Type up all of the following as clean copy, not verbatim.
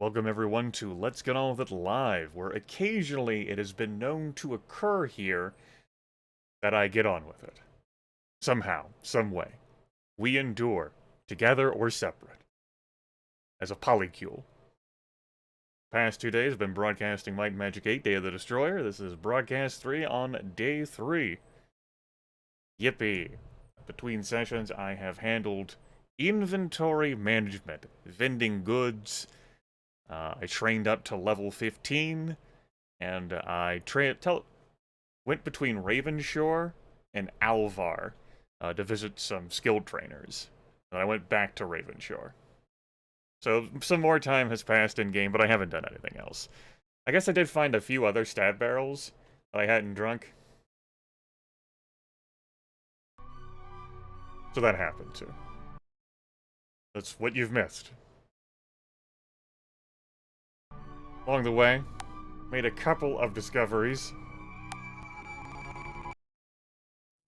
Welcome everyone to Let's Get On With It Live, where occasionally it has been known to occur here that I get on with it. Somehow, some way. We endure, together or separate. As a polycule. Past 2 days, I've been broadcasting Might and Magic 8, Day of the Destroyer. This is broadcast 3 on day 3. Yippee. Between sessions, I have handled inventory management, vending goods. I trained up to level 15, and I went between Ravenshore and Alvar to visit some skilled trainers. And I went back to Ravenshore. So some more time has passed in-game, but I haven't done anything else. I guess I did find a few other stab barrels that I hadn't drunk. So that happened too. That's what you've missed. Along the way, made a couple of discoveries.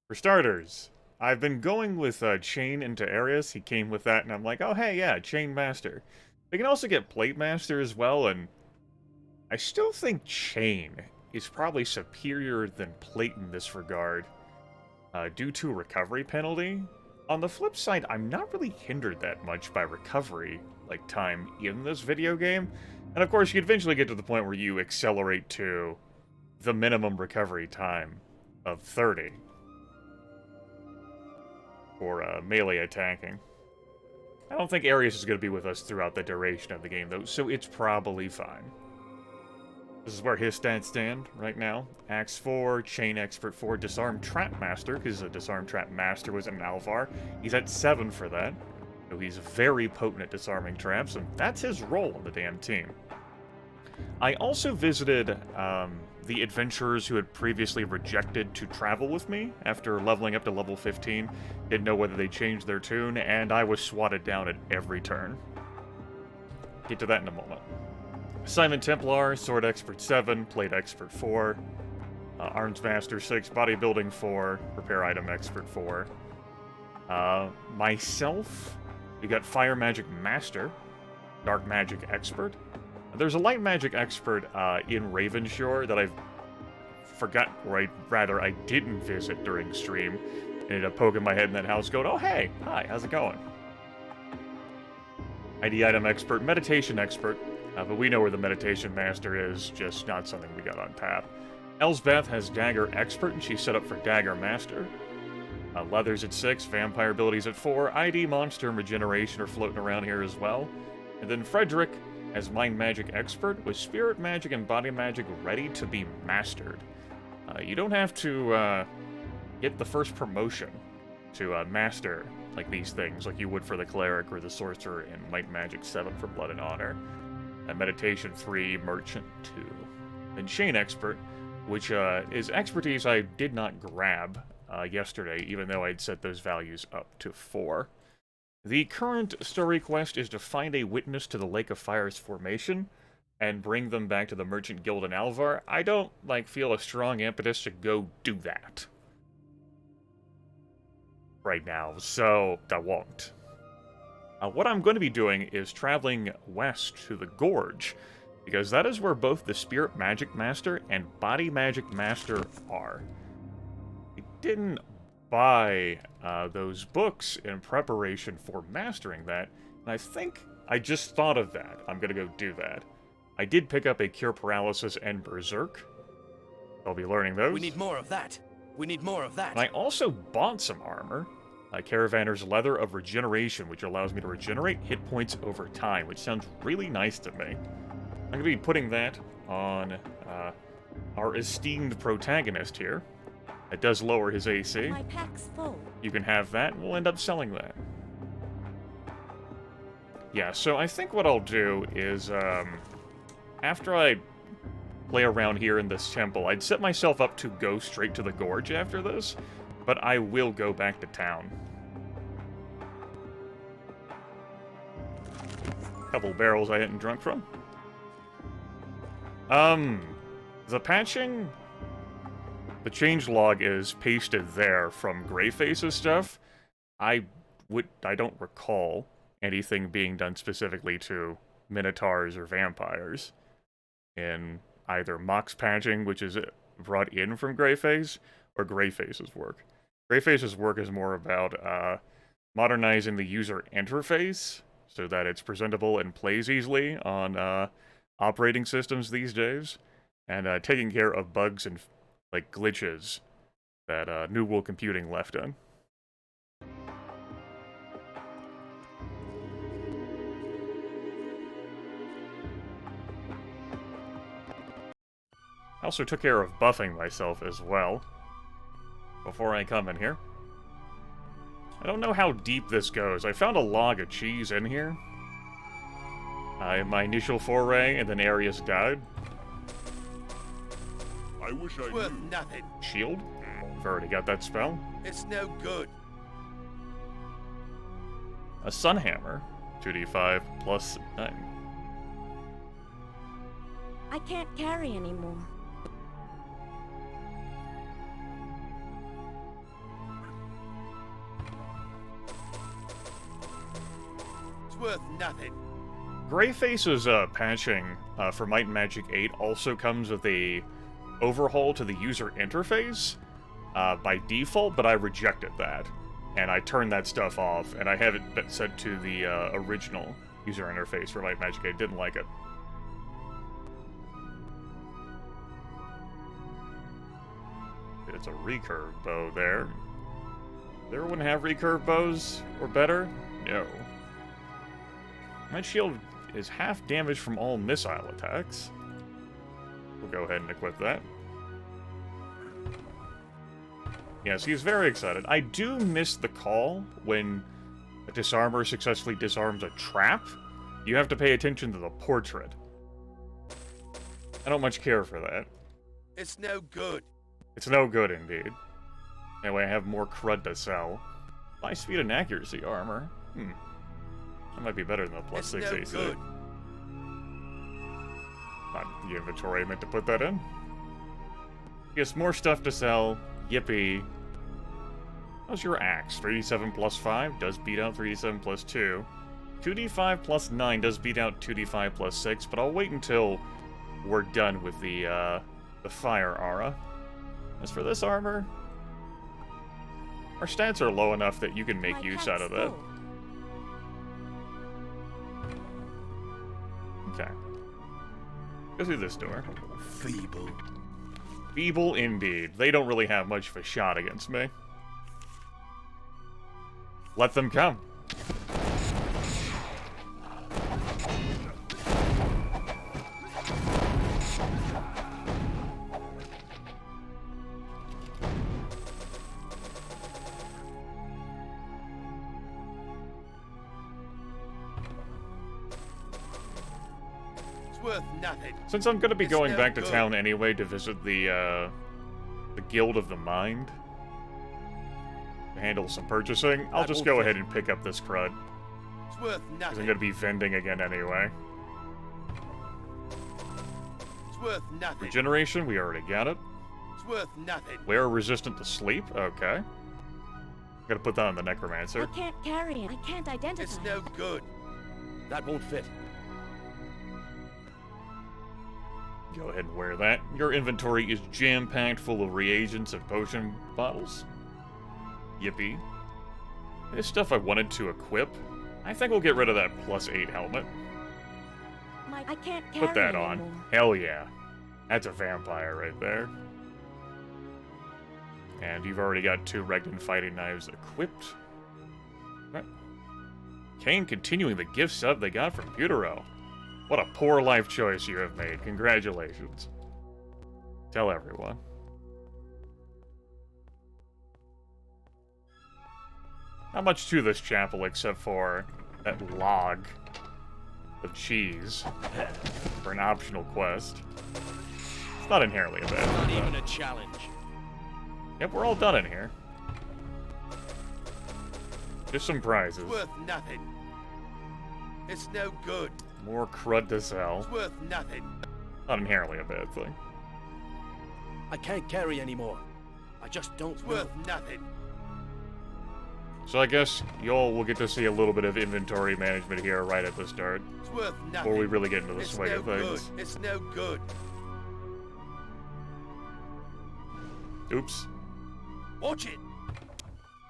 For starters, I've been going with Chain into Arius. He came with that, and I'm like, oh hey, yeah, Chain Master. They can also get Plate Master as well, and I still think Chain is probably superior than Plate in this regard, due to recovery penalty. On the flip side, I'm not really hindered that much by recovery, like, time in this video game. And of course, you eventually get to the point where you accelerate to the minimum recovery time of 30 for melee attacking. I don't think Arius is going to be with us throughout the duration of the game, though, so it's probably fine. This is where his stats stand right now. Axe 4, Chain Expert 4, Disarm Trap Master, because a Disarm Trap Master was in Alvar. He's at 7 for that. So he's very potent at disarming traps, and that's his role on the damn team. I also visited the adventurers who had previously rejected to travel with me after leveling up to level 15. Didn't know whether they changed their tune, and I was swatted down at every turn. Get to that in a moment. Simon Templar, Sword Expert 7, Plate Expert 4, Arms Master 6, Bodybuilding 4, Repair Item Expert 4. Myself, we got Fire Magic Master, Dark Magic Expert. There's a Light Magic Expert in Ravenshore that I forgot, or I didn't visit during stream. Ended up poking my head in that house going, oh hey, hi, how's it going? ID Item Expert, Meditation Expert, but we know where the Meditation Master is, just not something we got on tap. Elsbeth has Dagger Expert, and she's set up for Dagger Master. Leather's at 6, Vampire abilities at 4, ID Monster and Regeneration are floating around here as well. And then Frederick has Mind Magic Expert, with Spirit Magic and Body Magic ready to be mastered. You don't have to get the first promotion to master like these things, like you would for the Cleric or the Sorcerer in Might Magic 7 for Blood and Honor. Meditation 3, Merchant 2. And Chain Expert, which is expertise I did not grab yesterday, even though I'd set those values up to 4. The current story quest is to find a witness to the Lake of Fire's formation and bring them back to the Merchant Guild in Alvar. I don't, feel a strong impetus to go do that right now, so I won't. What I'm going to be doing is traveling west to the Gorge, because that is where both the Spirit Magic Master and Body Magic Master are. I didn't buy those books in preparation for mastering that, and I think I just thought of that. I'm going to go do that. I did pick up a Cure Paralysis and Berserk. I'll be learning those. We need more of that. We need more of that. And I also bought some armor. Caravaner's Leather of Regeneration, which allows me to regenerate hit points over time, which sounds really nice to me. I'm going to be putting that on our esteemed protagonist here. It does lower his AC. My pack's full. You can have that, and we'll end up selling that. Yeah, so I think what I'll do is, after I play around here in this temple, I'd set myself up to go straight to the Gorge after this, but I will go back to town. Couple barrels I hadn't drunk from. The patching, the changelog is pasted there from GrayFace's stuff. I don't recall anything being done specifically to minotaurs or vampires in either Mox patching, which is brought in from GrayFace, or GrayFace's work. GrayFace's work is more about modernizing the user interface so that it's presentable and plays easily on operating systems these days, and taking care of bugs and like glitches that New World Computing left in. I also took care of buffing myself as well before I come in here. I don't know how deep this goes. I found a log of cheese in here. In my initial foray, and then Arius died. I wish I Worth knew. nothing. Shield? I've already got that spell. It's no good. A Sunhammer. 2d5 plus 9. I can't carry anymore. It's worth nothing. GrayFace's patching for Might and Magic 8 also comes with a overhaul to the user interface by default, but I rejected that. And I turned that stuff off, and I have it set to the original user interface for Might and Magic 8. Didn't like it. It's a recurve bow there. Does everyone have recurve bows or better? No. My shield is half damage from all missile attacks. We'll go ahead and equip that. Yes, he's very excited. I do miss the call when a disarmer successfully disarms a trap. You have to pay attention to the portrait. I don't much care for that. It's no good. It's no good indeed. Anyway, I have more crud to sell. High speed and accuracy armor. That might be better than the plus It's 6 no AC. good. Not the inventory I meant to put that in. Yes, more stuff to sell. Yippee. How's your axe? 3d7 plus 5 does beat out 3d7 plus 2. 2d5 plus 9 does beat out 2d5 plus 6, but I'll wait until we're done with the fire aura. As for this armor, our stats are low enough that you can make My use cat's out of it. full. Okay. Go through this door. Feeble. Feeble indeed. They don't really have much of a shot against me. Let them come. It's worth nothing. Since I'm going to be It's going no back to good. town anyway to visit the Guild of the Mind, to handle some purchasing, I'll That just won't go fit. ahead and pick up this crud, It's worth because I'm nothing. going to be vending again anyway. It's worth nothing. Regeneration, we already got it. It's worth nothing. We're resistant to sleep, okay. Gotta put that on the I Necromancer. can't carry it. I can't identify. It's no good. That won't fit. Go ahead and wear that. Your inventory is jam-packed full of reagents and potion bottles. Yippee. This stuff I wanted to equip. I think we'll get rid of that +8 helmet. I can't carry Put that it on. anymore. Hell yeah. That's a vampire right there. And you've already got 2 Regdan fighting knives equipped. Right. Kane continuing the gift sub they got from Butero. What a poor life choice you have made. Congratulations. Tell everyone. Not much to this chapel except for that log of cheese for an optional quest. It's not inherently a bad Not thing, even though. a challenge. Yep, we're all done in here. Just some prizes. It's worth nothing. It's no good. More crud to sell. It's worth nothing. Not inherently a bad thing. I can't carry anymore. I just don't It's know. worth nothing. So I guess y'all will get to see a little bit of inventory management here right at the start. It's worth nothing. Before we really get into the It's swing no of things. good. It's no good. Oops. Watch it.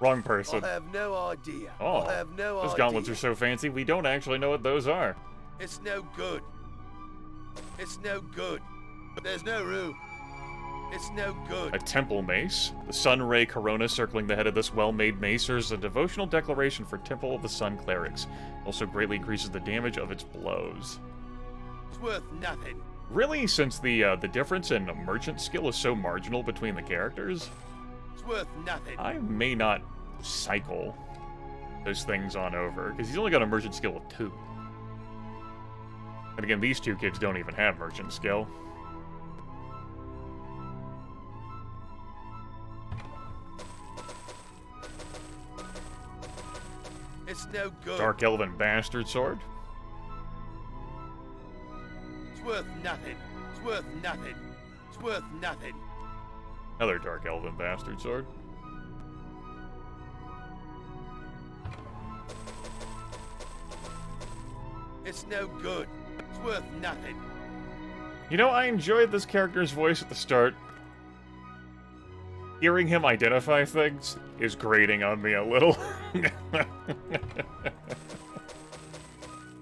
Wrong I person. have no idea. Oh, I have no those idea. gauntlets are so fancy, we don't actually know what those are. It's no good. It's no good. There's no room. It's no good. A temple mace. The sun ray corona circling the head of this well-made mace serves as a devotional declaration for Temple of the Sun clerics. Also greatly increases the damage of its blows. It's worth nothing. Really, since the difference in merchant skill is so marginal between the characters, It's worth nothing. I may not cycle those things on over, because he's only got a merchant skill of 2. And again, these two kids don't even have merchant skill. It's no good. Dark Elven Bastard Sword. It's worth nothing. It's worth nothing. It's worth nothing. Another Dark Elven Bastard Sword. It's no good. It's worth nothing. You know, I enjoyed this character's voice at the start. Hearing him identify things is grating on me a little. It's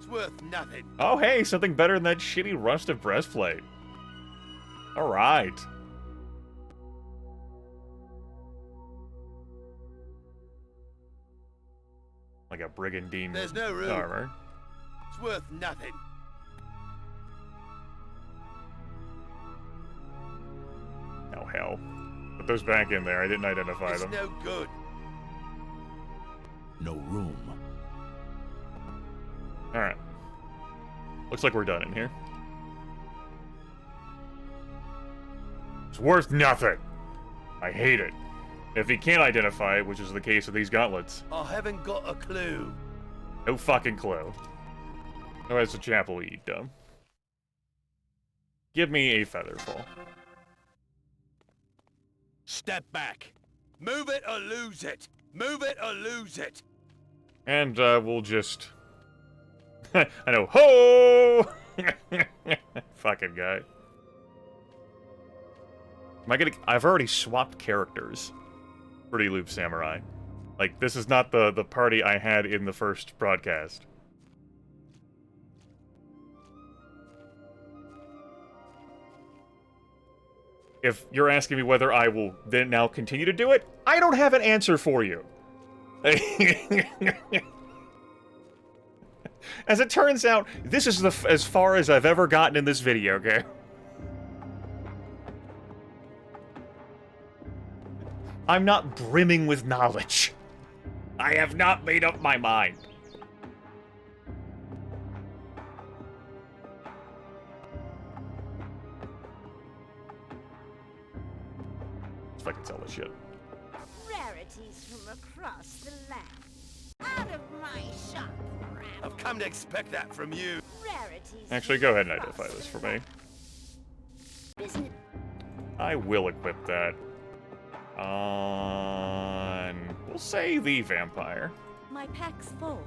worth nothing. Oh, hey, something better than that shitty rusted breastplate. Alright. Like a brigandine There's no room. armor. It's worth nothing. Oh, hell. Put those back in there. I didn't identify It's them. no good. No room. Alright. Looks like we're done in here. It's worth nothing. I hate it. If he can't identify it, which is the case of these gauntlets, I haven't got a clue. no fucking clue. Oh, that's a chapel, you dumb. Give me a featherfall. Step back. Move it or lose it. Move it or lose it. And, we'll just... I know. Ho! Fucking guy. Am I gonna... I've already swapped characters. Pretty Loop Samurai. Like, this is not the party I had in the first broadcast. If you're asking me whether I will then now continue to do it, I don't have an answer for you. As it turns out, this is as far as I've ever gotten in this video, okay? I'm not brimming with knowledge. I have not made up my mind. Let's fucking sell this shit. Rarities from across the land. Out of my shop, I've come to expect that from you. Rarities. Actually, go ahead and identify this for me. Business. I will equip that on... we'll say the vampire. My pack's full.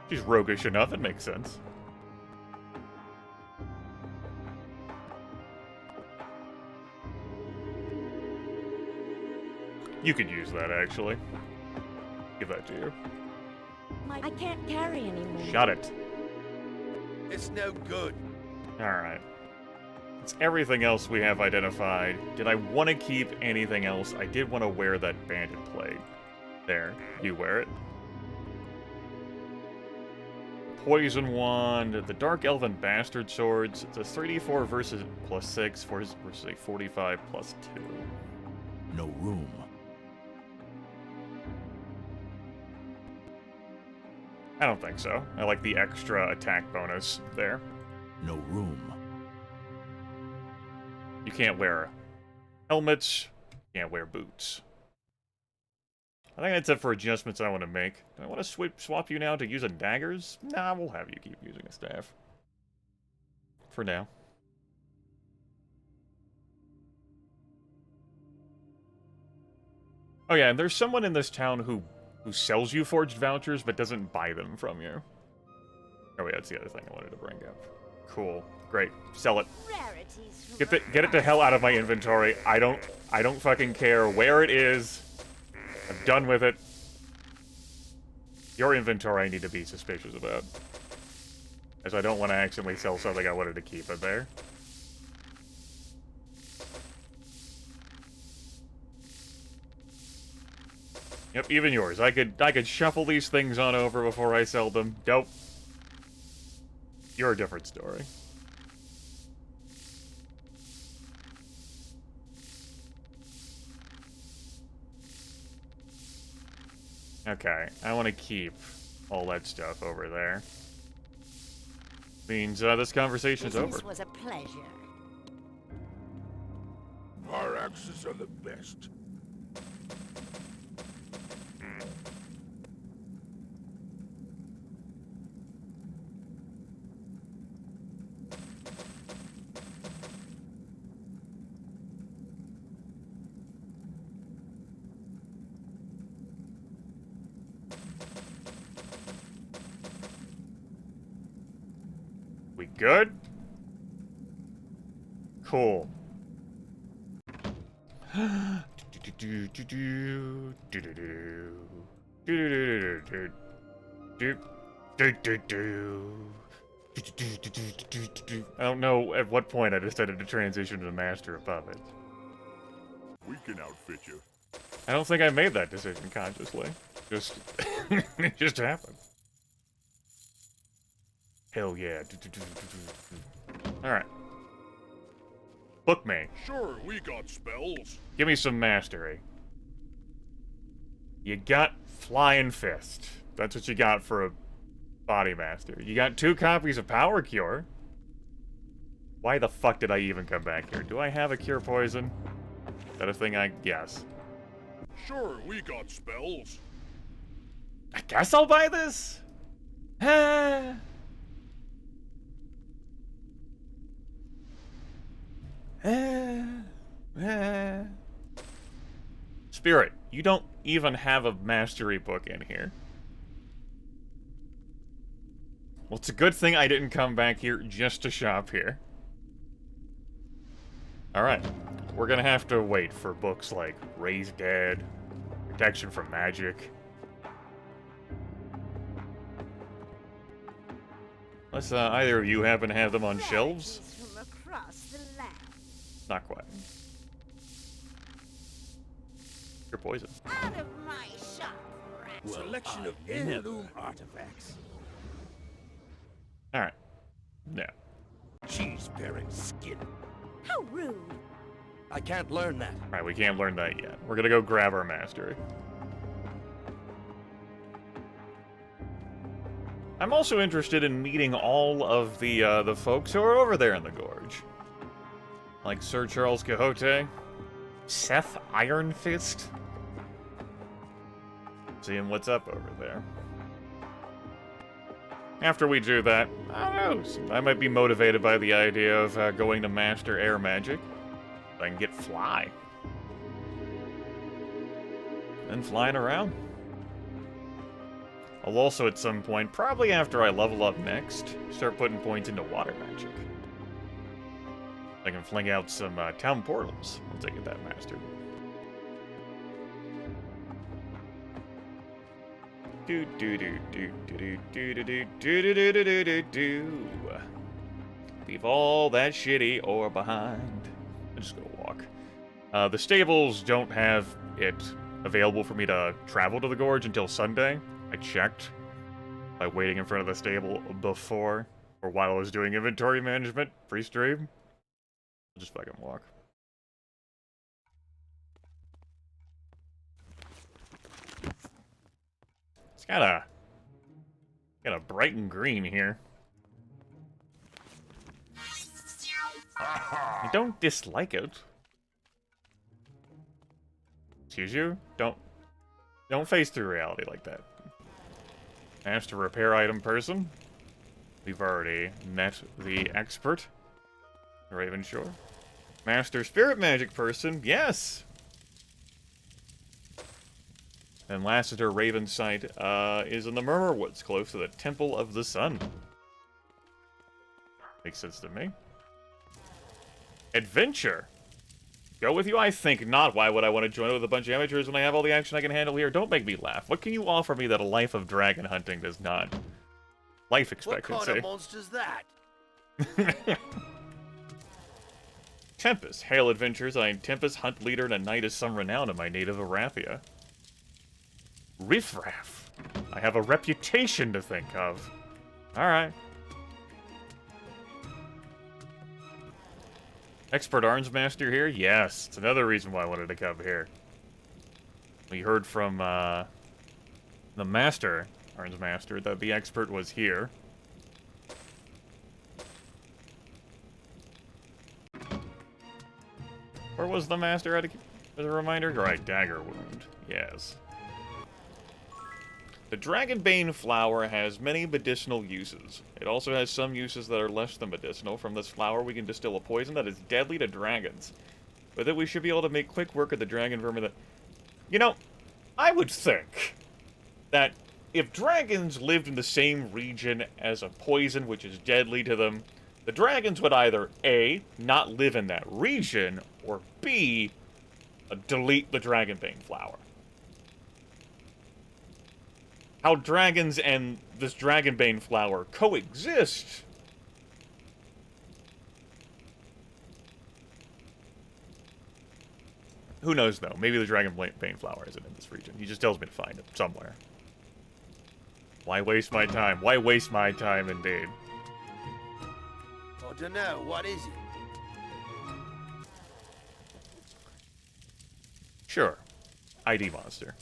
She's roguish enough, it makes sense. You could use that, actually. Give that to you. I can't carry anymore. Shut it. It's no good. Alright. It's everything else we have identified. Did I want to keep anything else? I did want to wear that bandit plate. There. You wear it. Poison Wand. The Dark Elven Bastard Swords. It's a 3d4 versus +6 versus a 45 +2. No room. I don't think so. I like the extra attack bonus there. No room. You can't wear helmets. You can't wear boots. I think that's it for adjustments I want to make. Do I want to swap you now to using daggers? Nah, we'll have you keep using a staff. For now. Oh yeah, and there's someone in this town who sells you forged vouchers, but doesn't buy them from you. Oh wait, that's the other thing I wanted to bring up. Cool. Great. Sell it. Rarities from Get it the hell out of my inventory. I don't fucking care where it is. I'm done with it. Your inventory I need to be suspicious about. As I don't want to accidentally sell something I wanted to keep it there. Yep, even yours. I could shuffle these things on over before I sell them. Dope. You're a different story. Okay, I want to keep all that stuff over there. Means this conversation's over. This was a pleasure. Our axes are the best. We good? Cool. I don't know at what point I decided to transition to the master above it. We can outfit you. I don't think I made that decision consciously. Just it just happened. Hell yeah. Alright. Book me. Sure, we got spells. Give me some mastery. You got Flying Fist. That's what you got for a body master. You got 2 copies of Power Cure. Why the fuck did I even come back here? Do I have a Cure Poison? Is that a thing I guess? Sure, we got spells. I guess I'll buy this? Spirit, you don't even have a mastery book in here. Well, it's a good thing I didn't come back here just to shop here. Alright, we're gonna have to wait for books like Raise Dead, Protection from Magic. Unless either of you happen to have them on shelves. Rarities from across the land. Not quite. You're poison. Out of my shop, rat. Selection of heirloom artifacts. Alright. No. Cheese-bearing skin. How rude. I can't learn that. Alright, we can't learn that yet. We're gonna go grab our mastery. I'm also interested in meeting all of the folks who are over there in the gorge. Like Sir Charles Quixote, Seth Ironfist. Seeing what's up over there. After we do that, I don't know, I might be motivated by the idea of going to master air magic. I can get fly. And flying around. I'll also at some point, probably after I level up next, start putting points into water magic. I can fling out some town portals once I get that mastered. Do do do do do do do do do do do do do do. Leave all that shitty ore behind. I'm just gonna walk. The stables don't have it available for me to travel to the gorge until Sunday. I checked by waiting in front of the stable before or while I was doing inventory management pre-stream. I'll just fucking walk. It's got a bright and green here. I don't dislike it. Excuse you? Don't face through reality like that. Master repair item person. We've already met the expert. Ravenshore. Master spirit magic person. Yes! And Lassiter Ravenside is in the Murmur Woods, close to the Temple of the Sun. Makes sense to me. Adventure. Go with you? I think not. Why would I want to join with a bunch of amateurs when I have all the action I can handle here? Don't make me laugh. What can you offer me that a life of dragon hunting does not? Life expectancy. What kind of monster's that? Tempest. Hail adventures. I am Tempest, hunt leader, and a knight of some renown in my native Arathia. Riffraff. I have a reputation to think of. Alright. Expert Arms Master here? Yes. It's another reason why I wanted to come here. We heard from, the Master, Arms Master, that the expert was here. Where was the Master as a reminder? Right, dagger wound. Yes. The Dragonbane flower has many medicinal uses. It also has some uses that are less than medicinal. From this flower, we can distill a poison that is deadly to dragons. With it, we should be able to make quick work of the dragon vermin that... You know, I would think that if dragons lived in the same region as a poison which is deadly to them, the dragons would either A, not live in that region, or B, delete the Dragonbane flower. How dragons and this Dragonbane flower coexist. Who knows, though? Maybe the Dragonbane flower isn't in this region. He just tells me to find it somewhere. Why waste my time? Why waste my time, indeed? I don't know. What is it? Sure. ID monster.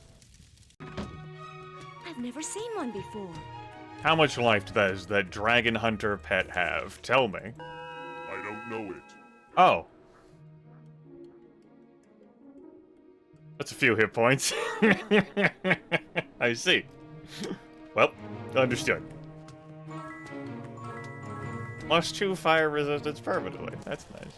I've never seen one before. How much life does that dragon hunter pet have? Tell me. I don't know it. Oh. That's a few hit points. I see. Well, understood. +2 fire resistance permanently. That's nice.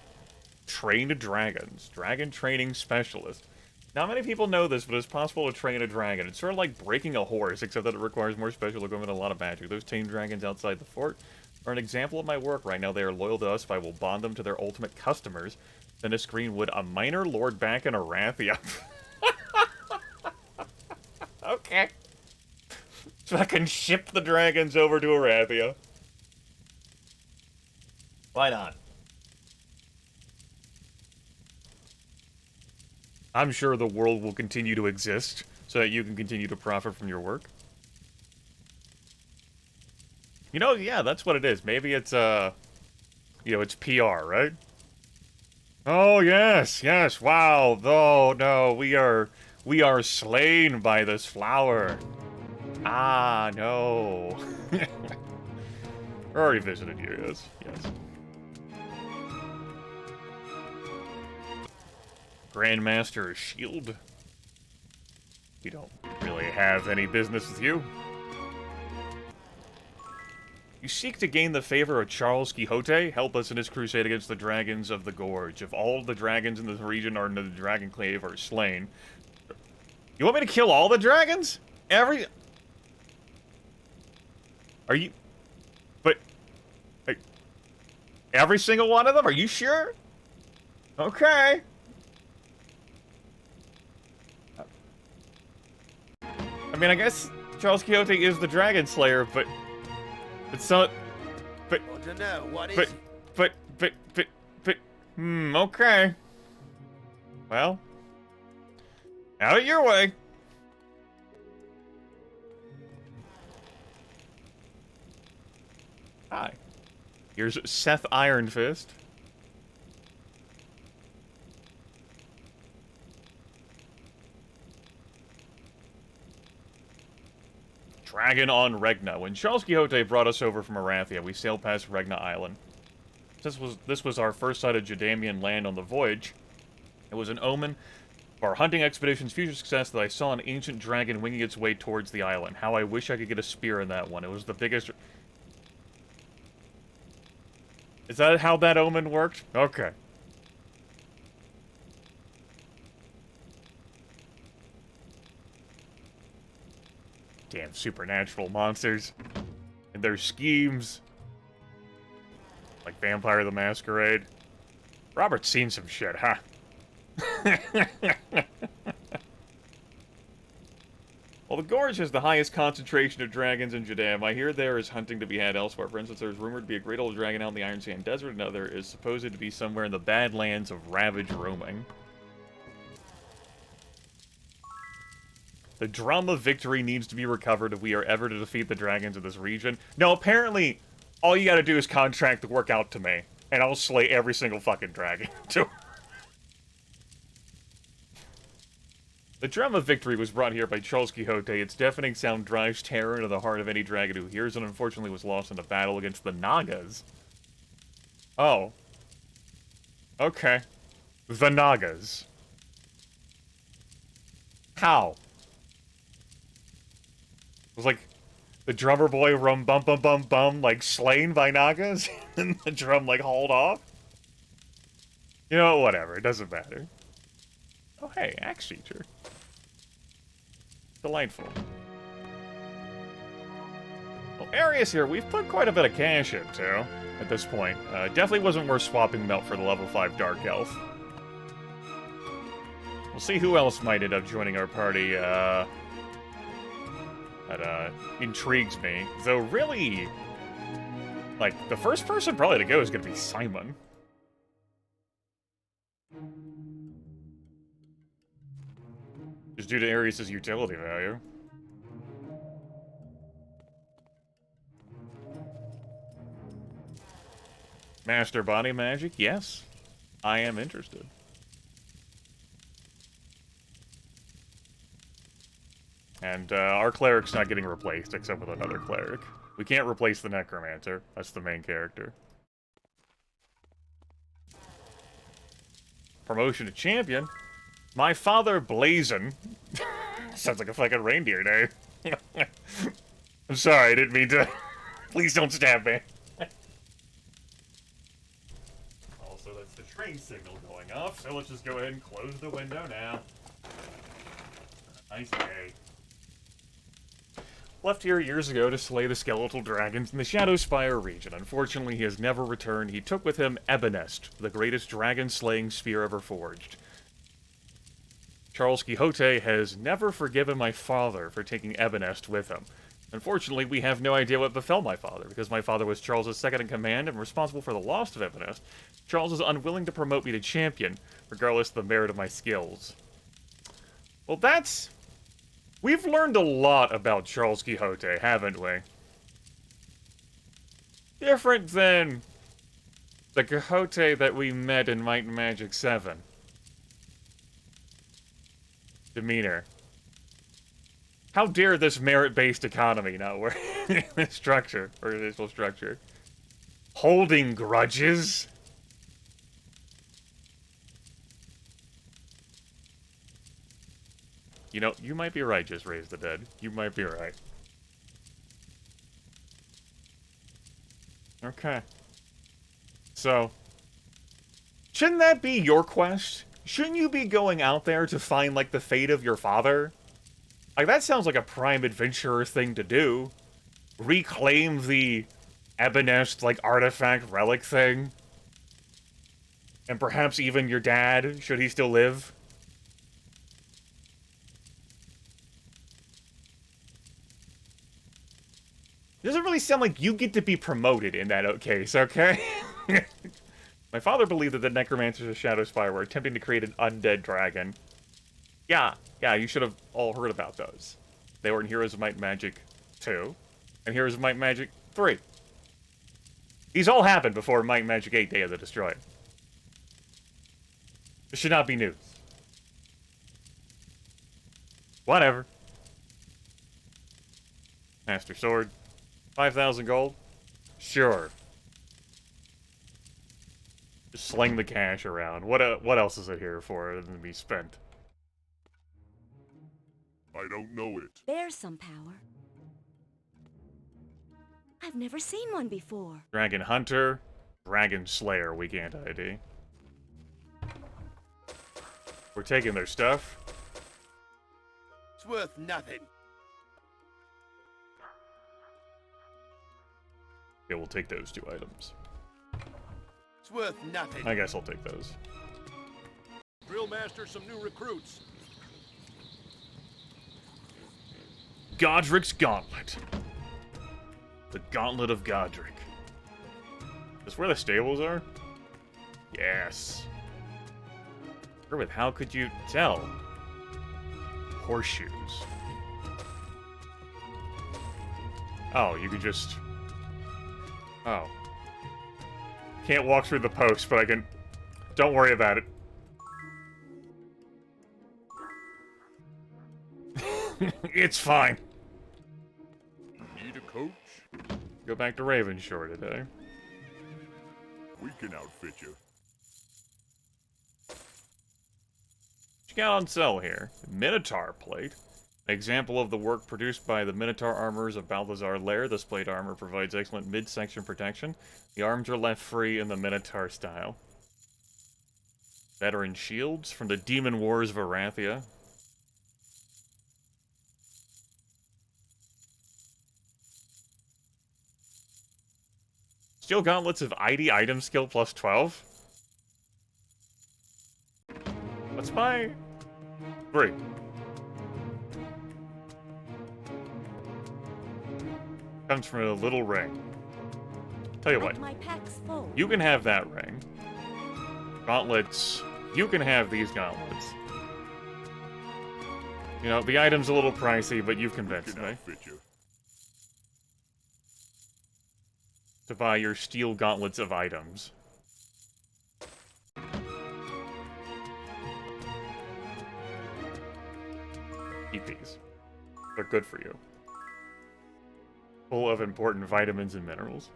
Trained dragons. Dragon training specialist. Not many people know this, but it's possible to train a dragon. It's sort of like breaking a horse, except that it requires more special equipment and a lot of magic. Those tame dragons outside the fort are an example of my work right now. They are loyal to us if I will bond them to their ultimate customers. Then a screen would a minor lord back in Arathia. Okay. So I can ship the dragons over to Arathia. Why not? I'm sure the world will continue to exist so that you can continue to profit from your work. You know, yeah, that's what it is. Maybe it's, you know, it's PR, right? Oh, yes, yes, wow. Oh, no, we are slain by this flower. Ah, no. I already visited you, yes, yes. Grandmaster Shield. We don't really have any business with you. You seek to gain the favor of Charles Quixote? Help us in his crusade against the dragons of the Gorge. If all the dragons in this region or in the Dragon Clave are slain... You want me to kill all the dragons? Are you... But... Every single one of them? Are you sure? Okay. I mean, I guess Charles Quixote is the Dragon Slayer, but so... But... I don't know. What is But... it? But... okay. Well... Out of your way. Hi. Here's Seth Ironfist. Dragon on Regna. When Charles Quixote brought us over from Arathia, we sailed past Regna Island. This was our first sight of Jadamian land on the voyage. It was an omen of our hunting expedition's future success that I saw an ancient dragon winging its way towards the island. How I wish I could get a spear in that one. It was the biggest... Is that how that omen worked? Okay. Damn supernatural monsters. And their schemes. Like Vampire the Masquerade. Robert's seen some shit, huh? Well, the Gorge has the highest concentration of dragons in Jadame. I hear there is hunting to be had elsewhere. For instance, there's rumored to be a great old dragon out in the Iron Sand Desert. Another is supposed to be somewhere in the Badlands of Ravage roaming. The drum of victory needs to be recovered if we are ever to defeat the dragons of this region. No, apparently, all you gotta do is contract the work out to me, and I'll slay every single fucking dragon. The drum of victory was brought here by Charles Quixote. Its deafening sound drives terror into the heart of any dragon who hears it, and unfortunately was lost in a battle against the Nagas. Oh. Okay. The Nagas. How? It was like the drummer boy rum bum bum bum bum like slain by Nagas and the drum like hauled off? You know, whatever, it doesn't matter. Oh hey, axe feature. Delightful. Well, Arius here, we've put quite a bit of cash into at this point. Definitely wasn't worth swapping them out for the level 5 Dark Elf. We'll see who else might end up joining our party, that intrigues me. Though really, like, the first person probably to go is gonna be Simon. Just due to Arius' utility value. Master Body Magic? Yes. I am interested. And our cleric's not getting replaced, except with another cleric. We can't replace the necromancer. That's the main character. Promotion to champion? My father Blazon. Sounds like a fucking reindeer name. I'm sorry, I didn't mean to. Please don't stab me. Also, that's the train signal going off, so let's just go ahead and close the window now. Nice day. Left here years ago to slay the skeletal dragons in the Shadowspire region. Unfortunately, he has never returned. He took with him Ebenest, the greatest dragon-slaying spear ever forged. Charles Quixote has never forgiven my father for taking Ebenest with him. Unfortunately, we have no idea what befell my father, because my father was Charles' second-in-command and responsible for the loss of Ebenest. Charles is unwilling to promote me to champion, regardless of the merit of my skills. Well, that's... We've learned a lot about Charles Quixote, haven't we? Different than the Quixote that we met in Might and Magic 7. Demeanor. How dare this merit-based economy not work in this structure, organizational structure? Holding grudges? You know, you might be right, just raise the dead. You might be right. Okay. So, shouldn't that be your quest? Shouldn't you be going out there to find, like, the fate of your father? Like, that sounds like a prime adventurer thing to do. Reclaim the Ebenest, like, artifact relic thing. And perhaps even your dad, should he still live. It doesn't really sound like you get to be promoted in that case, okay? My father believed that the necromancers of Shadowspire were attempting to create an undead dragon. Yeah, you should have all heard about those. They were in Heroes of Might and Magic 2, and Heroes of Might and Magic 3. These all happened before Might and Magic 8 Day of the Destroyer. This should not be news. Whatever. Master Sword. 5,000 gold? Sure. Just sling the cash around. What else is it here for other than to be spent? I don't know it. There's some power. I've never seen one before. Dragon Hunter, Dragon Slayer, we can't ID. We're taking their stuff. It's worth nothing. Okay, we'll take those 2 items. It's worth nothing. I guess I'll take those. Drill master some new recruits. Godric's Gauntlet. The Gauntlet of Godric. Is where the stables are? Yes. With how could you tell? Horseshoes. Oh, you could just... Oh. Can't walk through the post, but I can... Don't worry about it. It's fine. Need a coach? Go back to Ravenshore today. We can outfit you. What you got on sale here? Minotaur plate. An example of the work produced by the Minotaur armors of Balthazar Lair. This plate armor provides excellent midsection protection. The arms are left free in the Minotaur style. Veteran shields from the Demon Wars of Arathia. Steel gauntlets of ID item skill plus 12. What's my... 3. Comes from a little ring. Tell you what, My pack's full. you can have that ring. Gauntlets, you can have these gauntlets. You know, the item's a little pricey, but you've We convinced can me outfit you. to buy your steel gauntlets of items. Eat these. They're good for you. Full of important vitamins and minerals.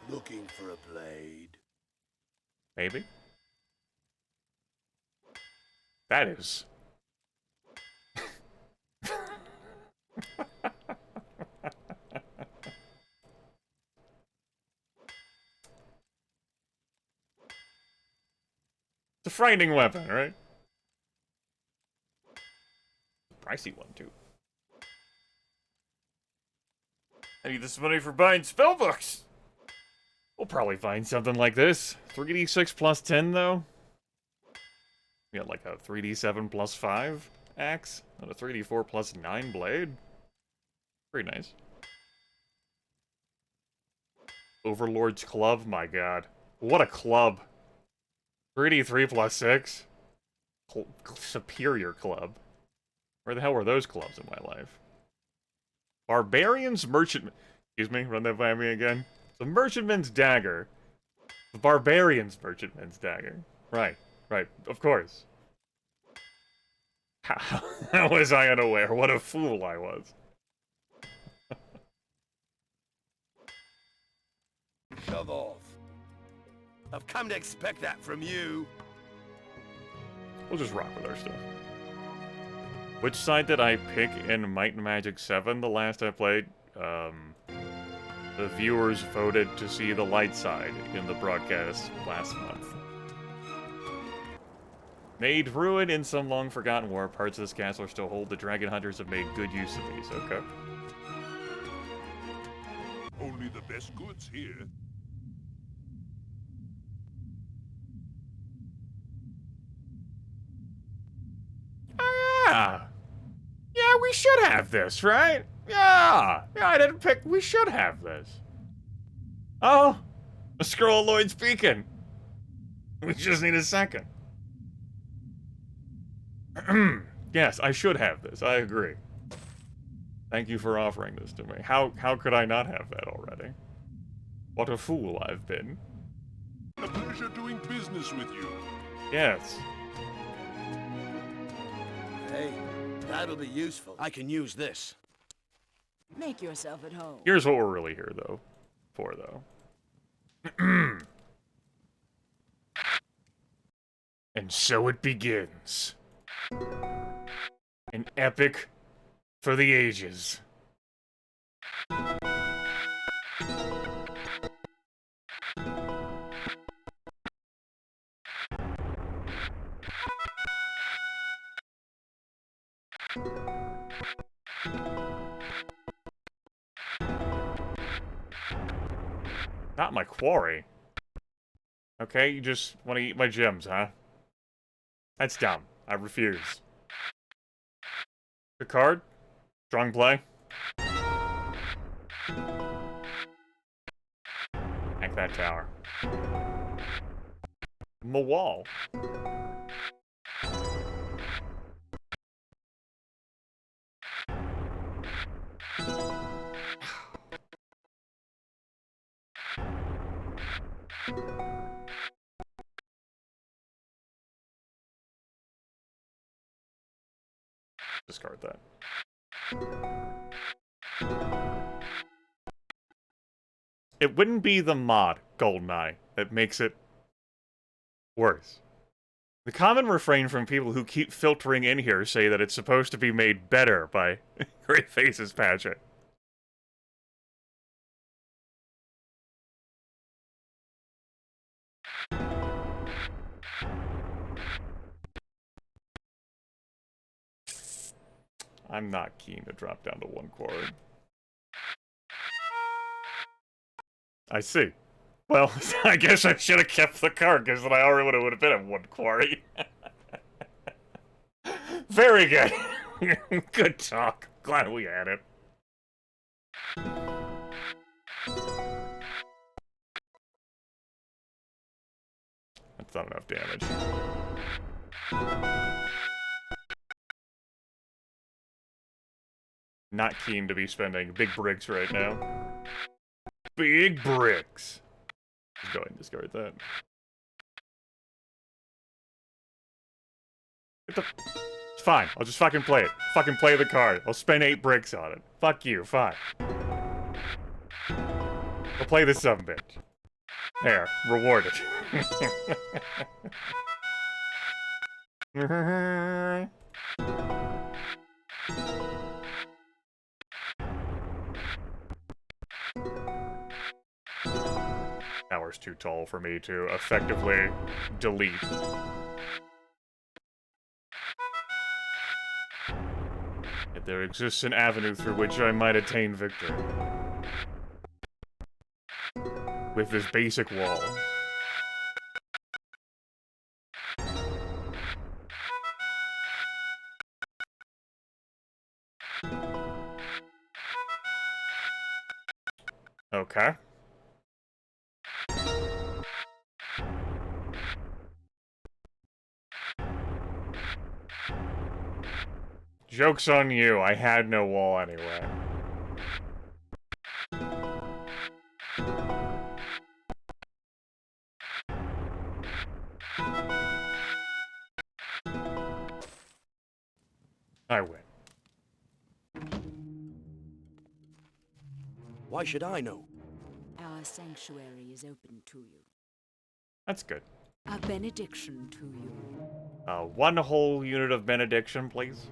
Looking for a blade. Maybe. That is. It's a frightening weapon, right? Pricey one, too. I need this money for buying spellbooks! We'll probably find something like this. 3d6 plus 10, though? We got like a 3d7 plus 5 axe, and a 3d4 plus 9 blade. Pretty nice. Overlord's Club, my god. What a club. 3d3 plus 6. Superior club. Where the hell were those clubs in my life? Barbarian's Merchant... Excuse me, run that by me again. The Merchantman's Dagger. The Barbarian's Merchantman's Dagger. Right, of course. How was I unaware? What a fool I was. Shove off. I've come to expect that from you. We'll just rock with our stuff. Which side did I pick in Might and Magic 7 the last I played? The viewers voted to see the light side in the broadcast last month. Made ruin in some long-forgotten war, parts of this castle still hold. The dragon hunters have made good use of these, okay. Only the best goods here. Yeah! Yeah, we should have this, right? Yeah! Yeah, I didn't pick... We should have this. Oh! A scroll of Lloyd's Beacon! We just need a second. Yes, I should have this. I agree. Thank you for offering this to me. How could I not have that already? What a fool I've been. A pleasure doing business with you. Yes. Hey, that'll be useful. I can use this. Make yourself at home. Here's what we're really here, though. And so it begins. An epic for the ages. Not my quarry. Okay, you just want to eat my gems, huh? That's dumb. I refuse. Good card. Strong play. Hack that tower. My wall. Discard that. It wouldn't be the mod, GoldenEye, that makes it worse. The common refrain from people who keep filtering in here say that it's supposed to be made better by GrayFace's pageant. I'm not keen to drop down to 1 quarry. I see. Well, I guess I should have kept the card, because then I already would have been at 1 quarry. Very good. Good talk. Glad we had it. That's not enough damage. Not keen to be spending big bricks right now. Big bricks! Just go ahead and discard that. It's fine. I'll just fucking play it. Fucking play the card. I'll spend 8 bricks on it. Fuck you. Fine. I'll play this subbitch. There. Rewarded. Tower's too tall for me to effectively delete. Yet there exists an avenue through which I might attain victory. With this basic wall. Okay. Joke's on you, I had no wall anyway. I win. Why should I know? Our sanctuary is open to you. That's good. A benediction to you. 1 whole unit of benediction, please.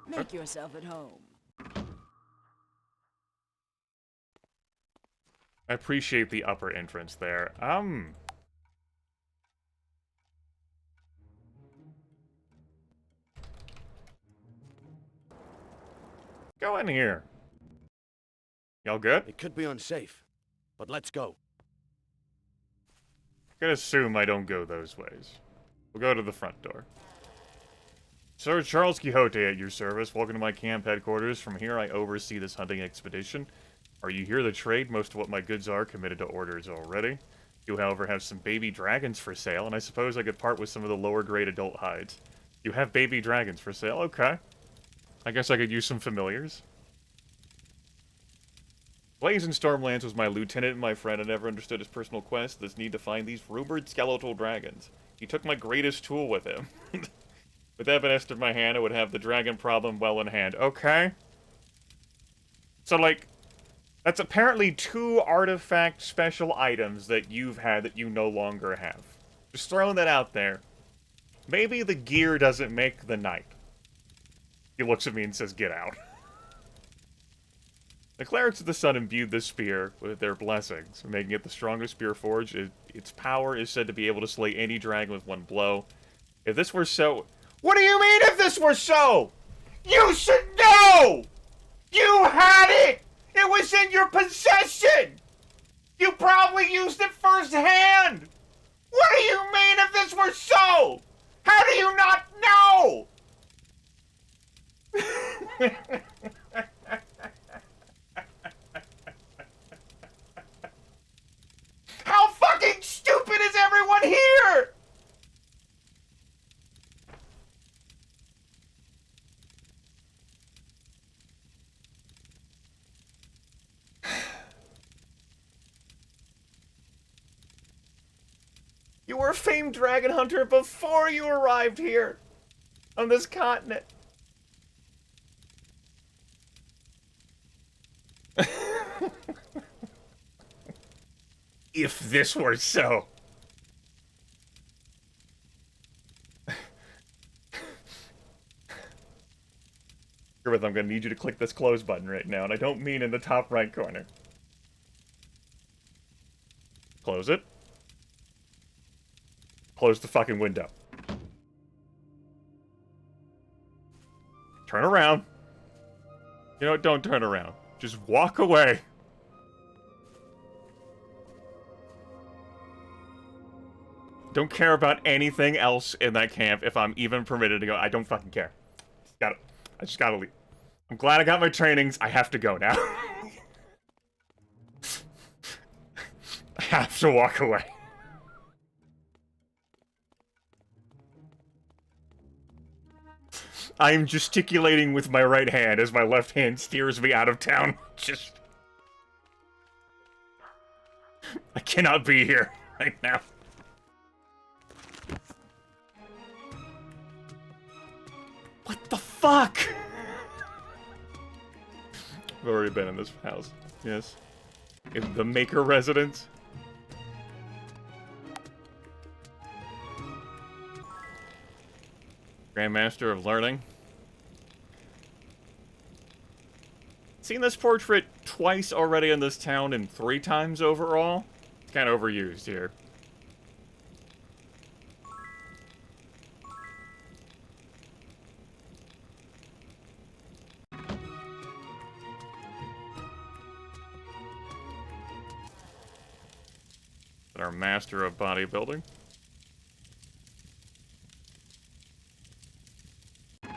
Make yourself at home. I appreciate the upper entrance there. Go in here. Y'all good? It could be unsafe, but let's go. I'm gonna assume I don't go those ways. We'll go to the front door. Sir Charles Quixote at your service. Welcome to my camp headquarters. From here, I oversee this hunting expedition. Are you here to trade? Most of what my goods are committed to orders already. You, however, have some baby dragons for sale, and I suppose I could part with some of the lower-grade adult hides. You have baby dragons for sale? Okay. I guess I could use some familiars. Blaze in Stormlands was my lieutenant and my friend. I never understood his personal quest, this need to find these rumored skeletal dragons. He took my greatest tool with him. With Evanesced in my hand, I would have the dragon problem well in hand. Okay. So, like, that's apparently 2 artifact special items that you've had that you no longer have. Just throwing that out there. Maybe the gear doesn't make the knight. He looks at me and says, get out. The clerics of the sun imbued this spear with their blessings, making it the strongest spear forged. Its power is said to be able to slay any dragon with 1 blow. If this were so... What do you mean if this were so? You should know! You had it! It was in your possession! You probably used it firsthand! What do you mean if this were so? How do you not know? How fucking stupid is everyone here? You were a famed dragon hunter before you arrived here on this continent. If this were so. I'm gonna need you to click this close button right now, and I don't mean in the top right corner. Close it. Close the fucking window. Turn around. You know what? Don't turn around. Just walk away. Don't care about anything else in that camp if I'm even permitted to go. I don't fucking care. I just gotta leave. I'm glad I got my trainings. I have to go now. I have to walk away. I am gesticulating with my right hand as my left hand steers me out of town. Just... I cannot be here right now. What the fuck? I've already been in this house. Yes. In the Maker residence. Grandmaster of Learning. Seen this portrait twice already in this town and 3 times overall. It's kind of overused here. Our master of bodybuilding.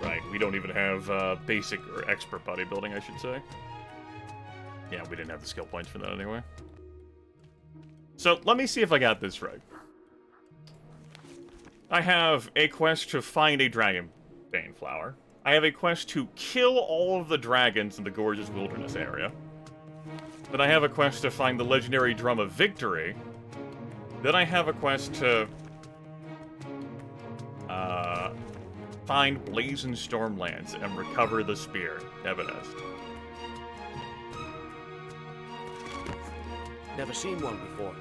Right, we don't even have basic or expert bodybuilding, I should say. Yeah, we didn't have the skill points for that anyway. So, let me see if I got this right. I have a quest to find a dragon bane flower. I have a quest to kill all of the dragons in the gorgeous wilderness area. Then I have a quest to find the legendary Drum of Victory. Then I have a quest to find Blazing Stormlands and recover the spear, Evanest. Never seen one before.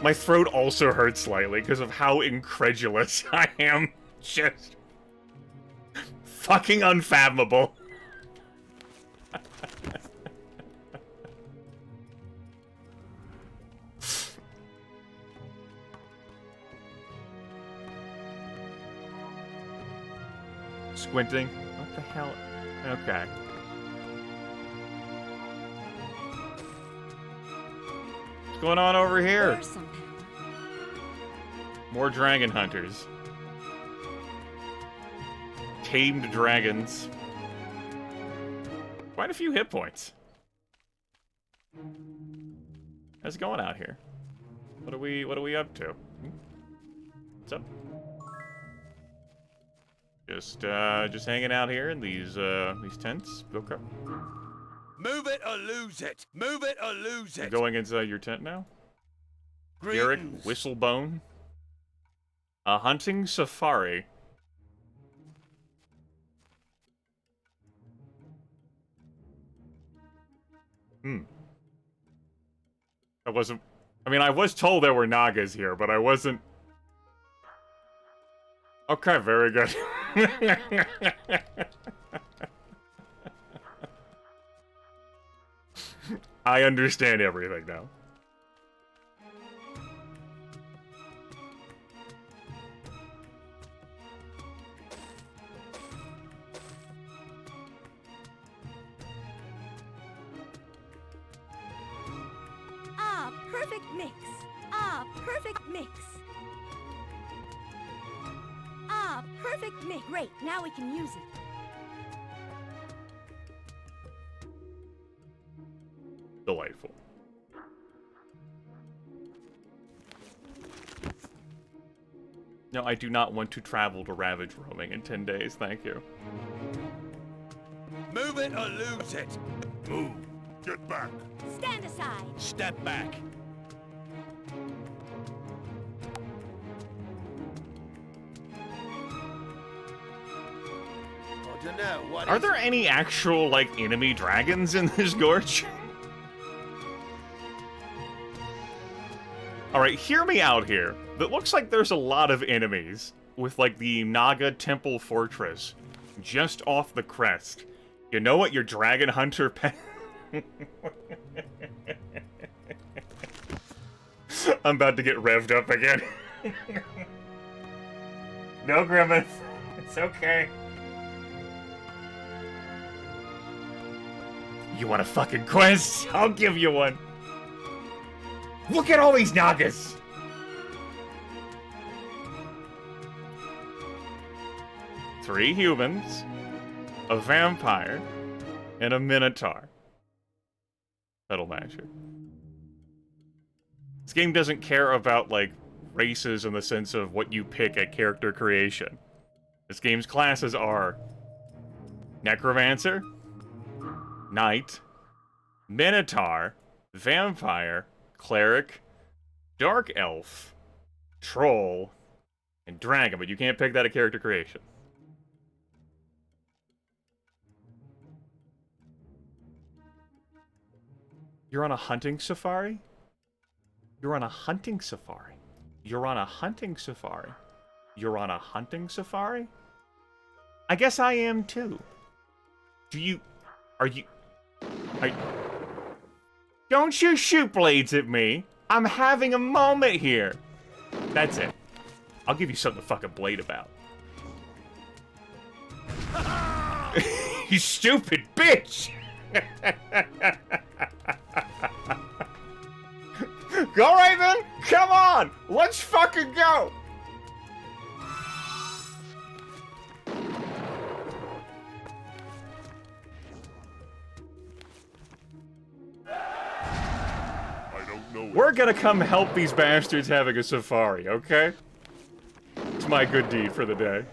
My throat also hurts slightly because of how incredulous I am. Just fucking unfathomable. Squinting? What the hell? Okay. What's going on over here? There's some power. More dragon hunters. Tamed dragons. Quite a few hit points. How's it going out here? What are we up to? What's up? Just hanging out here in these tents. Okay. Move it or lose it. Move it or lose You're it. going inside your tent now? Eric Greetings. Whistlebone. A hunting safari. I wasn't... I mean, I was told there were Nagas here, but I wasn't... Okay, very good. I understand everything now. perfect mix. Ah, perfect mix. Ah, perfect mix. Great, now we can use it. Delightful. No, I do not want to travel to Ravage roaming in 10 days, thank you. Move it or lose it. Move. Get back. Stand aside. Step back. I don't know. What Are is there it? any actual, like, enemy dragons in this gorge? Alright, hear me out here. It looks like there's a lot of enemies with, like, the Naga Temple Fortress just off the crest. You know what your Dragon Hunter pet... I'm about to get revved up again. No, Grimace. It's okay. You want a fucking quest? I'll give you one. Look at all these Nagas! 3 humans, a vampire, and a minotaur. Pedal Masher. This game doesn't care about, like, races in the sense of what you pick at character creation. This game's classes are Necromancer, Knight, Minotaur, Vampire, Cleric, Dark Elf, Troll, and Dragon, but you can't pick that at character creation. You're on a hunting safari? You're on a hunting safari. You're on a hunting safari. You're on a hunting safari? I guess I am too. Don't you shoot blades at me. I'm having a moment here. That's it. I'll give you something to fucking blade about. You stupid bitch! Go right then! Come on! Let's fucking go! We're gonna come help these bastards having a safari, okay? It's my good deed for the day.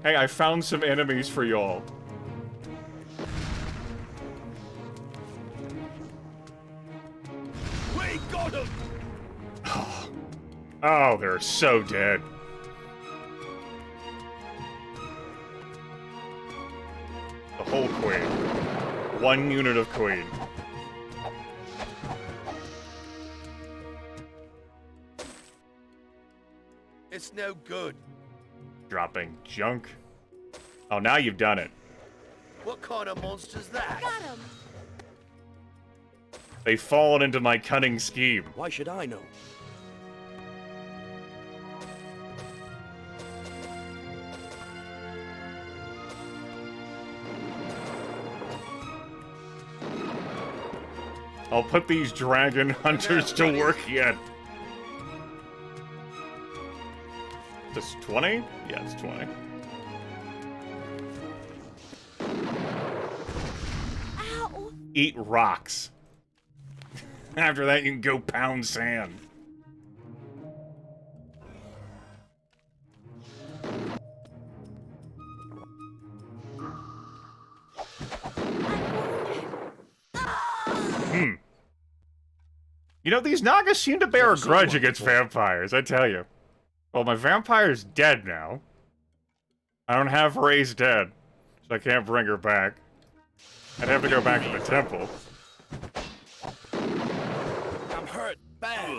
Hey, I found some enemies for y'all. We got him! Oh, they're so dead. The whole queen. 1 unit of queen. It's no good. Dropping junk. Oh, now you've done it. What kind of monster's that? Got him. They've fallen into my cunning scheme. Why should I know? I'll put these dragon hunters to work yet. This 20? Yeah, it's 20. Ow! Eat rocks. After that, you can go pound sand. You know, these Nagas seem to bear a grudge against vampires, I tell you. Well, my vampire's dead now. I don't have Ray's dead, so I can't bring her back. I'd have to go back to the temple. I'm hurt bad.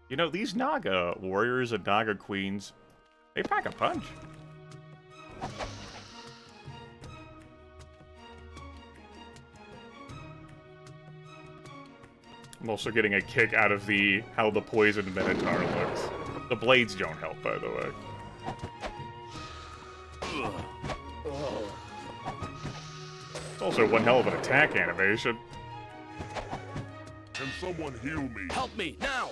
You know, these Naga warriors and Naga queens, they pack a punch. I'm also getting a kick out of how the poisoned Minotaur looks. The blades don't help, by the way. It's also one hell of an attack animation. Can someone heal me? Help me, now!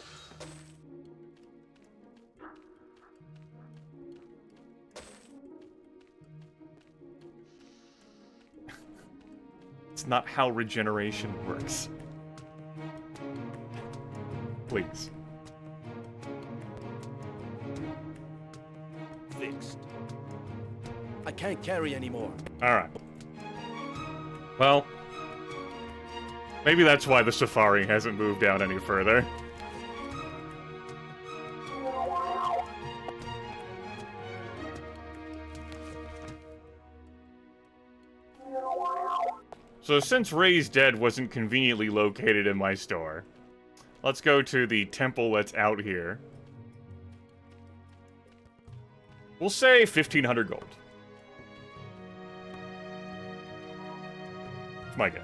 It's not how regeneration works. Please. Fixed. I can't carry anymore. Alright. Well, maybe that's why the Safari hasn't moved down any further. So since Ray's Dead wasn't conveniently located in my store, let's go to the temple that's out here. We'll say 1,500 gold. That's my guess.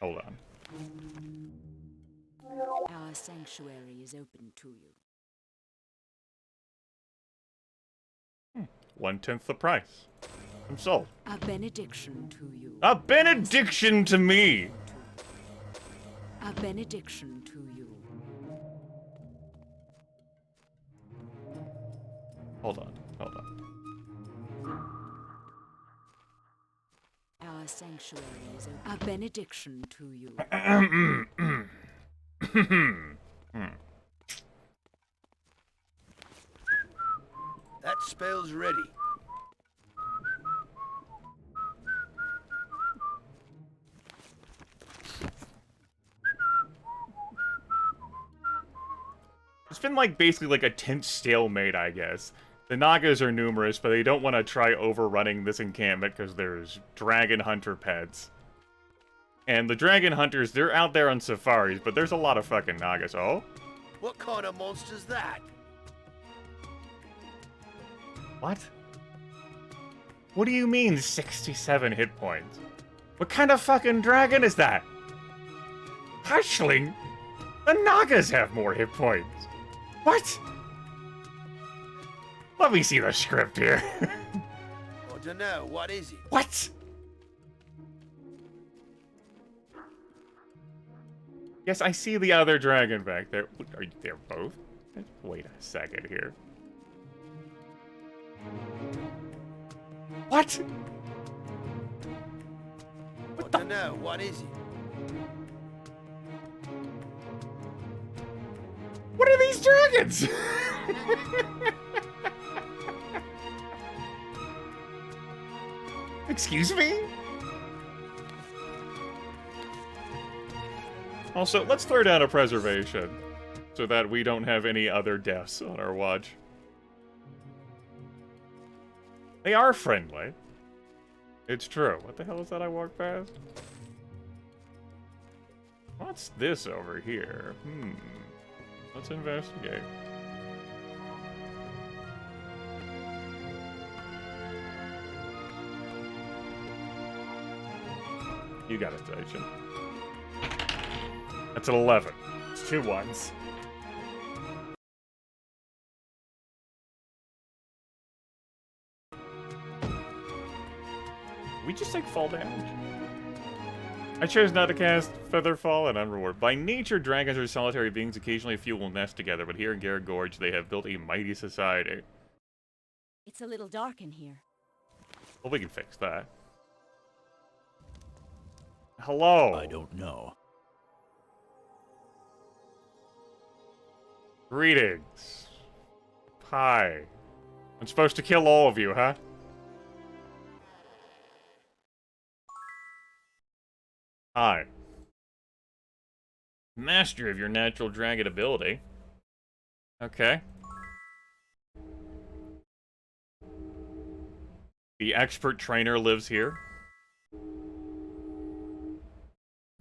Hold on. Our sanctuary is open to you. 1/10 the price. I'm sold. A benediction to you. A benediction to me! A benediction to you. Hold on. Our sanctuary is open. A benediction to you. That spell's ready. It's been like basically like a tense stalemate, I guess. The Nagas are numerous, but they don't want to try overrunning this encampment because there's dragon hunter pets. And the dragon hunters, they're out there on safaris, but there's a lot of fucking Nagas. Oh? What kind of monster's that? What? What do you mean 67 hit points? What kind of fucking dragon is that? Hushling? The Nagas have more hit points. What? Let me see the script here. I don't know. What is it? What? Yes, I see the other dragon back there. Are they both? Wait a second here. What? I don't know. What is it? What are these dragons? Excuse me? Also, let's throw down a preservation so that we don't have any other deaths on our watch. They are friendly. It's true. What the hell is that I walked past? What's this over here? Let's investigate. You got it, Station. That's an 11. It's 2 ones. We just take fall damage. I chose not to cast Featherfall and Unreward. By nature, dragons are solitary beings. Occasionally a few will nest together, but here in Garrett Gorge, they have built a mighty society. It's a little dark in here. Well, we can fix that. Hello. I don't know. Greetings. Hi. I'm supposed to kill all of you, huh? Hi. Master of your natural dragon ability. Okay. The expert trainer lives here.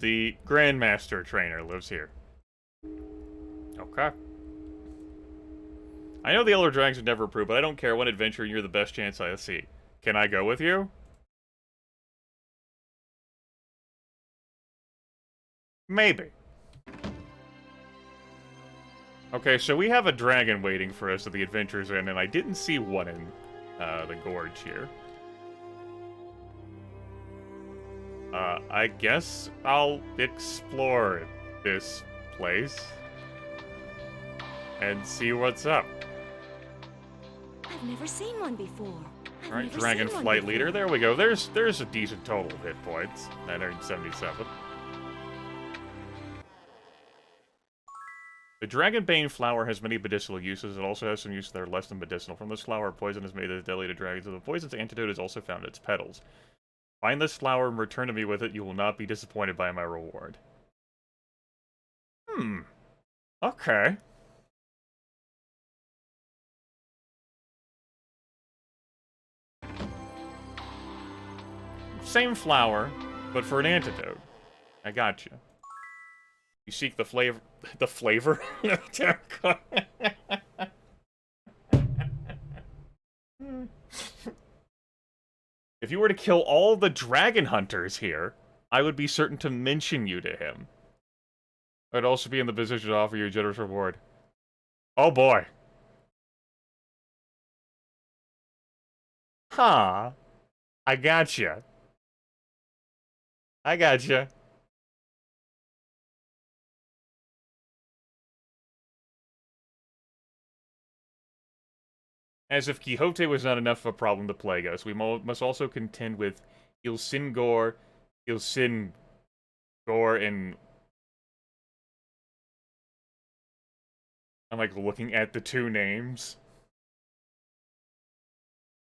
the Grandmaster trainer lives here. Okay. I know the Elder Dragons would never approve, but I don't care. One adventure, and you're the best chance I see. Can I go with you? Maybe. Okay, so we have a dragon waiting for us at the Adventure's Inn, and I didn't see one in the gorge here. I guess I'll explore this place and see what's up. I've never seen one before. Alright, Dragon Flight Leader, there we go. There's a decent total of hit points. 977. The Dragonbane flower has many medicinal uses. It also has some uses that are less than medicinal. From this flower, poison is made as deadly to dragons, and the poison's antidote is also found in its petals. Find this flower and return to me with it. You will not be disappointed by my reward. Okay. Same flower, but for an antidote. I got you. You seek the flavor... The flavor? If you were to kill all the dragon hunters here, I would be certain to mention you to him. I'd also be in the position to offer you a generous reward. Oh boy. Huh. I gotcha. I gotcha. As if Quixote was not enough of a problem to plague us, we must also contend with Ilsingor, and... I'm, like, looking at the two names.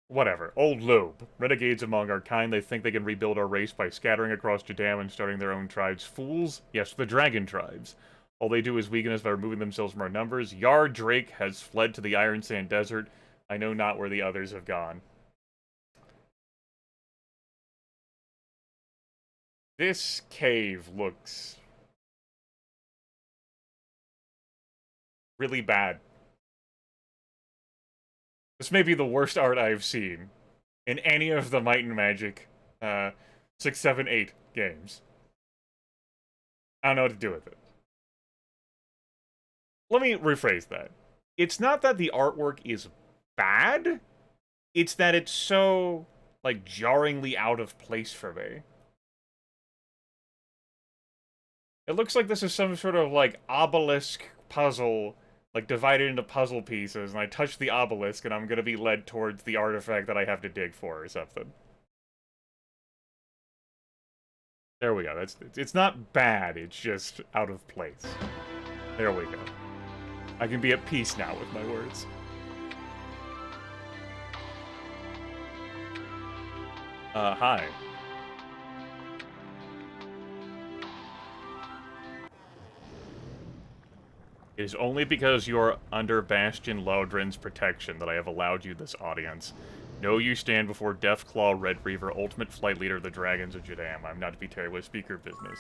Whatever. Old Loeb. Renegades among our kind, they think they can rebuild our race by scattering across Jadame and starting their own tribes. Fools? Yes, the dragon tribes. All they do is weaken us by removing themselves from our numbers. Yar Drake has fled to the Iron Sand Desert. I know not where the others have gone. This cave looks really bad. This may be the worst art I've seen in any of the Might and Magic 6, 7, 8 games. I don't know what to do with it. Let me rephrase that. It's not that the artwork is bad, it's that it's so, like, jarringly out of place for me. It looks like this is some sort of, like, obelisk puzzle, like, divided into puzzle pieces, and I touch the obelisk, and I'm gonna be led towards the artifact that I have to dig for, or something. There we go. It's not bad, it's just out of place. There we go. I can be at peace now with my words. Hi. It is only because you are under Bastion Laudren's protection that I have allowed you this audience. Know you stand before Deathclaw Red Reaver, ultimate flight leader of the Dragons of Jadame. I'm not to be tarried with speaker business.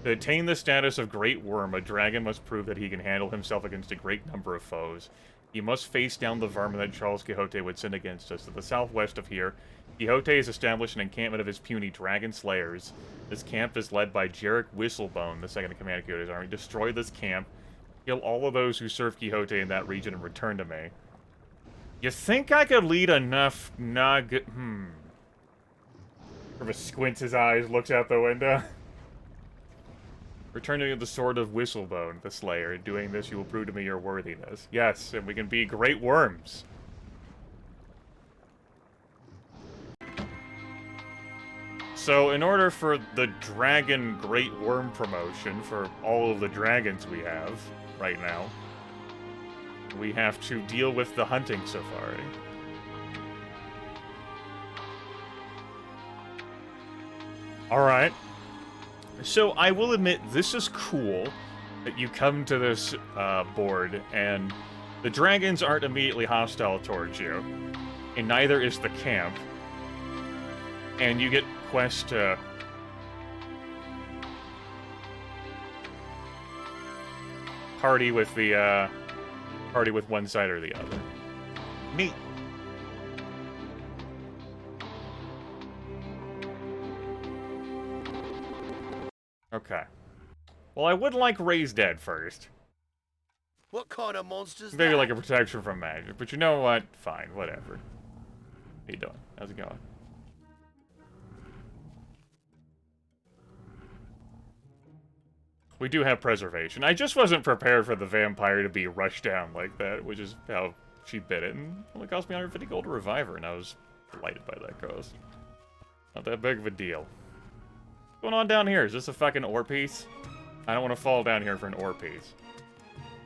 To attain the status of Great Worm, a dragon must prove that he can handle himself against a great number of foes. He must face down the vermin that Charles Quixote would send against us. To the southwest of here, Quixote has established an encampment of his puny dragon slayers. This camp is led by Jarek Whistlebone, the second in command of Quixote's army. Destroy this camp, kill all of those who serve Quixote in that region, and return to me. You think I could lead enough Sort of squints his eyes, looks out the window. Returning to the sword of Whistlebone, the Slayer. In doing this, you will prove to me your worthiness. Yes, and we can be great worms. So, in order for the Dragon Great Worm promotion for all of the dragons we have right now, we have to deal with the hunting safari. Alright. So, I will admit, this is cool that you come to this board, and the dragons aren't immediately hostile towards you, and neither is the camp. And you get quests to party with the, party with one side or the other. Neat. Okay. Well, I would like Raise Dead first. What kind of monster's Maybe that? like a protection from magic, but you know what? Fine, whatever. How you doing? How's it going? We do have preservation. I just wasn't prepared for the vampire to be rushed down like that, which is how she bit it, and only cost me 150 gold to revive her, and I was delighted by that cost. Not that big of a deal. What's going on down here? Is this a fucking ore piece? I don't want to fall down here for an ore piece.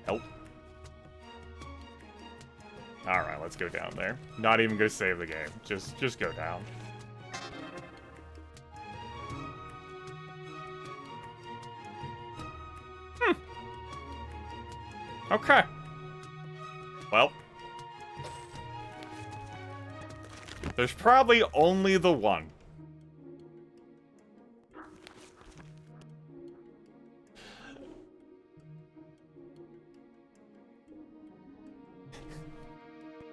Help. Alright, let's go down there. Not even gonna save the game. Just go down. Okay. Well. There's probably only the one.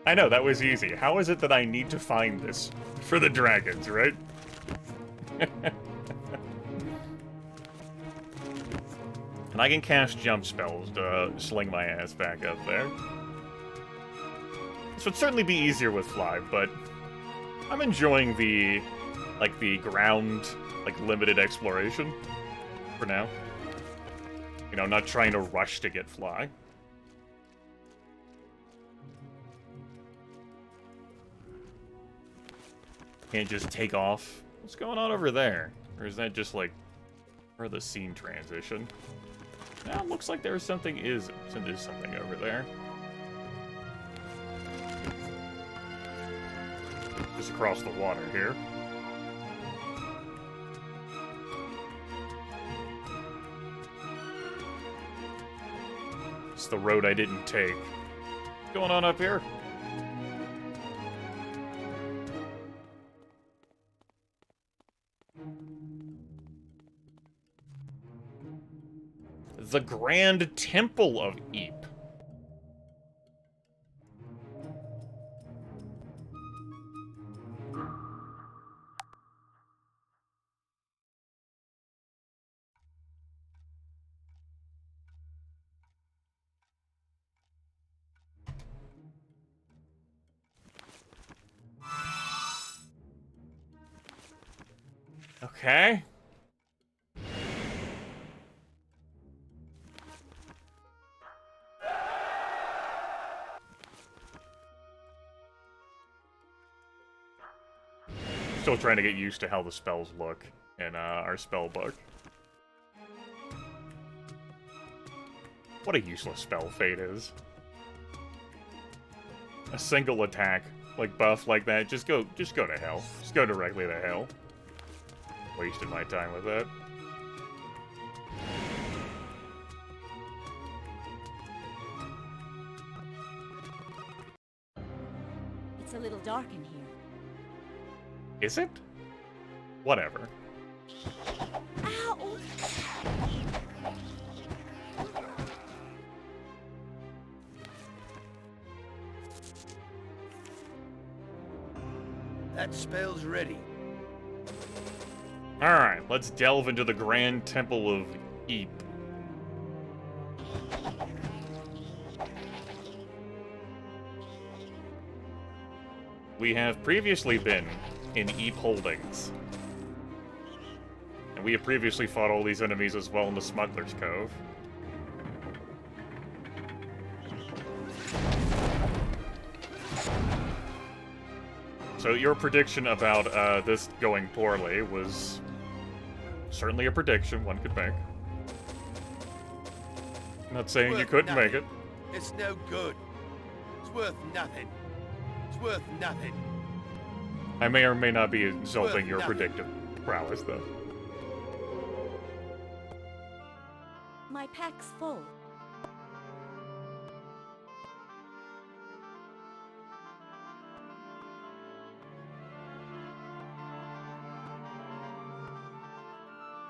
I know, that was easy. How is it that I need to find this for the dragons, right? And I can cast jump spells to sling my ass back up there. This would certainly be easier with fly, but I'm enjoying the, like, the ground, like, limited exploration for now. You know, not trying to rush to get fly. Can't just take off. What's going on over there? Or is that just, like, for the scene transition? Now, it looks like there's something something over there. Just across the water here. It's the road I didn't take. What's going on up here? The Grand Temple of Eep. Okay. Still trying to get used to how the spells look in our spell book. What a useless spell Fate is. A single attack, like buff like that, just go to hell. Just go directly to hell. Wasted my time with that. It's a little dark in here. Is it? Whatever. Ow! That spell's ready. Alright, let's delve into the Grand Temple of Eep. We have previously been in Eep Holdings. And we have previously fought all these enemies as well in the Smuggler's Cove. So your prediction about this going poorly was certainly a prediction one could make. I'm not saying you couldn't make it. It's no good. It's worth nothing. It's worth nothing. I may or may not be insulting your nothing. predictive prowess, though. My pack's full.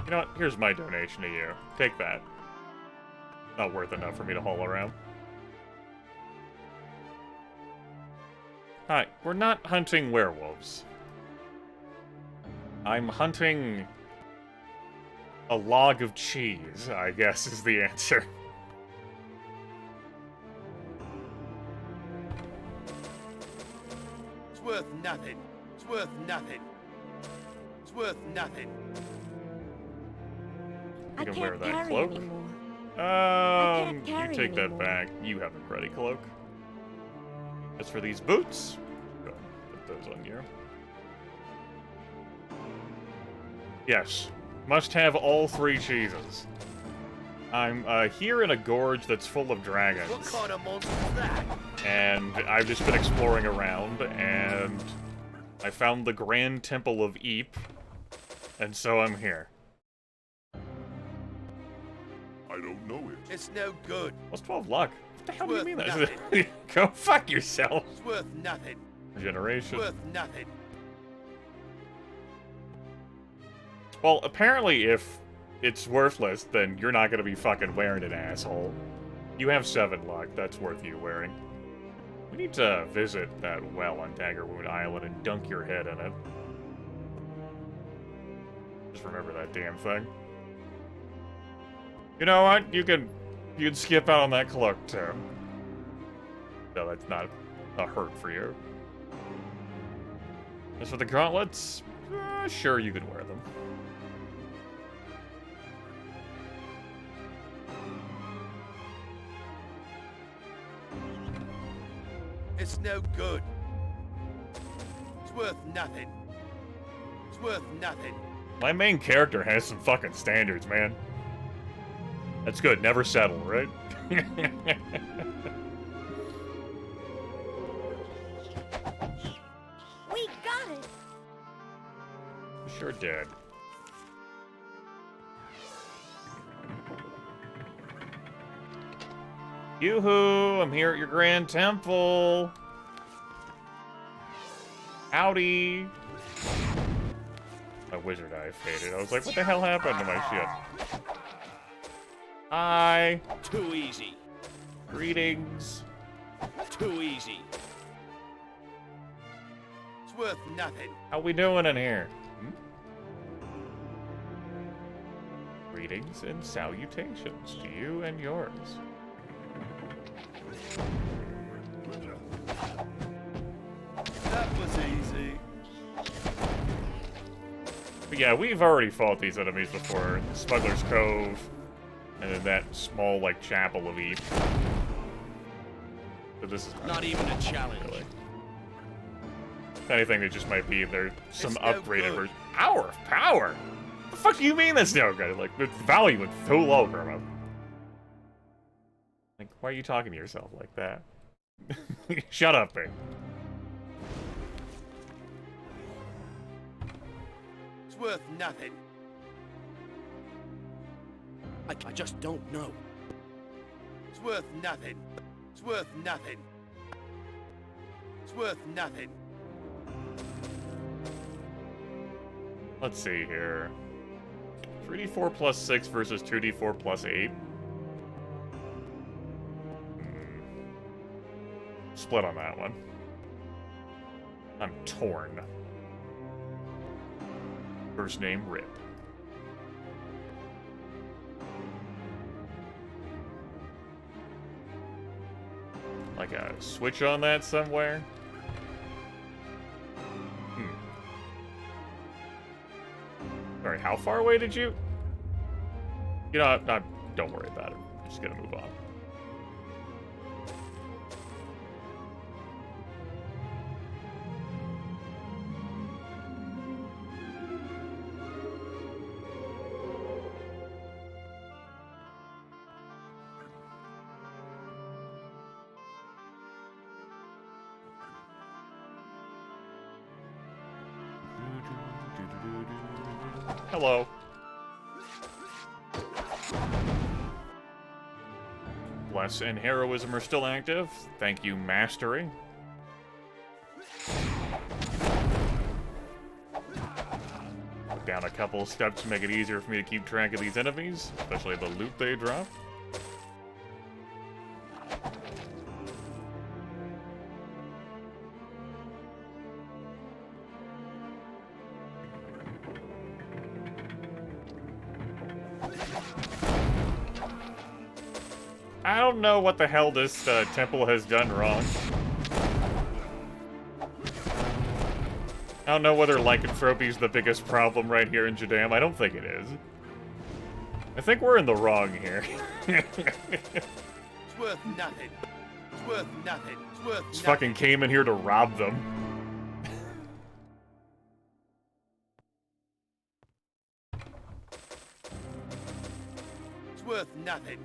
You know what? Here's my donation to you. Take that. Not worth enough for me to haul around. Hi, we're not hunting werewolves. I'm hunting a log of cheese, I guess is the answer. It's worth nothing. It's worth nothing. It's worth nothing. You I can can't wear that carry cloak. anymore. You carry take that anymore. back. You have a cruddy cloak. As for these boots, go ahead and put those on you. Yes, must have all 3 cheeses. I'm here in a gorge that's full of dragons. What kind of monster is that? And I've just been exploring around, and I found the Grand Temple of Eep, and so I'm here. I don't know it. It's no good. What's 12 luck? What the hell do you Worth mean that? nothing. Go fuck yourself. It's worth nothing. It's Generation. worth nothing. Well, apparently if it's worthless, then you're not gonna be fucking wearing it, asshole. You have 7 luck, that's worth you wearing. We need to visit that well on Daggerwood Island and dunk your head in it. Just remember that damn thing. You know what? You can skip out on that cloak too. No, that's not a hurt for you. As for the gauntlets, sure you can wear them. It's no good. It's worth nothing. It's worth nothing. My main character has some fucking standards, man. That's good. Never settle, right? We got it! Sure did. Yoo-hoo! I'm here at your Grand Temple! Howdy! My wizard eye faded. I was like, what the hell happened to my shit? Hi! Too easy. Greetings! Too easy. It's worth nothing. How we doing in here? Greetings and salutations to you and yours. That was easy. But yeah, we've already fought these enemies before. Smuggler's Cove, and then that small, like, chapel of Eve. So this is Not even a challenge. really. If anything, it just might be there's some It's no upgraded good. version. Hour of Power? The fuck do you mean that's no good? Like, the value is so low, Grandma. Like, why are you talking to yourself like that? Shut up, babe. It's worth nothing. I just don't know. It's worth nothing. It's worth nothing. It's worth nothing. Let's see here. 3d4 plus 6 versus 2d4 plus 8. Split on that one. I'm torn. First name, Rip. Like a switch on that somewhere? Sorry, how far away did you? You know, don't worry about it. I'm just gonna move on. Hello. Bless and heroism are still active. Thank you, Mastery. Put down a couple steps to make it easier for me to keep track of these enemies, especially the loot they drop. I don't know what the hell this temple has done wrong. I don't know whether lycanthropy is the biggest problem right here in Jadame. I don't think it is. I think we're in the wrong here. It's worth nothing. It's worth nothing. It's worth Just nothing. fucking came in here to rob them. It's worth nothing.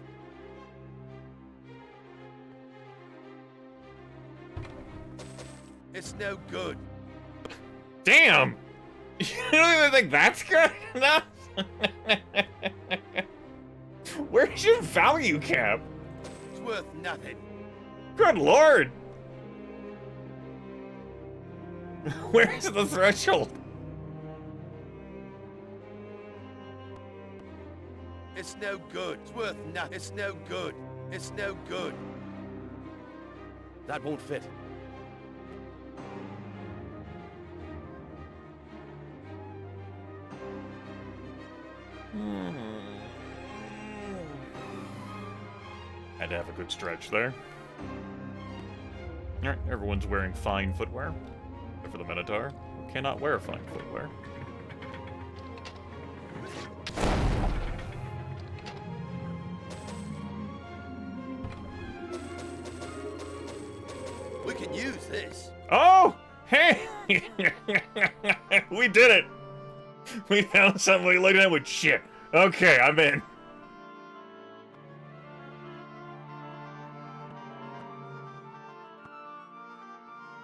It's no good. Damn! You don't even think that's good enough? Where's your value cap? It's worth nothing. Good lord! Where's the threshold? It's no good. It's worth nothing. It's no good. It's no good. That won't fit. Had to have a good stretch there. Alright, everyone's wearing fine footwear. Except for the Minotaur, who cannot wear fine footwear. We can use this. Oh! Hey! We did it! We found something we looked at with shit. Okay, I'm in.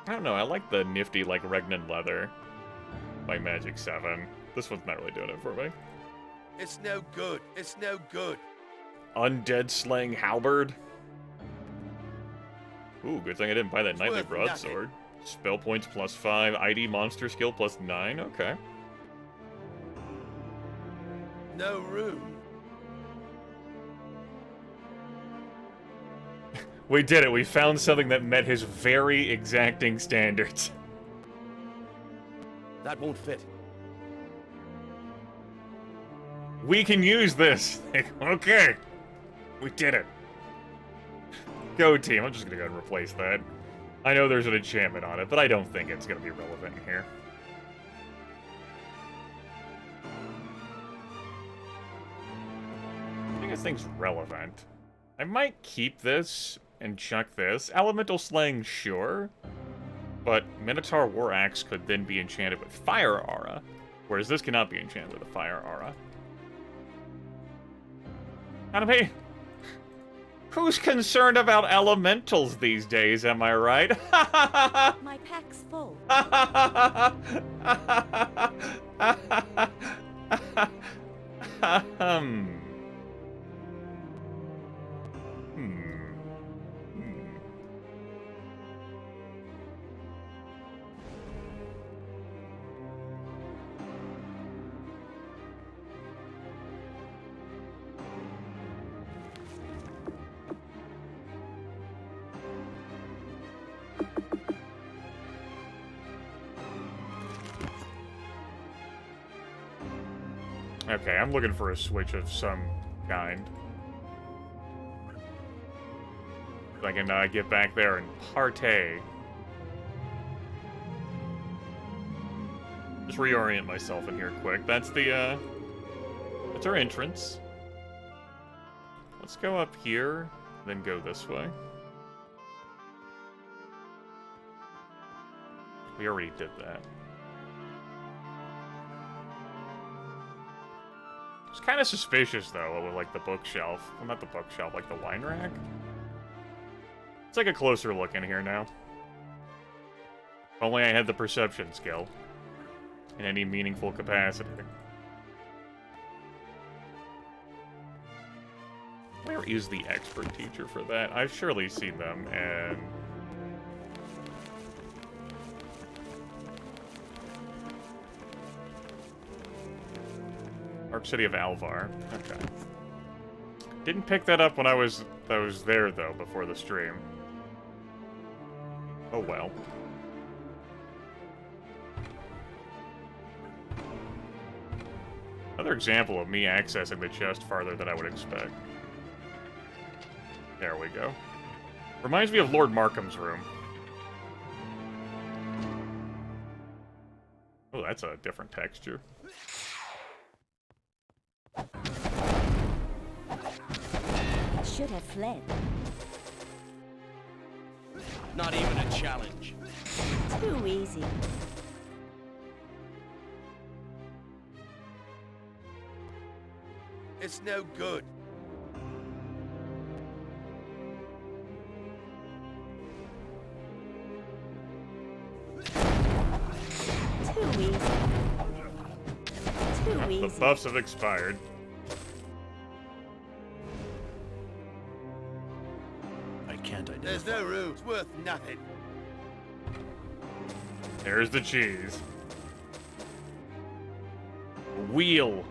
I don't know, I like the nifty, like, Regnan leather by Magic 7. This one's not really doing it for me. It's no good. It's no good. Undead Slaying Halberd. Ooh, good thing I didn't buy that Knightly worth Broadsword. Spell points +5, ID monster skill +9, okay. No room. We did it, we found something that met his very exacting standards. That won't fit. We can use this! Okay! We did it. Go team, I'm just gonna go and replace that. I know there's an enchantment on it, but I don't think it's gonna be relevant here. I think this thing's relevant. I might keep this and chuck this. Elemental Slaying, sure. But Minotaur War Axe could then be enchanted with Fire Aura, whereas this cannot be enchanted with a Fire Aura. Jadame, who's concerned about elementals these days, am I right? My pack's full. Hmm. Okay, I'm looking for a switch of some kind. So I can get back there and partay. Just reorient myself in here quick. That's the, that's our entrance. Let's go up here, then go this way. We already did that. It's kind of suspicious, though, with, like, the bookshelf. Well, not the bookshelf, like the wine rack. Let's take a closer look in here now. If only I had the perception skill. In any meaningful capacity. Where is the expert teacher for that? I've surely seen them, and... Arc City of Alvar. Okay. Didn't pick that up when I was there, though, before the stream. Oh well. Another example of me accessing the chest farther than I would expect. There we go. Reminds me of Lord Markham's room. Oh, that's a different texture. Should have fled. Not even a challenge. Too easy. It's no good. Too easy. Too The easy. buffs have expired. I can't identify. There's no room. It's worth nothing. There's the cheese. Wheel.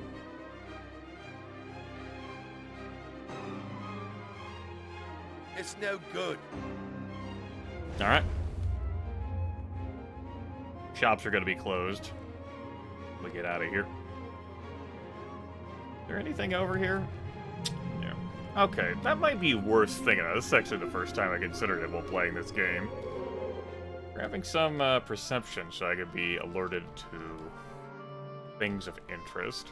It's no good. Alright. Shops are gonna be closed. We get out of here. Is there anything over here? Yeah. Okay, that might be worth thinking of. This is actually the first time I considered it while playing this game. Grabbing some perception so I could be alerted to things of interest.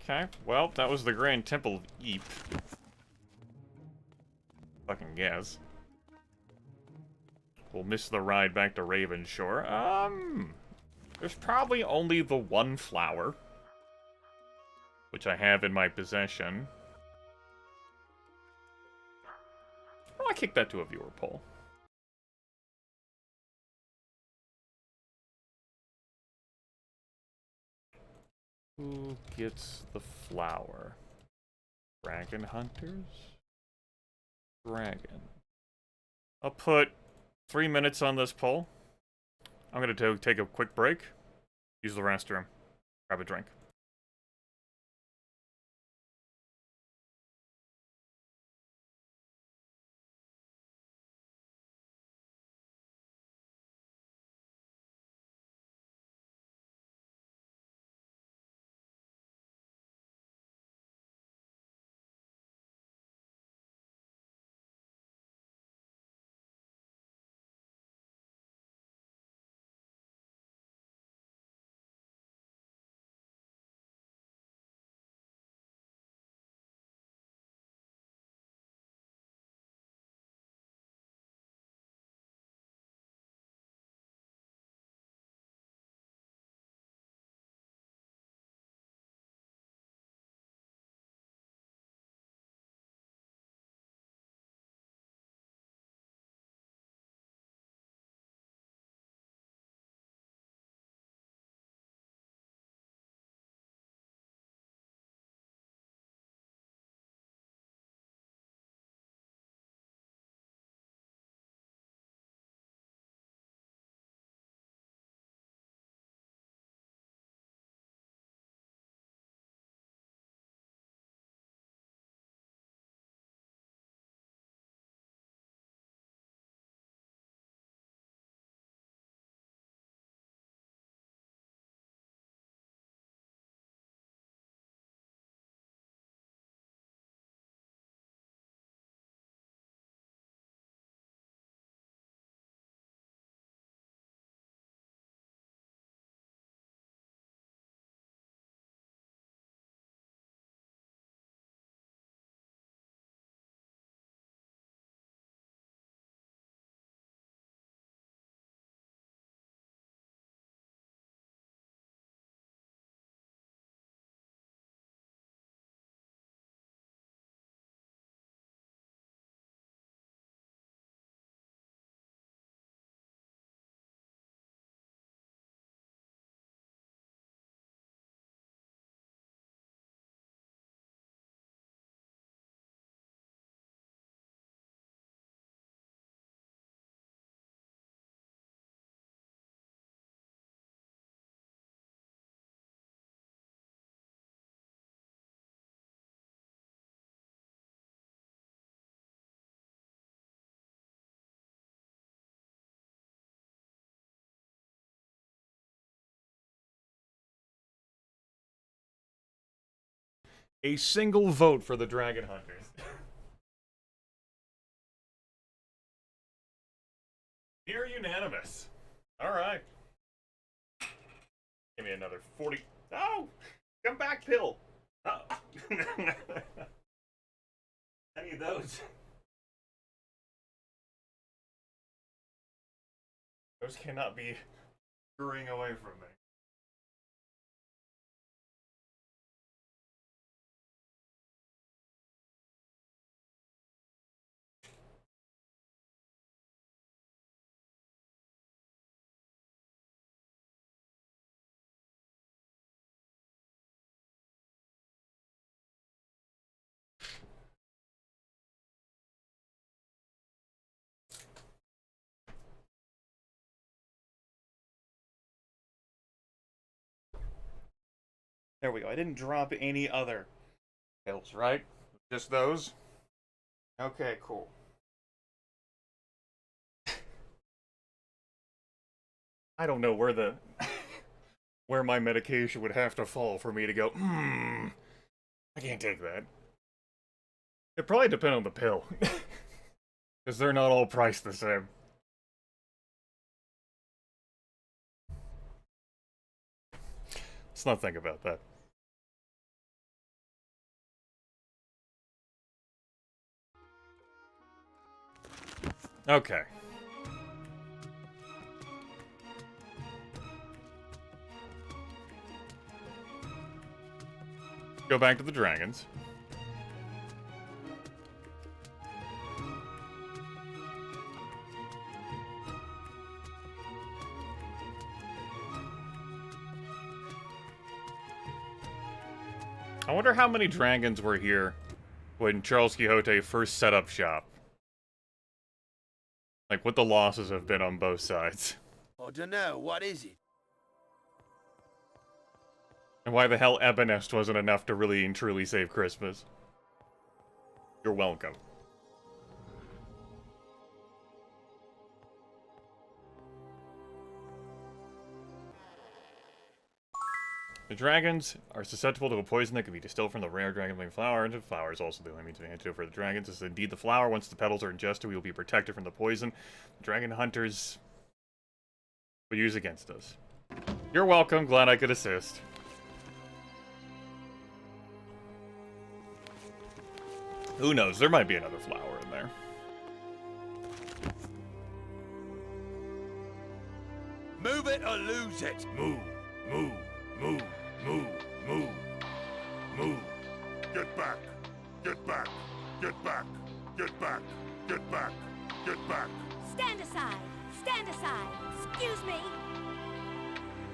Okay, well, that was the Grand Temple of Eep. Fucking guess. We'll miss the ride back to Ravenshore. There's probably only the one flower, which I have in my possession. Well, I kick that to a viewer poll. Who gets the flower? Dragon hunters? Dragon. I'll put 3 minutes on this poll. I'm gonna take a quick break, use the restroom, grab a drink. A single vote for the Dragon Hunters. Near unanimous. Alright. Give me another 40. Oh! Come back, pill! Oh. I need those. Those cannot be scurrying away from me. There we go. I didn't drop any other pills, right? Just those? Okay, cool. I don't know where the where my medication would have to fall for me to go, I can't take that. It probably depends on the pill. Because they're not all priced the same. Let's not think about that. Okay. Go back to the dragons. I wonder how many dragons were here when Charles Quixote first set up shop. Like, what the losses have been on both sides. I dunno, what is it? And why the hell Ebenest wasn't enough to really and truly save Christmas. You're welcome. The dragons are susceptible to a poison that can be distilled from the rare dragonflame flower. And the flower is also the only means of antidote for the dragons. This is indeed the flower. Once the petals are ingested, we will be protected from the poison. The dragon hunters will use against us. You're welcome. Glad I could assist. Who knows? There might be another flower in there. Move it or lose it. Move, move, move, move, move, move. Get back, get back, get back, get back, get back, get back. Stand aside! Stand aside! Excuse me!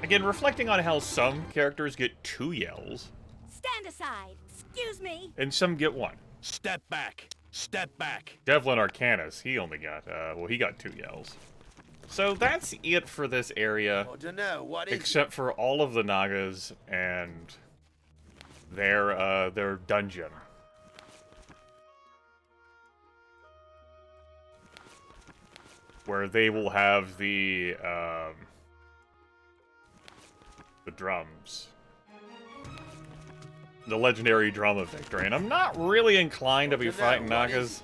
Again, reflecting on how some characters get 2 yells, Stand aside! Excuse me! and some get 1. Step back. Step back. Devlin Arcanus, he only got, well, he got 2 yells. So that's it for this area, I dunno, what is it? except for all of the Nagas and their dungeon. Where they will have the drums. The legendary drum of victory. And I'm not really inclined to be fighting Nagas.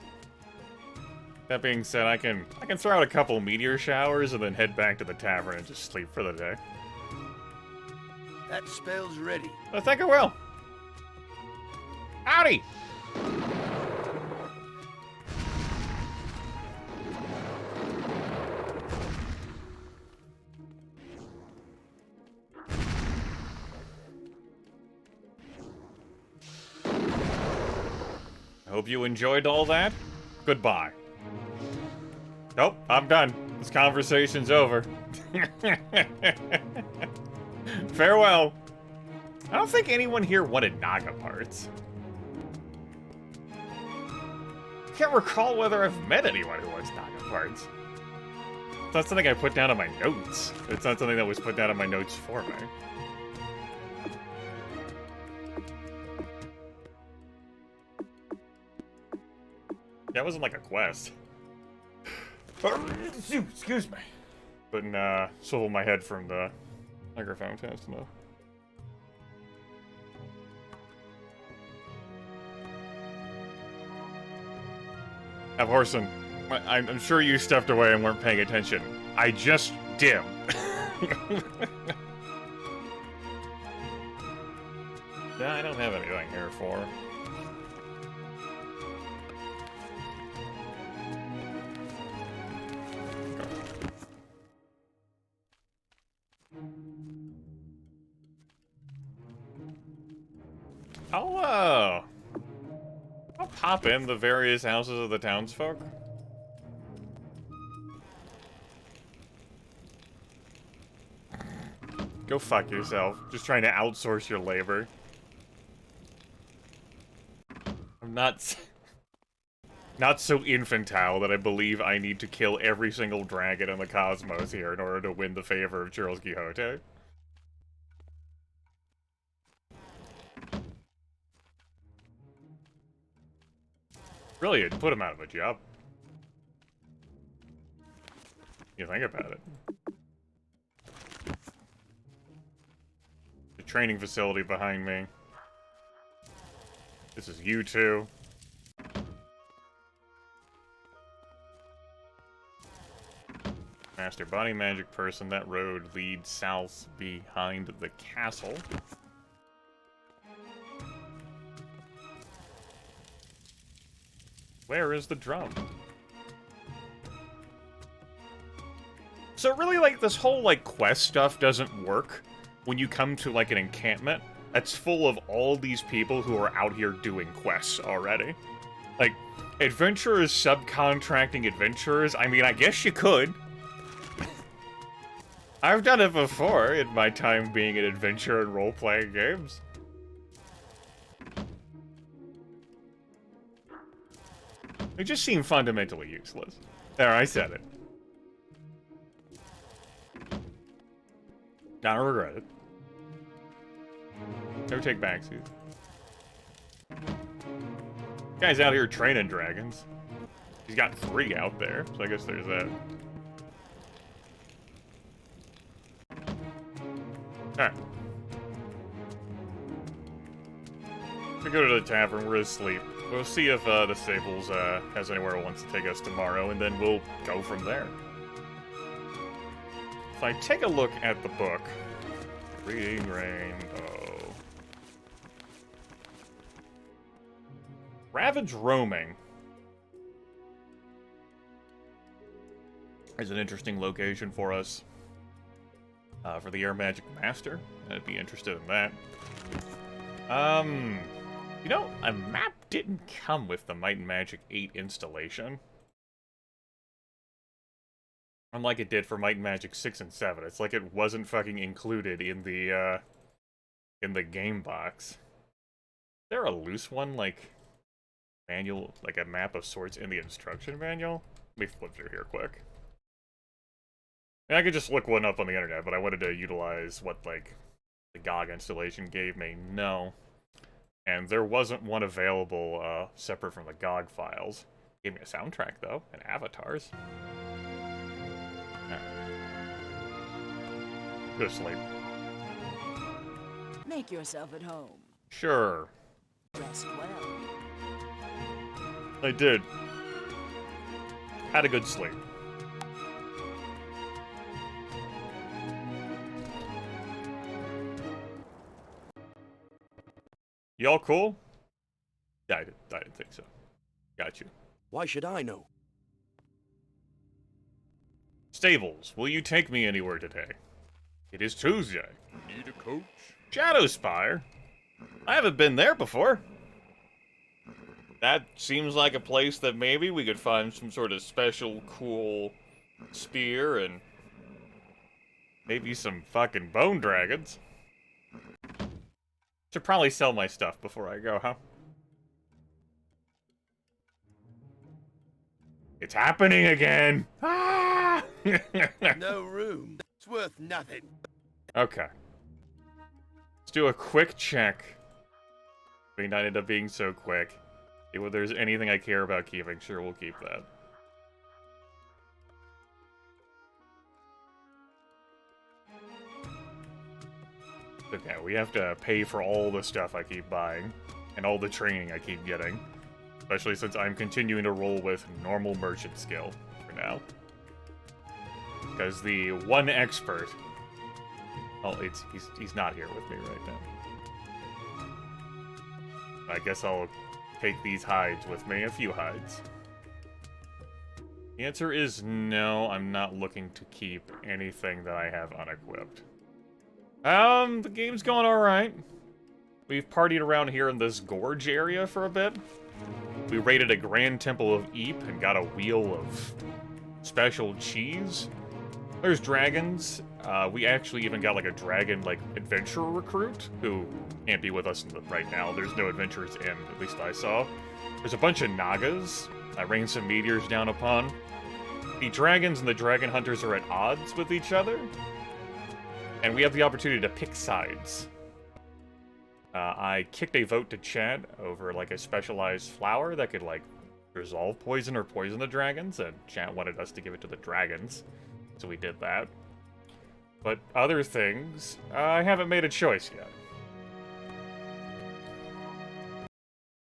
That being said, I can throw out a couple meteor showers and then head back to the tavern and just sleep for the day. That spell's ready. I think I will. Howdy! I hope you enjoyed all that. Goodbye. Nope, I'm done. This conversation's over. Farewell. I don't think anyone here wanted Naga parts. I can't recall whether I've met anyone who wants Naga parts. It's not something I put down in my notes. It's not something that was put down in my notes for me. That wasn't like a quest. Excuse me. Couldn't swivel my head from the microphone fast enough. Abhorsen, I'm sure you stepped away and weren't paying attention. I just did. Yeah, I don't have anything here for. I'll pop in the various houses of the townsfolk. Go fuck yourself. Just trying to outsource your labor. I'm not so infantile that I believe I need to kill every single dragon in the cosmos here in order to win the favor of Charles Quixote. Really, it'd put him out of a job. You think about it. The training facility behind me. This is you two. Master body magic person. That road leads south behind the castle. Where is the drum? So really, like, this whole, like, quest stuff doesn't work when you come to, like, an encampment that's full of all these people who are out here doing quests already. Like, adventurers subcontracting adventurers, I mean, I guess you could. I've done it before in my time being an adventurer in role-playing games. They just seem fundamentally useless. There, I said it. Not regret it. Never take backseats. Guy's out here training dragons. He's got 3 out there, so I guess there's that. Alright. We go to the tavern, we're asleep. We'll see if the stables has anywhere it wants to take us tomorrow, and then we'll go from there. If I take a look at the book, Reading Rainbow. Ravage Roaming is an interesting location for us. For the Air Magic Master. I'd be interested in that. You know, a map didn't come with the Might and Magic 8 installation. Unlike it did for Might and Magic 6 and 7. It's like it wasn't fucking included in the game box. Is there a loose one, like, manual, like a map of sorts in the instruction manual? Let me flip through here quick. I could just look one up on the internet, but I wanted to utilize what, like, the GOG installation gave me. No. And there wasn't one available separate from the GOG files. Gave me a soundtrack, though, and avatars. Go to sleep. Make yourself at home. Sure. Rest well. I did. Had a good sleep. Y'all cool? Yeah, I didn't think so. Got you. Why should I know? Stables, will you take me anywhere today? It is Tuesday. Need a coach? Shadowspire? I haven't been there before. That seems like a place that maybe we could find some sort of special, cool spear and maybe some fucking bone dragons. Should probably sell my stuff before I go, huh? It's happening again! Ah! No room. It's worth nothing. Okay. Let's do a quick check. May not end up being so quick. If there's anything I care about keeping, sure, we'll keep that. Okay, we have to pay for all the stuff I keep buying, and all the training I keep getting. Especially since I'm continuing to roll with normal merchant skill for now. Because the one expert... Oh, he's not here with me right now. I guess I'll take these hides with me, a few hides. The answer is no, I'm not looking to keep anything that I have unequipped. The game's going alright. We've partied around here in this gorge area for a bit. We raided a Grand Temple of Eep and got a wheel of special cheese. There's dragons. We actually even got like a dragon like adventurer recruit who can't be with us right now. There's no adventurers in, at least I saw. There's a bunch of Nagas I rained some meteors down upon. The dragons and the dragon hunters are at odds with each other. And we have the opportunity to pick sides. I kicked a vote to chat over like a specialized flower that could like resolve poison or poison the dragons, and chat wanted us to give it to the dragons. So we did that. But other things, I haven't made a choice yet.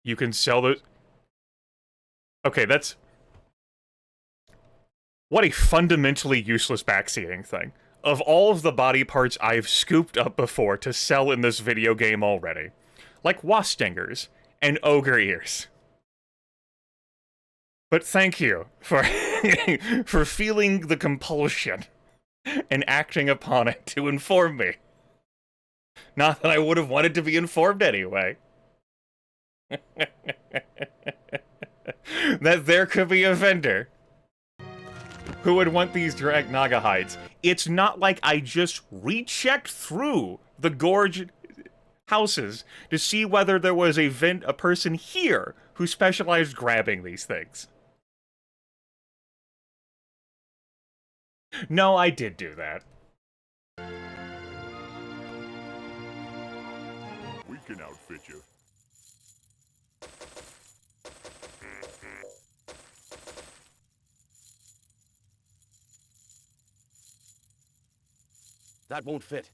You can sell those... Okay, that's... What a fundamentally useless backseating thing. Of all of the body parts I've scooped up before to sell in this video game already. Like wasp stingers and ogre ears. But thank you for for feeling the compulsion and acting upon it to inform me. Not that I would have wanted to be informed anyway. That there could be a vendor who would want these drag Naga hides. It's not like I just rechecked through the gorge houses to see whether there was a person here who specialized grabbing these things. No, I did do that. We can outfit you. That won't fit.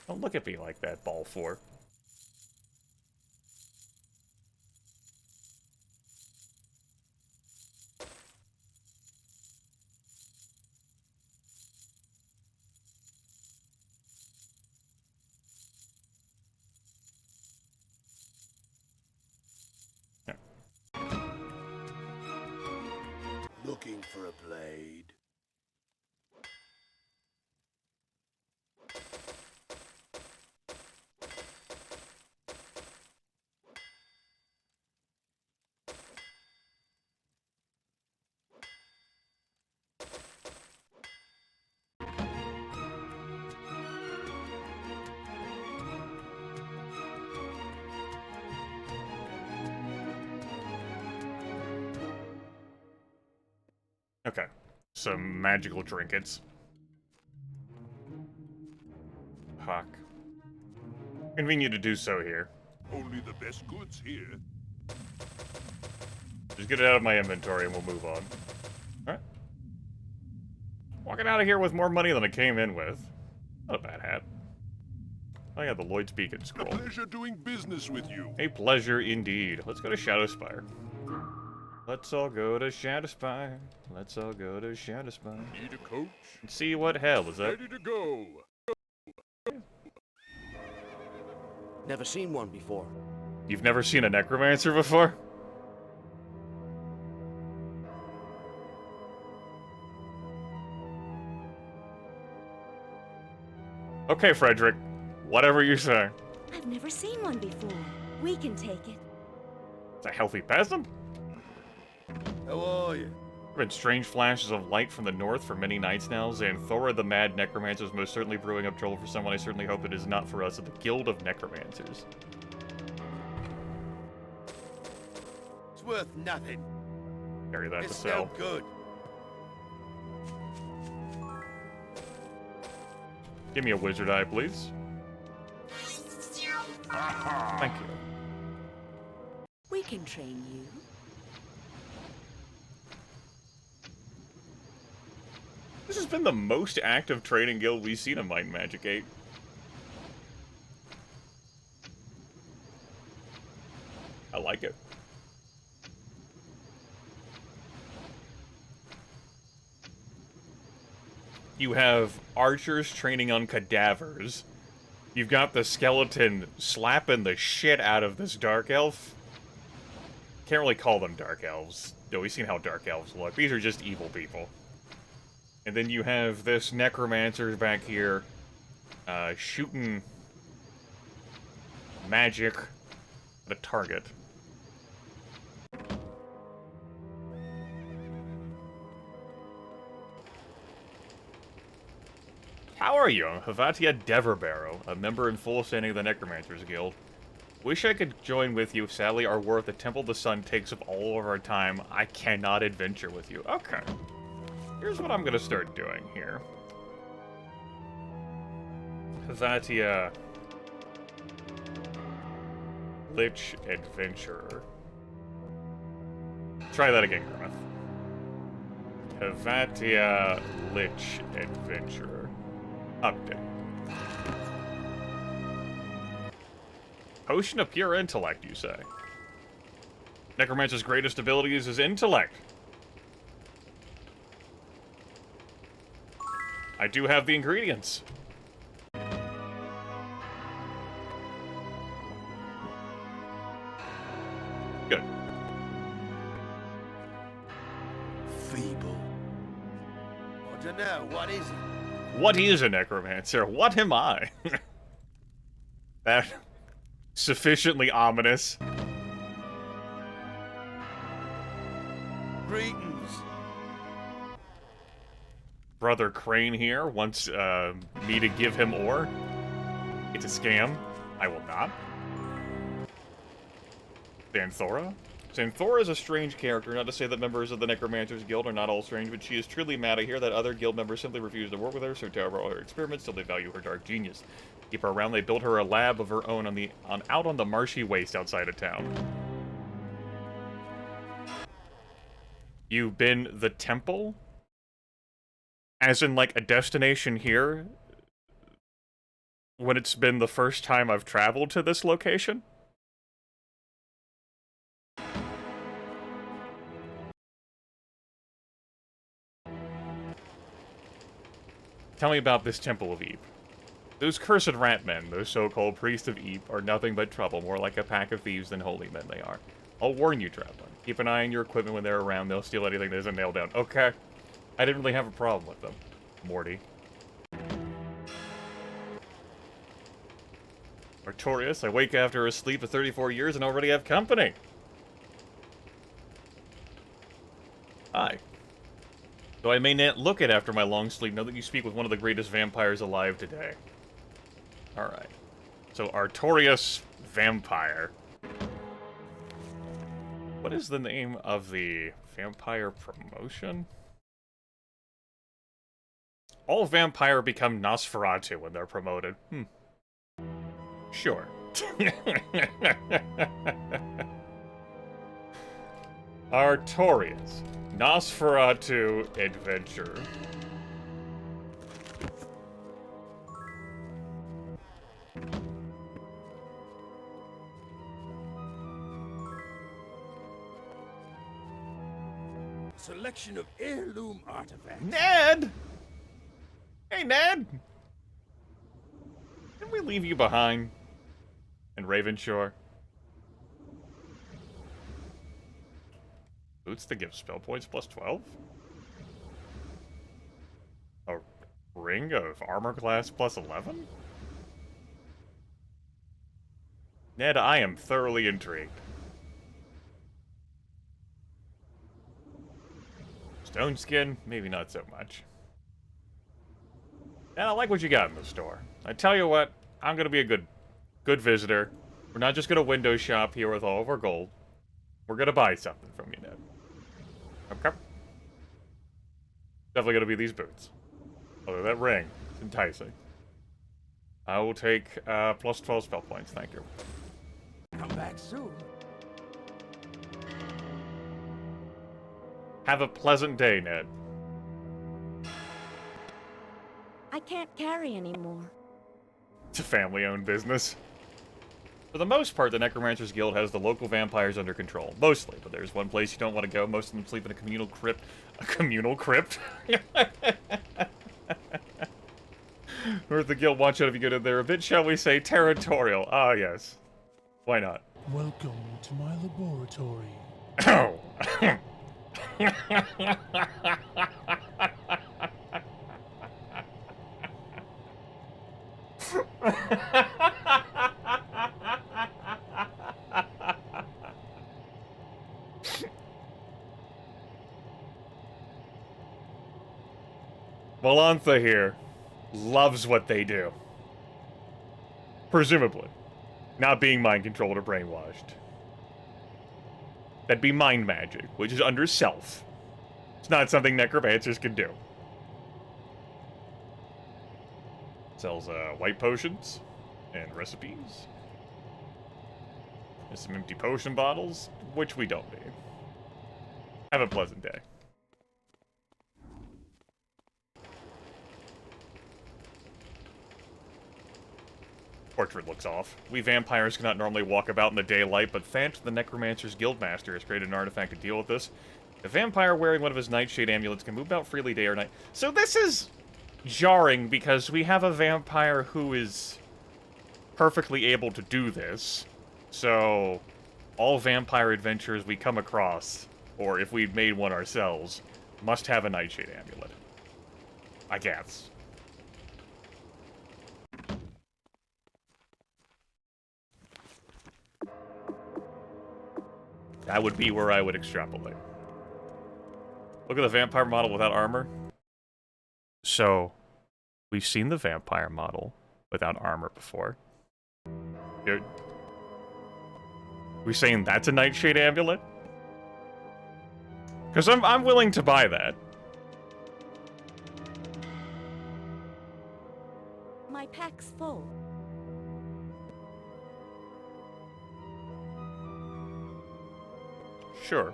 Don't look at me like that, Ball 4. Looking for a blade. Okay. Some magical trinkets. Fuck. Convenient to do so here. Only the best goods here. Just get it out of my inventory and we'll move on. Alright. Walking out of here with more money than I came in with. Not a bad hat. Oh yeah, the Lloyd's Beacon A scroll. pleasure doing business with you. A pleasure indeed. Let's go to Shadowspire. Let's all go to Shadowspire. Let's all go to Shadowspire. Need a coach? And see what hell is that. Ready to go. Never seen one before. You've never seen a necromancer before? Okay, Frederick. Whatever you say. I've never seen one before. We can take it. It's a healthy peasant. How are you? There have been strange flashes of light from the north for many nights now. Xanthora the Mad Necromancer is most certainly brewing up trouble for someone. I certainly hope it is not for us at the Guild of Necromancers. It's worth nothing. Carry that to It's sell. no good. Give me a wizard eye, please. Thank you. We can train you. This has been the most active trading guild we've seen in Might and Magic 8. You have archers training on cadavers. You've got the skeleton slapping the shit out of this dark elf. Can't really call them dark elves. No, we've seen how dark elves look. These are just evil people. And then you have this necromancer back here, shooting magic at a target. How are you? I'm Havatia Deverbarrow, a member in full standing of the Necromancers Guild. Wish I could join with you. Sadly, our war at the Temple of the Sun takes up all of our time. I cannot adventure with you. Okay. Here's what I'm gonna start doing here. Havatia Lich Adventurer. Try that again, Grimmeth. Havatia Lich Adventurer. Update. Potion of pure intellect, you say? Necromancer's greatest ability is his intellect. I do have the ingredients. Good. Feeble. I don't know, what is it? What is a necromancer? What am I? That sufficiently ominous. Greetings. Brother Crane here wants me to give him ore. It's a scam. I will not. Xanthora? Xanthora is a strange character, not to say that members of the Necromancers Guild are not all strange, but she is truly mad to hear that other guild members simply refuse to work with her, so terrible all her experiments, still they value her dark genius. Keep her around, they built her a lab of her own out on the marshy waste outside of town. You've been the temple? As in, like, a destination here? When it's been the first time I've traveled to this location? Tell me about this Temple of Eep. Those cursed rat men, those so-called priests of Eep, are nothing but trouble, more like a pack of thieves than holy men they are. I'll warn you, traveler. Keep an eye on your equipment when they're around, they'll steal anything that isn't nailed down. Okay. I didn't really have a problem with them, Morty. Artorias, I wake after a sleep of 34 years and already have company. Hi. Though I may not look it after my long sleep, know that you speak with one of the greatest vampires alive today. Alright. So, Artorias Vampire. What is the name of the vampire promotion? All vampire become Nosferatu when they're promoted. Sure. Artorias. Nosferatu Adventure. Selection of heirloom artifacts. Ned! Hey, Ned! Didn't we leave you behind? In Ravenshore? Boots to give spell points plus 12? A ring of armor class plus 11? Ned, I am thoroughly intrigued. Stone skin? Maybe not so much. And I like what you got in the store. I tell you what, I'm gonna be a good visitor. We're not just gonna window shop here with all of our gold. We're gonna buy something from you, Ned. Okay. Definitely gonna be these boots. Oh, that ring. It's enticing. I will take plus 12 spell points, thank you. Come back soon. Have a pleasant day, Ned. I can't carry anymore. It's a family-owned business. For the most part, the Necromancers Guild has the local vampires under control. Mostly, but there's one place you don't want to go. Most of them sleep in a communal crypt. A communal crypt? Or the guild wants you to get in there a bit, shall we say, territorial. Ah, yes. Why not? Welcome to my laboratory. Oh! Melantha here loves what they do. Presumably. Not being mind-controlled or brainwashed. That'd be mind magic, which is under self. It's not something necromancers can do. Sells white potions and recipes. There's some empty potion bottles, which we don't need. Have a pleasant day. Portrait looks off. We vampires cannot normally walk about in the daylight, but Thant, the Necromancer's Guildmaster, has created an artifact to deal with this. A vampire wearing one of his nightshade amulets can move about freely day or night. So this is jarring, because we have a vampire who is perfectly able to do this. So, all vampire adventurers we come across, or if we'd made one ourselves, must have a nightshade amulet. I guess. That would be where I would extrapolate. Look at the vampire model without armor. So, we've seen the vampire model without armor before. Dude. We saying that's a nightshade amulet? Because I'm willing to buy that. My pack's full. Sure.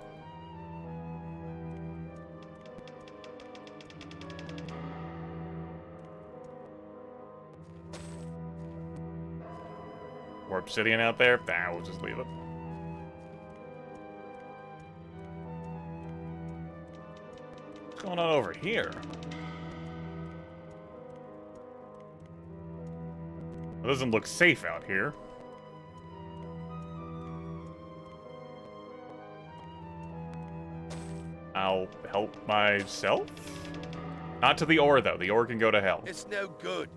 More obsidian out there? Nah, we'll just leave it. What's going on over here? It doesn't look safe out here. I'll help myself? Not to the ore, though. The ore can go to hell. It's no good.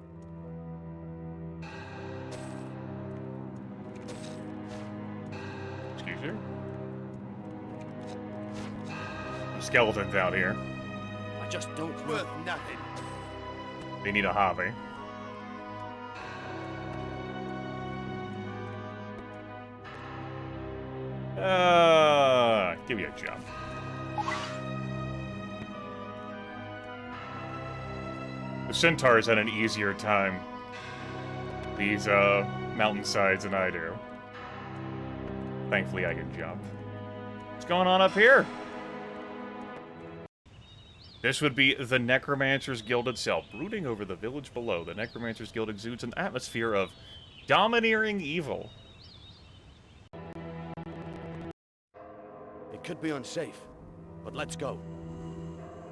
Excuse you? Some skeletons out here. I just don't It's know. worth nothing. They need a hobby. Give me a jump. The centaurs had an easier time these mountainsides than I do. Thankfully I can jump. What's going on up here? This would be the Necromancer's Guild itself. Brooding over the village below, the Necromancer's Guild exudes an atmosphere of domineering evil. It could be unsafe, but let's go.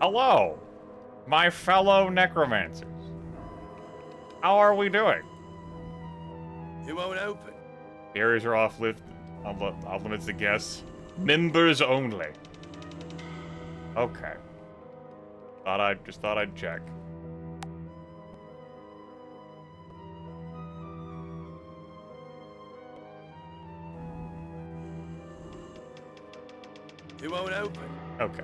Hello, my fellow necromancers. How are we doing? It won't open. Areas are off limits to guests. Members only. Okay. Just thought I'd check. It won't open. Okay.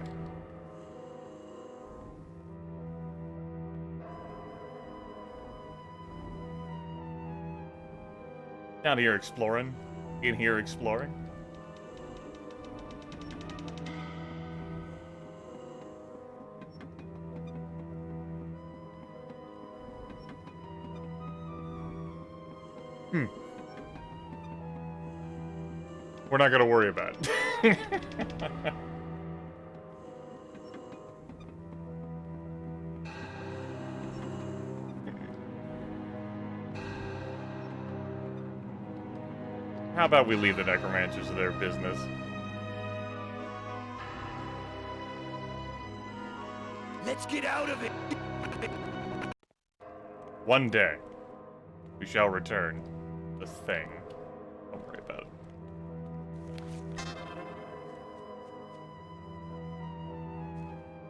Down here exploring. In here exploring. We're not gonna worry about it. How about we leave the necromancers to their business? Let's get out of it. One day, we shall return. The thing. Don't worry about it.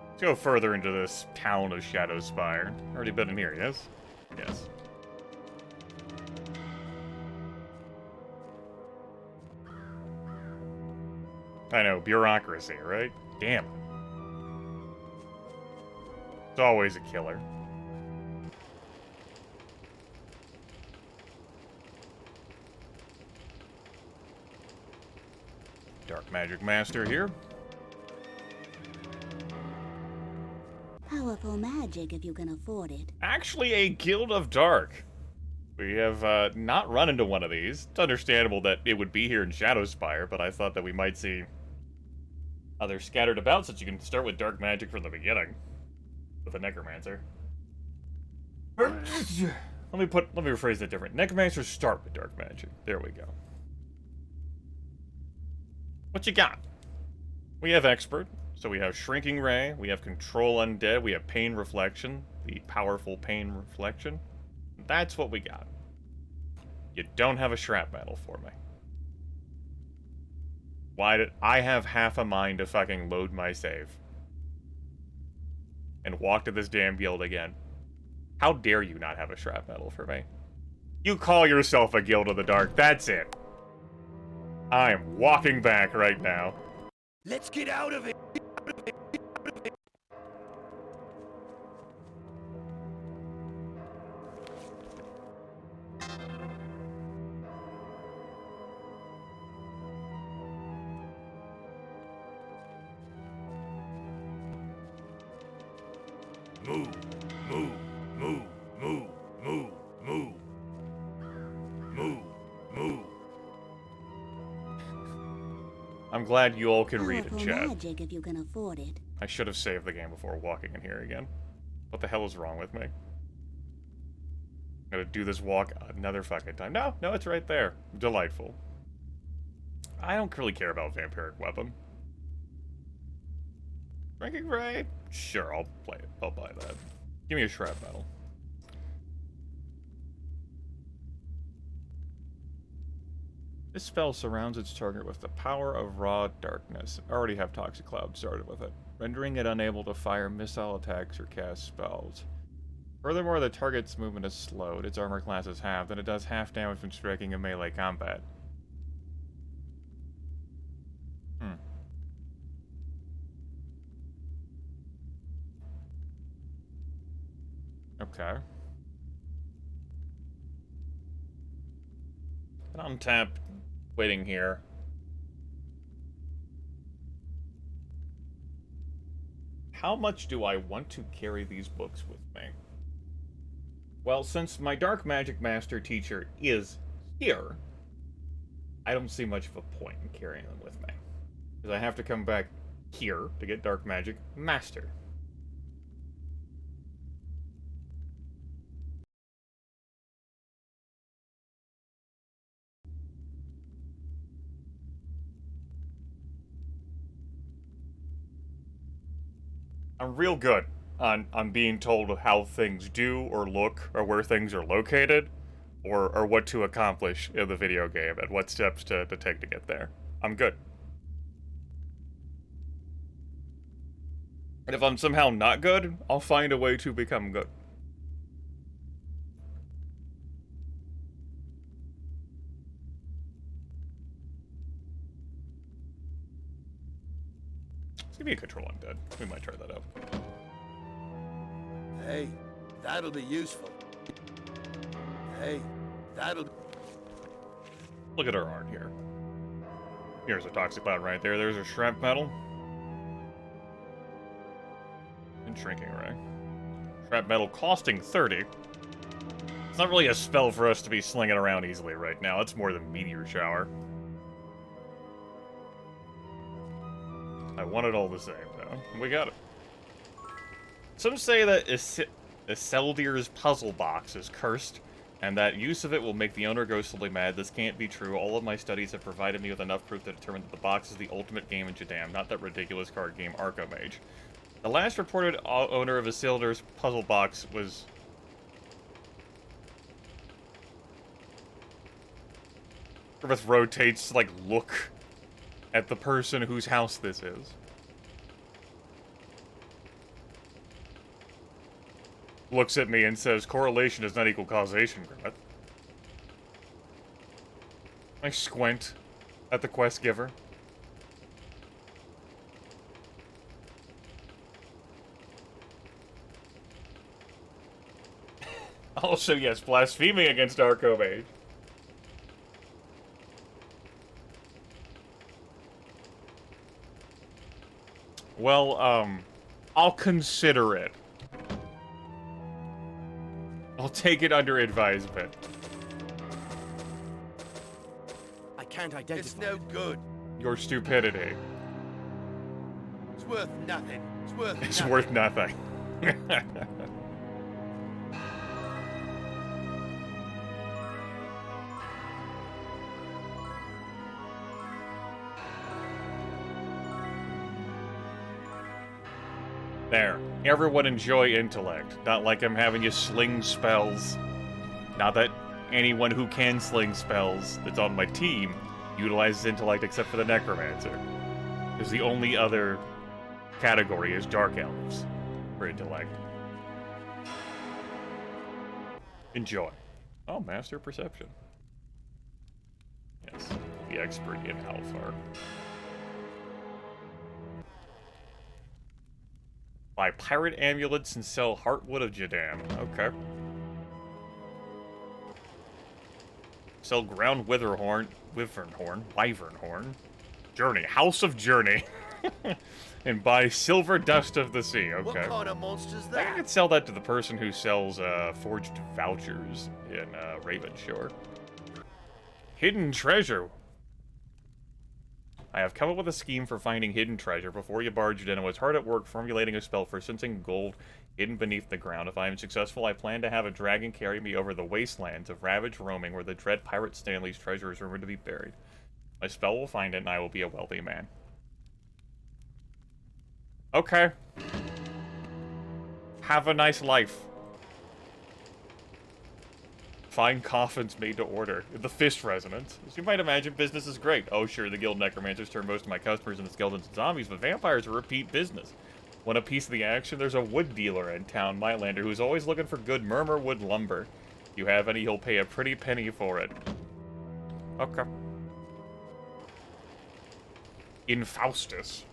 Let's go further into this town of Shadowspire. Already been in here, yes? Yes. I know, bureaucracy, right? Damn. It's always a killer. Dark Magic Master here. Powerful magic if you can afford it. Actually, a Guild of Dark. We have not run into one of these. It's understandable that it would be here in Shadowspire, but I thought that we might see others scattered about, since you can start with dark magic from the beginning with a necromancer. Let me rephrase that different. Necromancers start with dark magic. There we go. What you got? We have expert, so we have shrinking ray, we have control undead, we have pain reflection, the powerful pain reflection. That's what we got. You don't have a shrapnel for me. Why did I have half a mind to fucking load my save and walk to this damn guild again? How dare you not have a shrapnel for me? You call yourself a Guild of the Dark, that's it. I am walking back right now. Let's get out of it! Move, move, move, move, move, move. Move, move. I'm glad you all can read in Powerful chat. magic if you can afford it. I should have saved the game before walking in here again. What the hell is wrong with me? I'm gonna do this walk another fucking time. No, it's right there. Delightful. I don't really care about vampiric weapon. Drinking Ray? Sure, I'll play it. I'll buy that. Give me a shrapnel. This spell surrounds its target with the power of raw darkness. I already have Toxic Cloud started with it, rendering it unable to fire missile attacks or cast spells. Furthermore, the target's movement is slowed, its armor class is halved, and it does half damage when striking in melee combat. Okay. And I'm tapped, waiting here. How much do I want to carry these books with me? Well, since my Dark Magic Master teacher is here, I don't see much of a point in carrying them with me. Because I have to come back here to get Dark Magic Master. I'm real good on being told how things do or look or where things are located or what to accomplish in the video game and what steps to take to get there. I'm good. And if I'm somehow not good, I'll find a way to become good. Let's give me a control undead. We might try that out. Hey, that'll be useful. Hey, that'll... Look at our art here. Here's a Toxic Cloud right there. There's a shrapnel. And Shrinking Ray. Shrapnel costing 30. It's not really a spell for us to be slinging around easily right now. It's more than Meteor Shower. I want it all the same, though. We got it. Some say that Iseldir's puzzle box is cursed, and that use of it will make the owner go slowly mad. This can't be true. All of my studies have provided me with enough proof to determine that the box is the ultimate game in Jadame, not that ridiculous card game Archomage. The last reported owner of Isildir's puzzle box was Griffith rotates to, like, look at the person whose house this is. Looks at me and says, correlation does not equal causation, Griffith. I squint at the quest giver. Also, yes, blaspheming against Archomage. Well, I'll consider it. I'll take it under advisement. I can't identify. It's no good. Your stupidity. It's worth nothing. It's worth nothing. It's worth nothing. There. Everyone enjoy intellect. Not like I'm having you sling spells. Not that anyone who can sling spells that's on my team utilizes intellect except for the necromancer. Because the only other category is dark elves for intellect. Enjoy. Oh, master perception. Yes, the expert in how far. Buy pirate amulets and sell Heartwood of Jadame. Okay. Sell ground wyvern horn. Journey. House of Journey. And buy silver dust of the sea. Okay. What kind of monster's I that? could sell that to the person who sells forged vouchers in Ravenshore. Hidden treasure. I have come up with a scheme for finding hidden treasure before you barged in and was hard at work formulating a spell for sensing gold hidden beneath the ground. If I am successful, I plan to have a dragon carry me over the wastelands of ravaged roaming where the dread pirate Stanley's treasure is rumored to be buried. My spell will find it and I will be a wealthy man. Okay. Have a nice life. Find coffins made to order. The fist resonance. As you might imagine, business is great. Oh sure, the guild necromancers turn most of my customers into skeletons and zombies, but vampires are repeat business. Want a piece of the action? There's a wood dealer in town, Mylander, who's always looking for good murmur wood lumber. If you have any, he'll pay a pretty penny for it. Okay. Infaustus.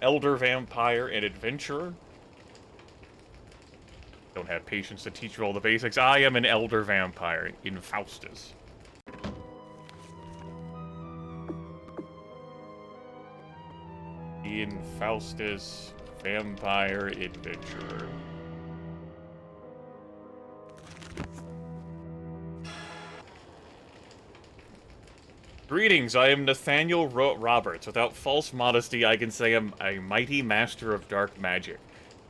Elder vampire and adventurer. Don't have patience to teach you all the basics. I am an elder vampire, Infaustus. Infaustus, vampire adventurer. Greetings, I am Nathaniel Roberts. Without false modesty, I can say I'm a mighty master of dark magic.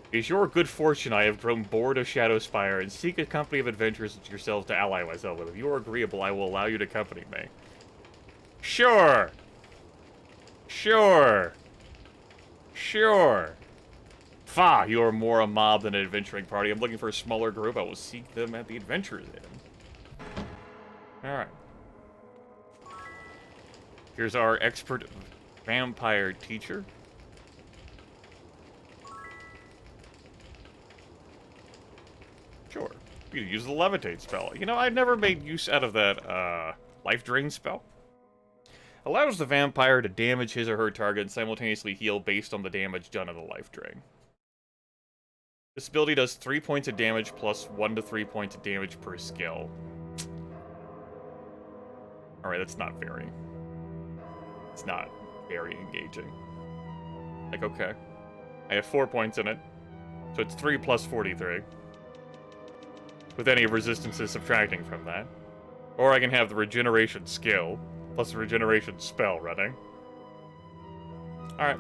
It is your good fortune I have grown bored of Shadowspire and seek a company of adventurers yourselves to ally myself with. If you are agreeable, I will allow you to accompany me. Sure. Sure. Sure. Fa, you are more a mob than an adventuring party. I'm looking for a smaller group. I will seek them at the Adventurers Inn. Alright. Here's our expert vampire teacher. Sure. You can use the levitate spell. You know, I've never made use out of that, life drain spell. Allows the vampire to damage his or her target and simultaneously heal based on the damage done in the life drain. This ability does 3 points of damage plus 1 to 3 points of damage per skill. Alright, that's not very... It's not very engaging. Like, okay. I have 4 points in it. So it's 3 plus 43. With any resistances subtracting from that. Or I can have the regeneration skill, plus the regeneration spell running. Alright.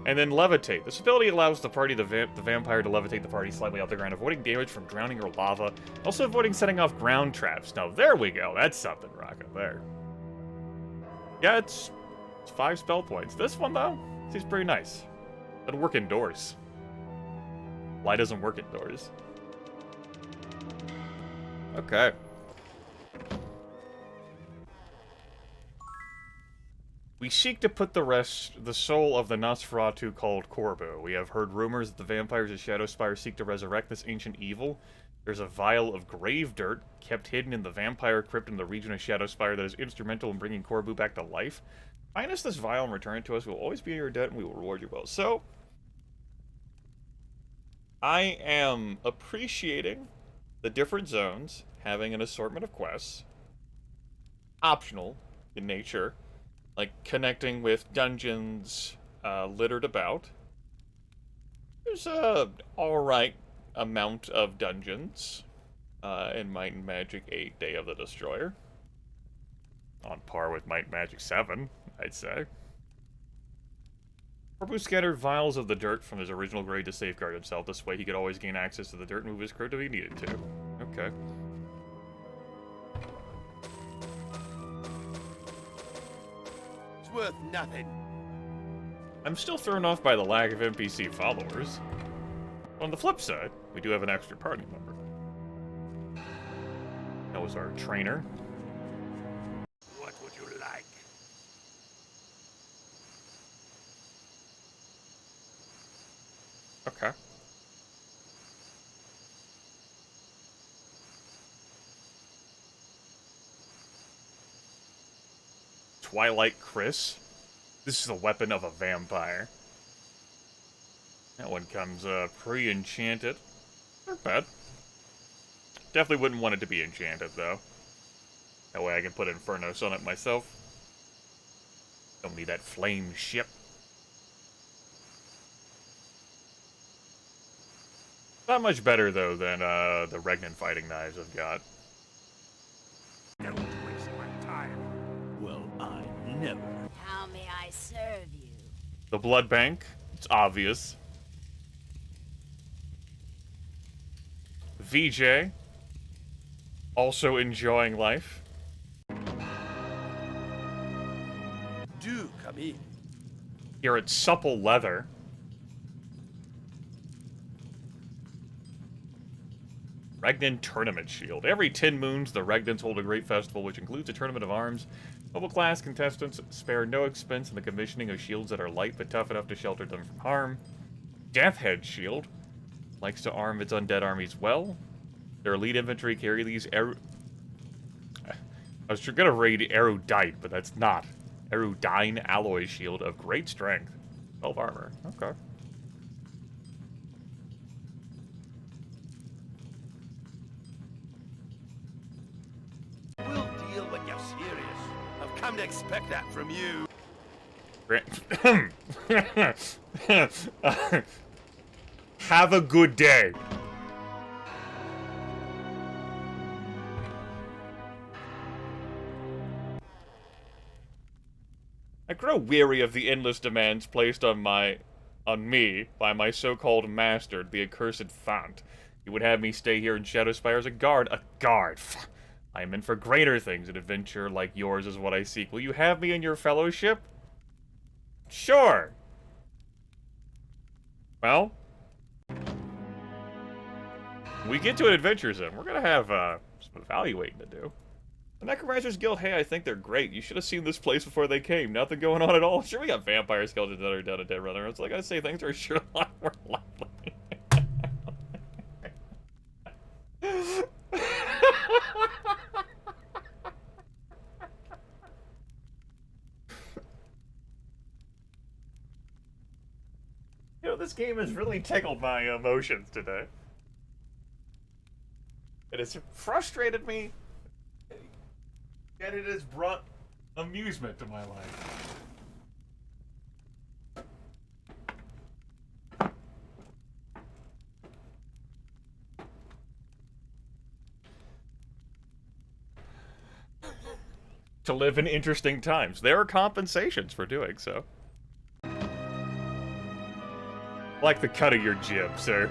And then levitate. This ability allows the party, the vampire, to levitate the party slightly off the ground, avoiding damage from drowning or lava, also avoiding setting off ground traps. Now there we go. That's something rocking there. Yeah, it's 5 spell points. This one, though, seems pretty nice. It'll work indoors. Why doesn't work indoors? Okay. We seek to put the soul of the Nosferatu called Corbu. We have heard rumors that the vampires of Shadowspire seek to resurrect this ancient evil. There's a vial of grave dirt kept hidden in the vampire crypt in the region of Shadowspire that is instrumental in bringing Corbu back to life. Find us this vial and return it to us. We will always be in your debt and we will reward you well. So, I am appreciating the different zones having an assortment of quests. Optional in nature. Like, connecting with dungeons littered about. There's a alright amount of dungeons in Might and Magic 8 Day of the Destroyer. On par with Might and Magic 7, I'd say. Corbu scattered vials of the dirt from his original grave to safeguard himself. This way he could always gain access to the dirt and move his crypt if he needed to. Okay. It's worth nothing. I'm still thrown off by the lack of NPC followers. On the flip side, we do have an extra party member. That was our trainer. What would you like? Okay. Twilight Chris. This is the weapon of a vampire. That one comes pre-enchanted. Not bad. Definitely wouldn't want it to be enchanted, though. That way I can put Infernos on it myself. Don't need that flame ship. Not much better, though, than the Regnant fighting knives I've got. Don't waste my time. Well, I never. How may I serve you? The blood bank. It's obvious. VJ. Also enjoying life. Do come in. Here at Supple Leather. Regnant Tournament Shield. Every 10 moons, the Regnants hold a great festival, which includes a tournament of arms. Noble class contestants spare no expense in the commissioning of shields that are light but tough enough to shelter them from harm. Deathhead Shield. Likes to arm its undead armies well. Their elite infantry carry these I was gonna raid Erudite, but that's not. Erudine Alloy Shield of great strength. 12 armor. Okay. We'll deal when you're serious. I've come to expect that from you. Have a good day. I grow weary of the endless demands placed on me by my so-called master, the accursed Font. He would have me stay here in Shadowspire as a guard. A guard? I am in for greater things. An adventure like yours is what I seek. Will you have me in your fellowship? Sure. Well, when we get to an adventure zone, we're gonna have some evaluating to do. The Necromancers Guild, hey, I think they're great. You should have seen this place before they came. Nothing going on at all. Sure, we got vampire skeletons that are down a dead runner. It's like I say, things are sure a lot more lively. You know, this game has really tickled my emotions today. It has frustrated me, yet it has brought amusement to my life. To live in interesting times. There are compensations for doing so. Like the cut of your jib, sir.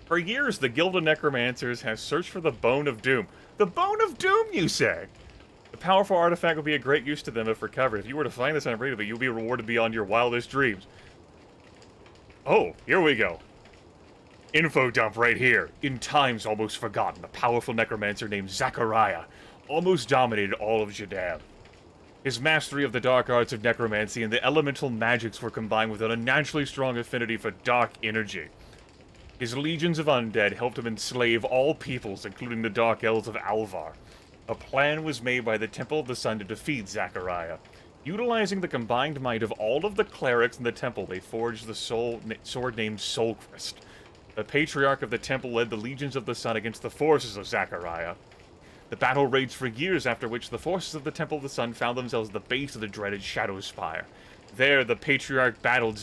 For years, the Guild of Necromancers has searched for the Bone of Doom. The Bone of Doom, you say? The powerful artifact will be a great use to them if recovered. If you were to find this unbreakable, you'll be rewarded beyond your wildest dreams. Oh, here we go. Info dump right here. In times almost forgotten, a powerful necromancer named Zachariah almost dominated all of Jadame. His mastery of the dark arts of necromancy and the elemental magics were combined with an unnaturally strong affinity for dark energy. His legions of undead helped him enslave all peoples, including the Dark Elves of Alvar. A plan was made by the Temple of the Sun to defeat Zachariah. Utilizing the combined might of all of the clerics in the temple, they forged the sword named Soulcrest. The Patriarch of the temple led the legions of the Sun against the forces of Zachariah. The battle raged for years, after which the forces of the Temple of the Sun found themselves at the base of the dreaded Shadow Spire. There, the Patriarch battled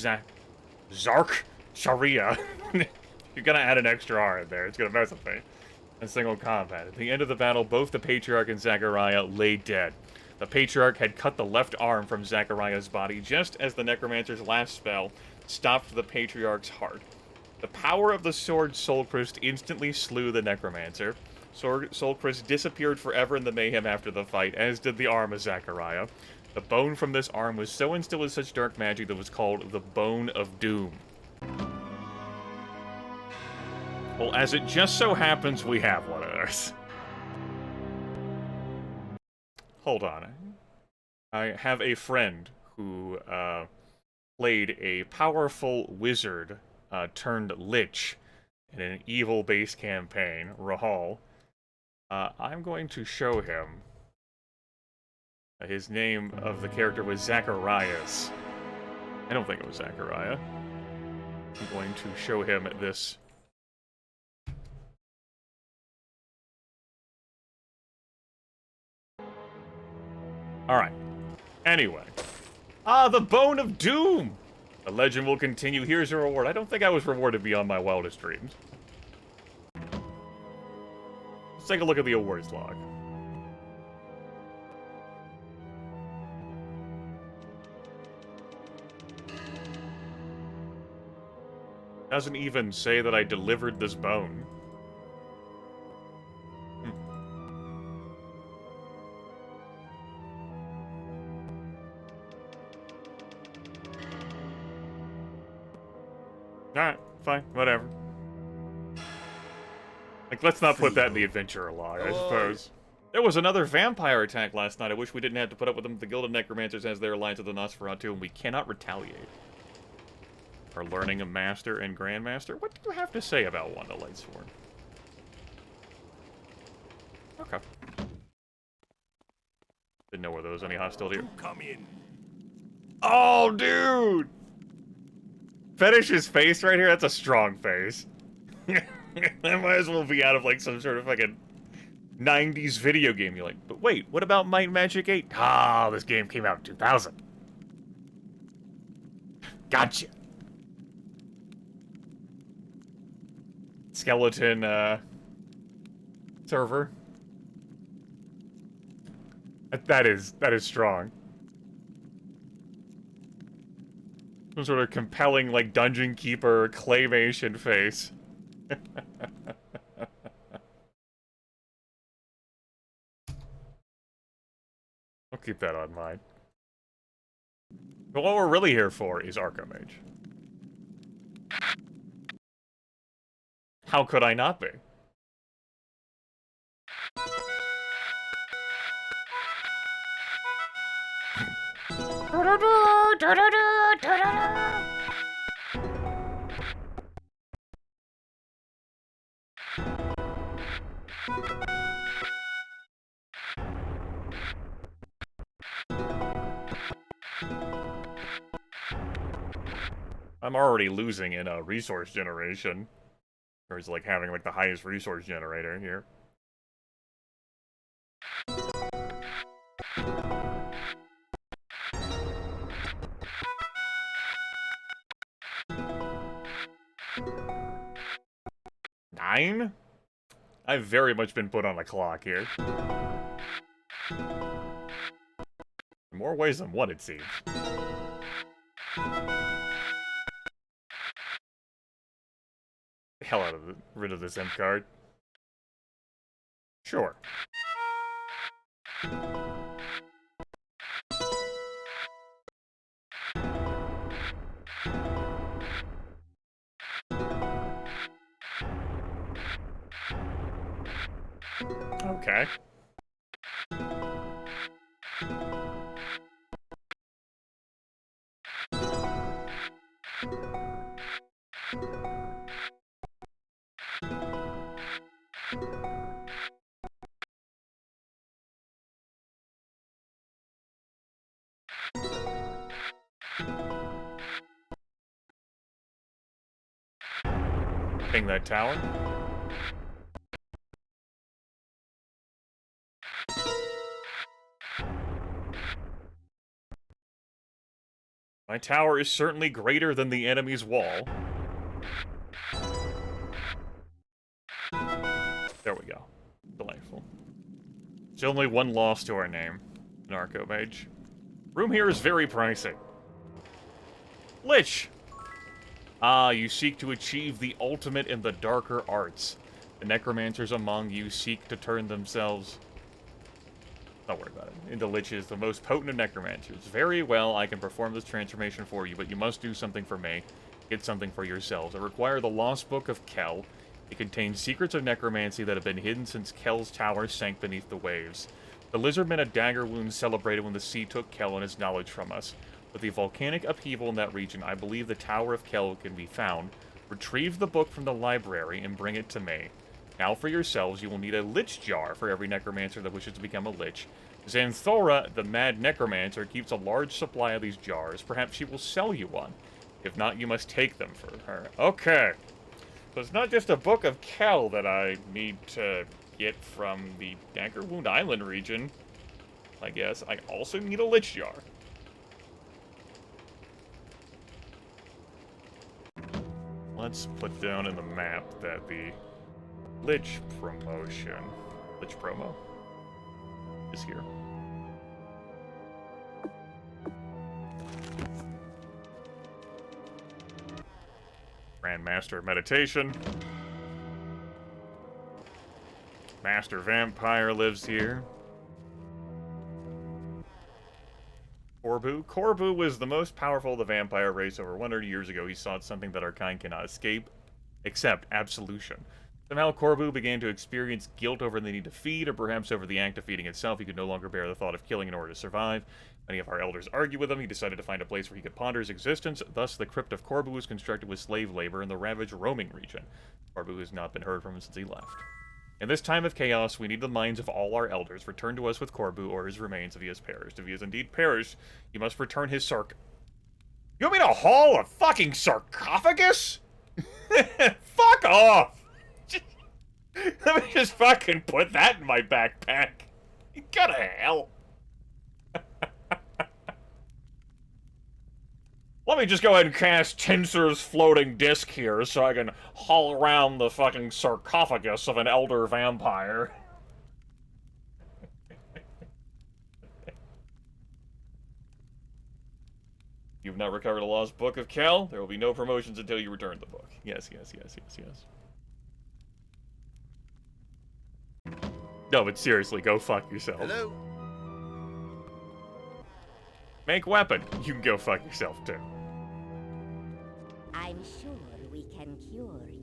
Zark Sharia. You're gonna add an extra R in there, it's gonna mess with me. In single combat. At the end of the battle, both the Patriarch and Zachariah lay dead. The Patriarch had cut the left arm from Zachariah's body, just as the Necromancer's last spell stopped the Patriarch's heart. The power of the sword Soulcrest instantly slew the Necromancer. Soulcrest disappeared forever in the mayhem after the fight, as did the arm of Zachariah. The bone from this arm was so instilled with such dark magic that it was called the Bone of Doom. Well, as it just so happens, we have one of those. Hold on. I have a friend who played a powerful wizard turned lich in an evil-based campaign, Rahal. I'm going to show him. His name of the character was Zacharias. I don't think it was Zachariah. I'm going to show him this. Alright. Anyway. The Bone of Doom! The legend will continue. Here's your reward. I don't think I was rewarded beyond my wildest dreams. Let's take a look at the awards log. Doesn't even say that I delivered this bone. Alright, fine, whatever. Like, let's not put that in the adventurer log, I suppose. There was another vampire attack last night. I wish we didn't have to put up with them. The Guild of Necromancers has their alliance with the Nosferatu, and we cannot retaliate. Are learning a Master and Grandmaster? What do you have to say about Wanda Lightsworn? Okay. Didn't know where there was any hostility. Come in. Oh, dude! Fetish's face right here, that's a strong face. That might as well be out of, like, some sort of fucking 90s video game. You're like, but wait, what about Might and Magic 8? Ah, this game came out in 2000. Gotcha. Skeleton, server. That is strong. Some sort of compelling, like, dungeon keeper claymation face. I'll keep that on mind. But what we're really here for is Archimage. How could I not be? I'm already losing in resource generation. Or is like having like the highest resource generator here. Nine? I've very much been put on a clock here. In more ways than one, it seems. Hell out of rid of this imp card. Sure. Okay. Ping that tower. My tower is certainly greater than the enemy's wall. There we go. Delightful. There's only one loss to our name, Narco Mage. Room here is very pricey. Lich! Ah, you seek to achieve the ultimate in the darker arts. The necromancers among you seek to turn themselves... Don't worry about it. Into liches, the most potent of necromancers. Very well, I can perform this transformation for you, but you must do something for me. Get something for yourselves. I require the Lost Book of Kel. It contains secrets of necromancy that have been hidden since Kel's tower sank beneath the waves. The lizardmen at Dagger Wound celebrated when the sea took Kel and his knowledge from us. With the volcanic upheaval in that region, I believe the Tower of Kel can be found. Retrieve the book from the library and bring it to me. Now for yourselves, you will need a lich jar for every necromancer that wishes to become a lich. Xanthora, the mad necromancer, keeps a large supply of these jars. Perhaps she will sell you one. If not, you must take them for her. Okay. So it's not just a book of Kel that I need to get from the Dagger Wound Island region. I guess I also need a lich jar. Let's put down in the map that the lich promotion, lich promo, is here. Grand Master of Meditation. Master Vampire lives here. Corbu. Corbu was the most powerful of the vampire race over 100 years ago. He sought something that our kind cannot escape, except absolution. Somehow Corbu began to experience guilt over the need to feed, or perhaps over the act of feeding itself. He could no longer bear the thought of killing in order to survive. Many of our elders argued with him. He decided to find a place where he could ponder his existence. Thus, the crypt of Corbu was constructed with slave labor in the ravaged roaming region. Corbu has not been heard from since he left. In this time of chaos, we need the minds of all our elders. Return to us with Corbu, or his remains if he has perished. If he has indeed perished, you must return his You want me to haul a fucking sarcophagus? Fuck off! Let me just fucking put that in my backpack. Go to hell. Let me just go ahead and cast Tinser's floating disc here so I can haul around the fucking sarcophagus of an elder vampire. You've not recovered a lost book of Kel? There will be no promotions until you return the book. Yes, yes, yes, yes, yes. No, but seriously, go fuck yourself. Hello? Make weapon. You can go fuck yourself, too. I'm sure we can cure you.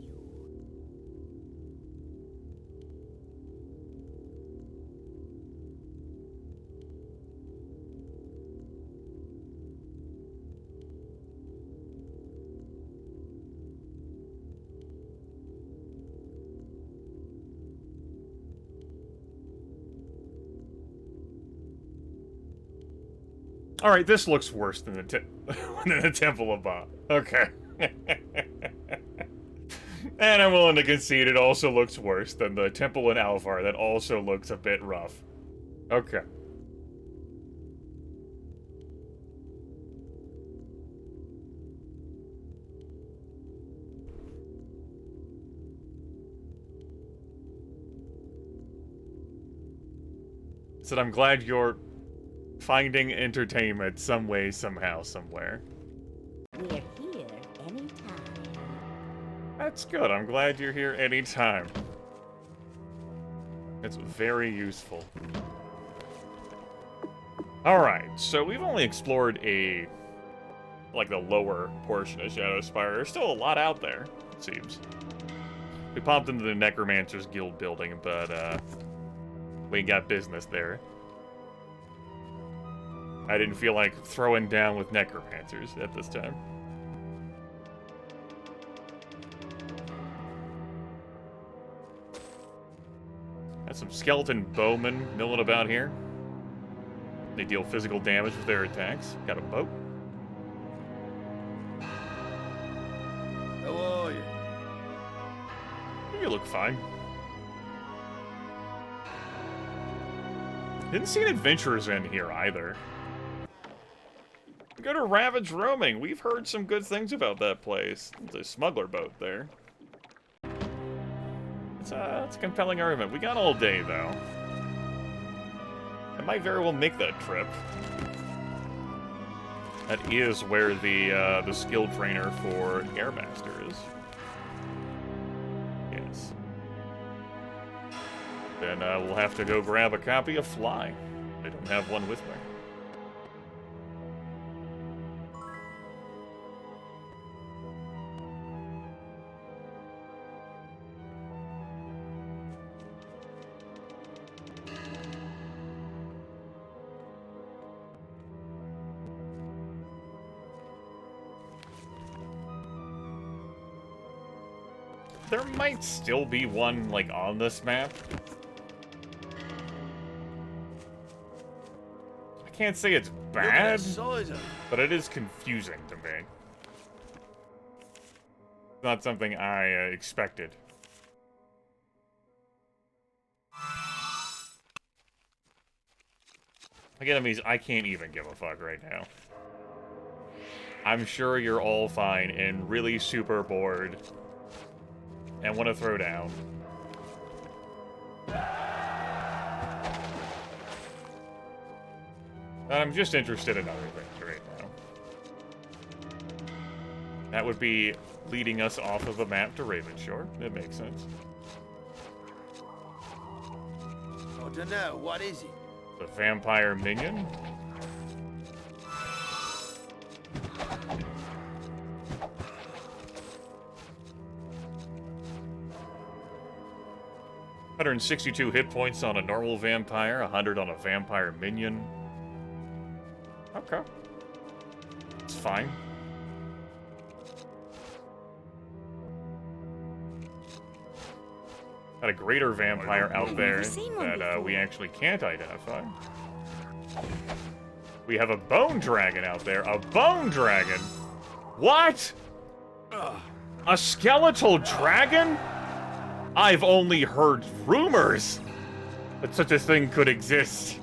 Alright, this looks worse than the, than the Temple of Ba. Okay. And I'm willing to concede it also looks worse than the Temple in Alvar. That also looks a bit rough. Okay. So I'm glad you're finding entertainment some way, somehow, somewhere. We're here anytime. That's good. I'm glad you're here anytime. It's very useful. Alright, so we've only explored the lower portion of Shadowspire. There's still a lot out there, it seems. We popped into the Necromancer's Guild building, but, we ain't got business there. I didn't feel like throwing down with necromancers at this time. Got some skeleton bowmen milling about here. They deal physical damage with their attacks. Got a boat. How are you? You look fine. Didn't see an adventurer's inn here either. Go to Ravage Roaming. We've heard some good things about that place. There's a smuggler boat there. It's a compelling argument. We got all day, though. I might very well make that trip. That is where the skill trainer for Airmaster is. Yes. Then we'll have to go grab a copy of Fly. I don't have one with me. There might still be one, like, on this map. I can't say it's bad, but it is confusing to me. It's not something I expected. Like, enemies, I can't even give a fuck right now. I'm sure you're all fine and really super bored and want to throw down. I'm just interested in other things right now. That would be leading us off of the map to Ravenshore. That makes sense. I don't know. What is it? The vampire minion? $162 hit points on a normal vampire, 100 on a vampire minion. Okay. It's fine. Got a greater vampire out there that we actually can't identify. We have a bone dragon out there. A bone dragon? What? A skeletal dragon? I've only heard rumors that such a thing could exist.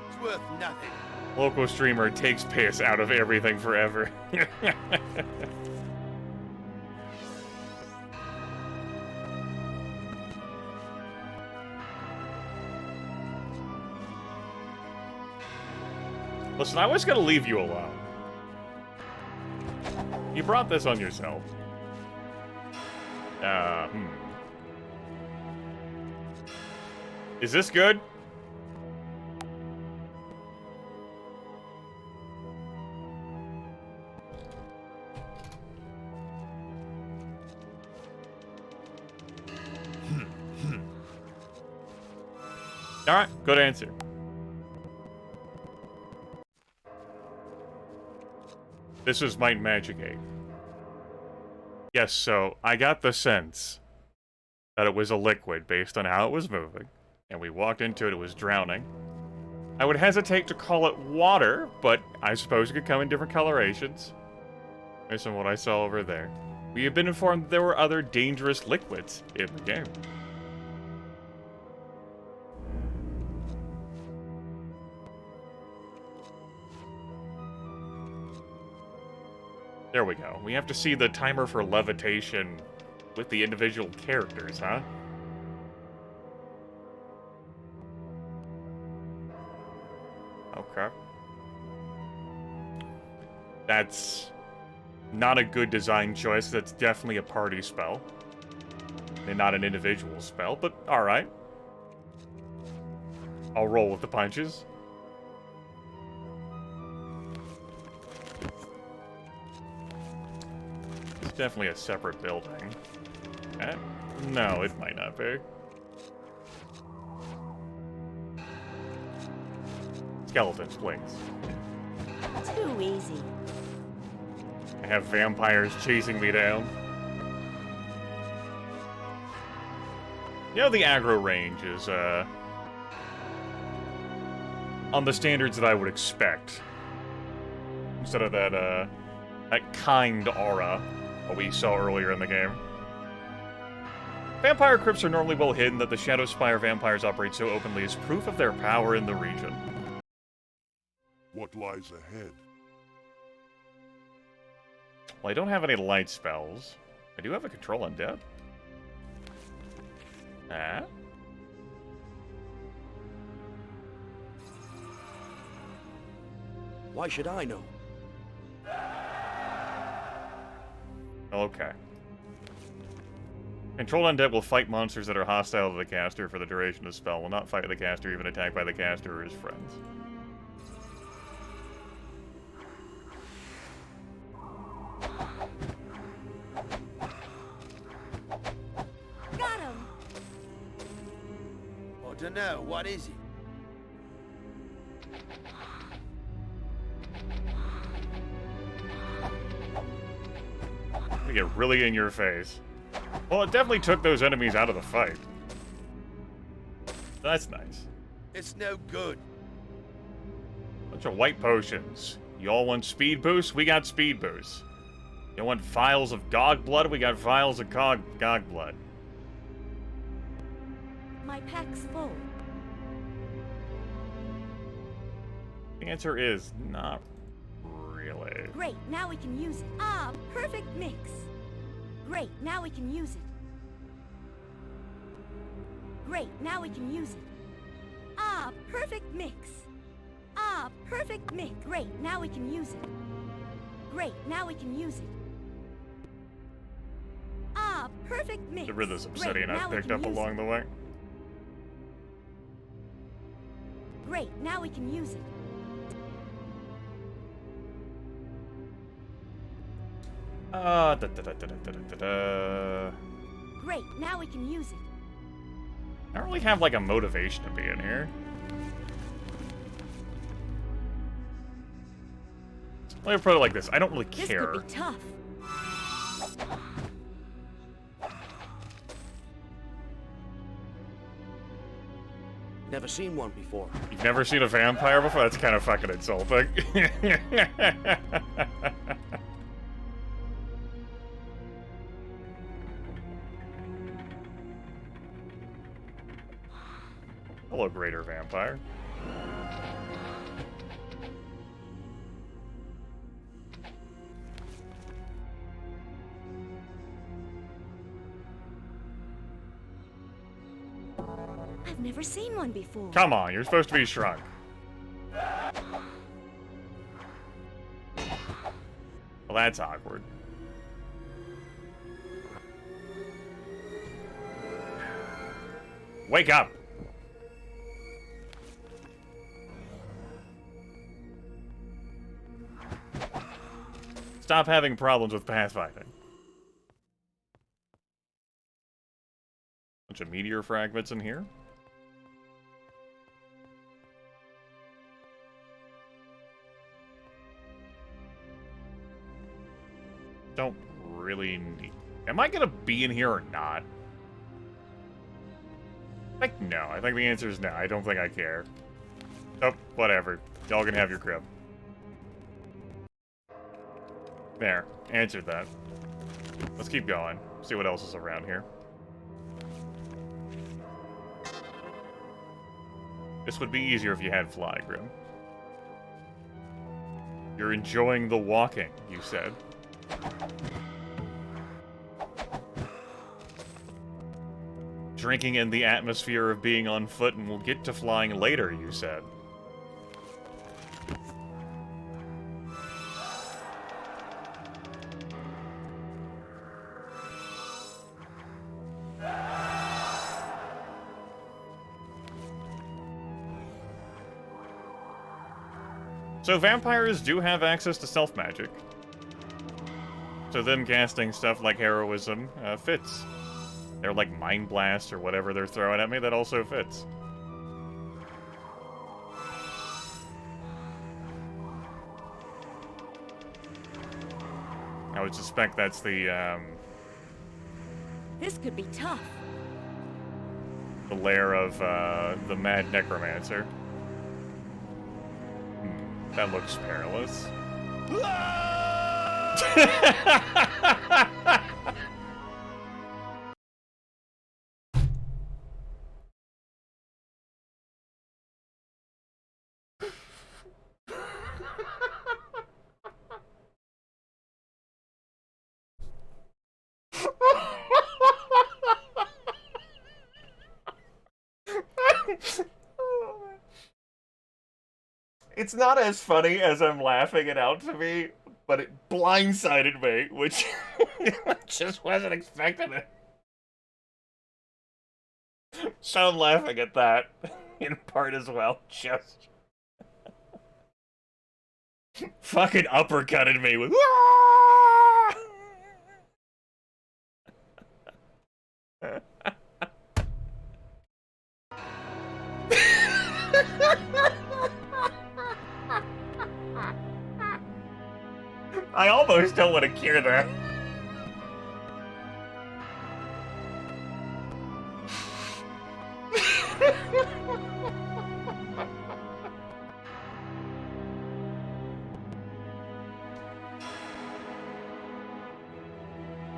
It's worth nothing. Local streamer takes piss out of everything forever. Listen, I was gonna leave you alone. You brought this on yourself. Is this good? Alright, good answer. This is Might Magic 8. Yes, so I got the sense that it was a liquid based on how it was moving, and we walked into it, it was drowning. I would hesitate to call it water, but I suppose it could come in different colorations. Based on what I saw over there. We have been informed that there were other dangerous liquids in the game. There we go. We have to see the timer for levitation with the individual characters, huh? Okay. That's not a good design choice. That's definitely a party spell. And not an individual spell, but alright. I'll roll with the punches. It's definitely a separate building. No, it might not be. Skeletons, please. Too easy. I have vampires chasing me down. You know, the aggro range is, on the standards that I would expect. Instead of that, that kind aura that we saw earlier in the game. Vampire crypts are normally well hidden. That the Shadow Spire vampires operate so openly is proof of their power in the region. What lies ahead? Well, I don't have any light spells. I do have a control undead. Ah? Why should I know? Okay. Control undead will fight monsters that are hostile to the caster for the duration of the spell, will not fight the caster even attacked by the caster or his friends. Got him! I don't know, what is it? They get really in your face. Well, it definitely took those enemies out of the fight. That's nice. It's no good. Bunch of white potions. You all want speed boost? We got speed boost. You want vials of Gog blood? We got vials of Gog blood. My pack's full. The answer is not really. Great, now we can use it. Ah, perfect mix. Great, now we can use it. Great, now we can use it. Ah, perfect mix. Ah, perfect mix. Great, now we can use it. Great, now we can use it. Ah, perfect mix. Get rid of this obsidian Great, I've now we picked can up use along it. the way. Great, now we can use it. Great, now we can use it. I don't really have, like, a motivation to be in here. Let me put it like this. I don't really This care. could be tough. Never seen one before. You've never seen a vampire before? That's kind of fucking insulting. Hello, greater vampire. I've never seen one before. Come on, you're supposed to be shrunk. Well, that's awkward. Wake up! Stop having problems with pathfinding. Bunch of meteor fragments in here. Don't really need... Am I gonna be in here or not? Like, no. I think the answer is no. I don't think I care. Oh, whatever. Y'all can have your crib. There. Answered that. Let's keep going. See what else is around here. This would be easier if you had Fly, Grim. You're enjoying the walking, you said. Drinking in the atmosphere of being on foot, and we'll get to flying later, you said. So vampires do have access to stealth magic. So them casting stuff like heroism fits. They're like Mind Blast or whatever they're throwing at me, that also fits. I would suspect that's the This could be tough. lair of the mad necromancer. That looks perilous. It's not as funny as I'm laughing it out to me, but it blindsided me, which I just wasn't expecting it. So I'm laughing at that in part as well. Just fucking uppercutted me with. I almost don't want to cure that.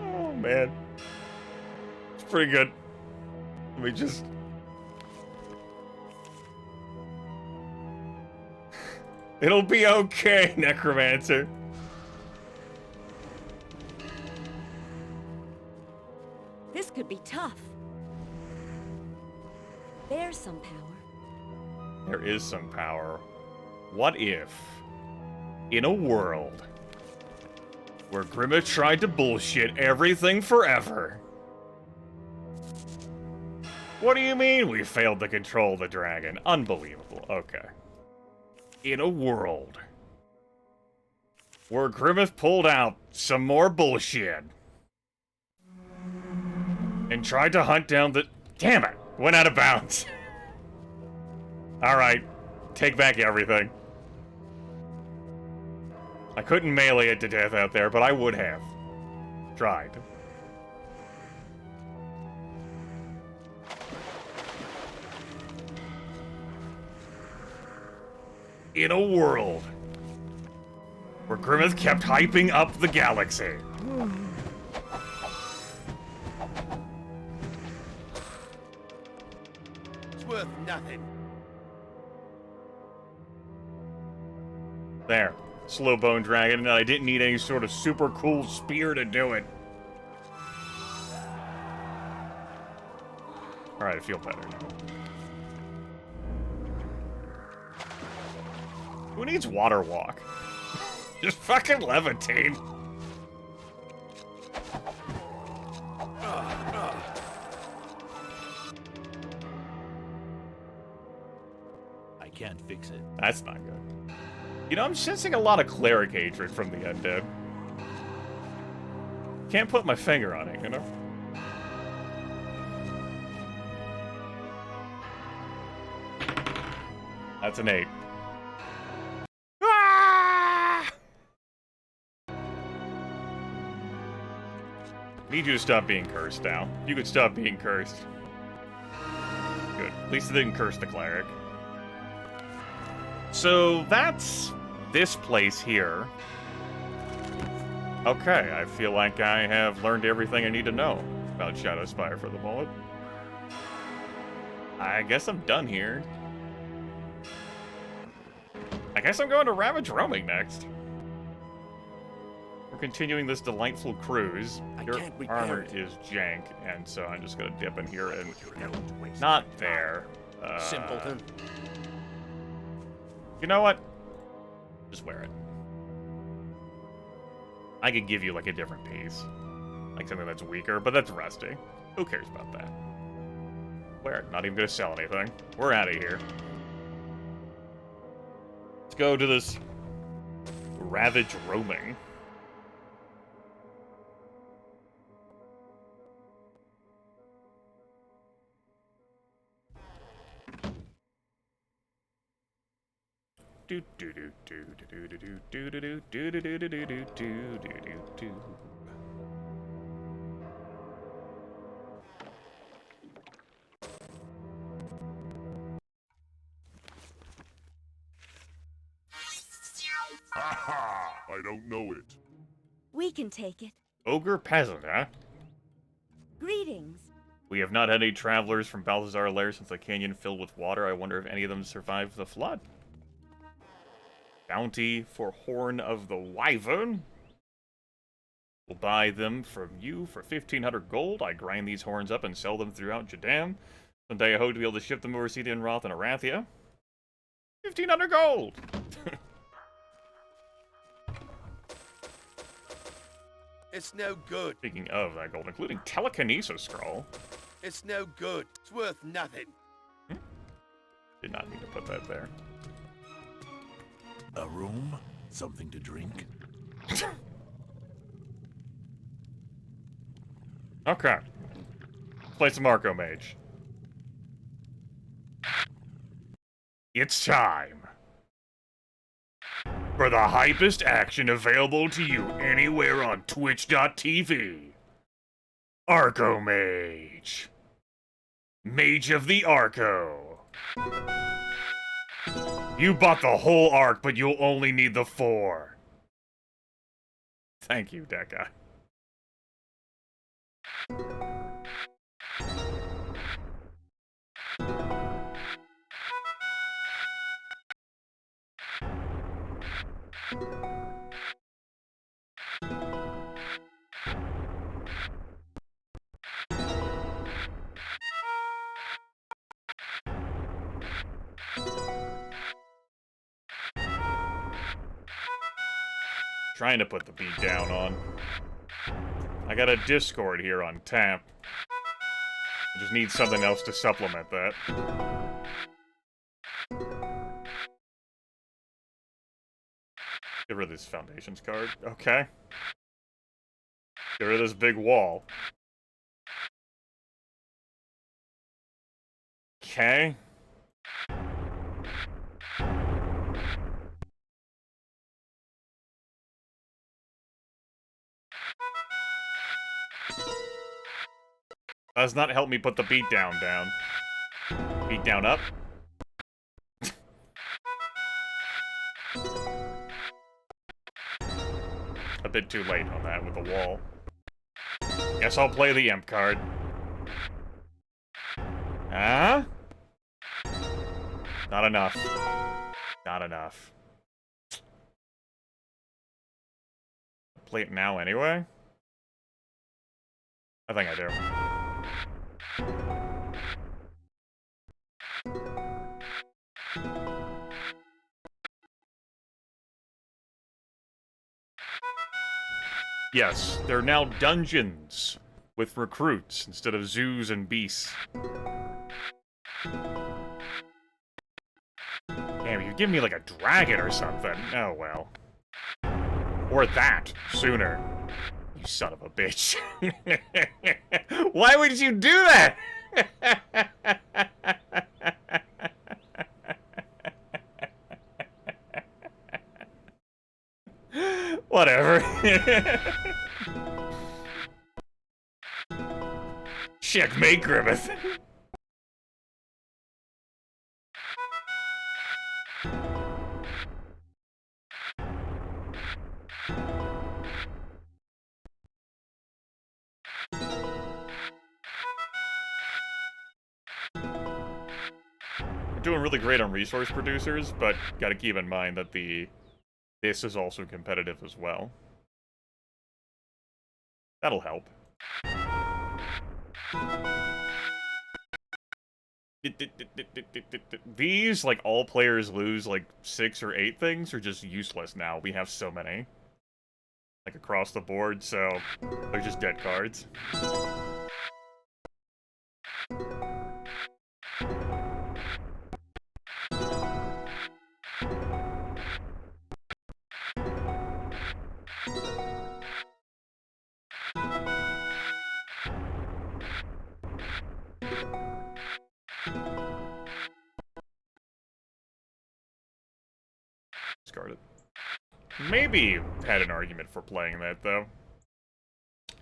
Oh man, it's pretty good. Let me just. It'll be okay, Necromancer. This could be tough. There's some power. There is some power. What if, in a world where Grimmett tried to bullshit everything forever? What do you mean we failed to control the dragon? Unbelievable. Okay. In a world where Grimmett pulled out some more bullshit and tried to hunt down the... Damn it! Went out of bounds. Alright. Take back everything. I couldn't melee it to death out there, but I would have. Tried. In a world where Grimmett kept hyping up the galaxy. It's worth nothing. There. Slow bone dragon, and I didn't need any sort of super cool spear to do it. Alright, I feel better now. Who needs water walk? Just fucking levitate. I can't fix it. That's not good. You know, I'm sensing a lot of cleric hatred from the undead. Can't put my finger on it, you know? That's an 8. Ah! Need you to stop being cursed now. You could stop being cursed. Good. At least it didn't curse the cleric. So that's this place here. Okay, I feel like I have learned everything I need to know about Shadowspire for the moment. I guess I'm done here. I guess I'm going to Ravage Roaming next. We're continuing this delightful cruise. Your can't repair armor it. is jank, and so I'm just gonna dip in here and... Not there. Simpleton. You know what? Just wear it. I could give you, like, a different piece. Like something that's weaker, but that's rusty. Who cares about that? Wear it. Not even gonna sell anything. We're out of here. Let's go to this Ravage Roaming. Ha! I don't know it. We can take it. Ogre peasant, huh? Greetings. We have not had any travelers from Balthazar Lair since the canyon filled with water. I wonder if any of them survived the flood. Bounty for Horn of the Wyvern. We'll buy them from you for 1,500 gold. I grind these horns up and sell them throughout Jadame. Someday I hope to be able to ship them over Cedian Roth and Arathia. 1,500 gold! It's no good. Speaking of that gold, including telekinesis scroll. It's no good. It's worth nothing. Did not mean to put that there. A room? Something to drink? Okay. Let's play some Arco Mage. It's time for the hypest action available to you anywhere on Twitch.tv. Arco Mage. Mage of the Arco. You bought the whole arc, but you'll only need the 4. Thank you, Deca. Trying to put the beat down on. I got a Discord here on tap. I just need something else to supplement that. Get rid of this Foundations card. Okay. Get rid of this big wall. Okay. Does not help me put the beat down. Beat down up. A bit too late on that with the wall. Guess I'll play the imp card. Huh? Not enough. Not enough. Play it now anyway? I think I do. Yes, there are now dungeons with recruits instead of zoos and beasts. Damn, you give me like a dragon or something. Oh well. Or that, sooner. You son of a bitch. Why would you do that? Whatever. Checkmate, Grimmeth. We're doing really great on resource producers, but gotta keep in mind that this is also competitive as well. That'll help. These, like, all players lose, like, 6 or 8 things are just useless now. We have so many. Like, across the board, so they're just dead cards. maybe had an argument for playing that, though.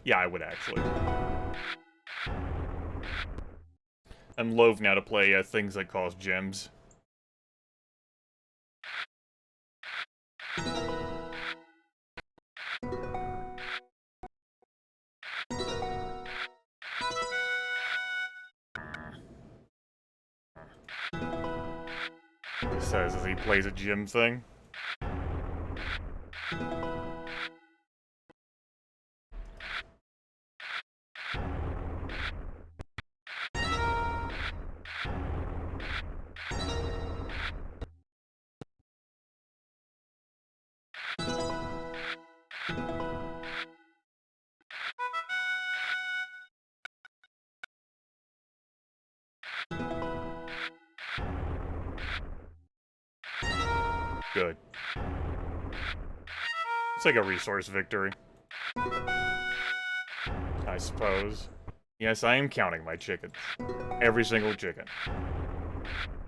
Yeah, I would actually. I'm loath now to play things that cost gems. He says as he plays a gym thing. Good. It's like a resource victory. I suppose. Yes, I am counting my chickens. Every single chicken.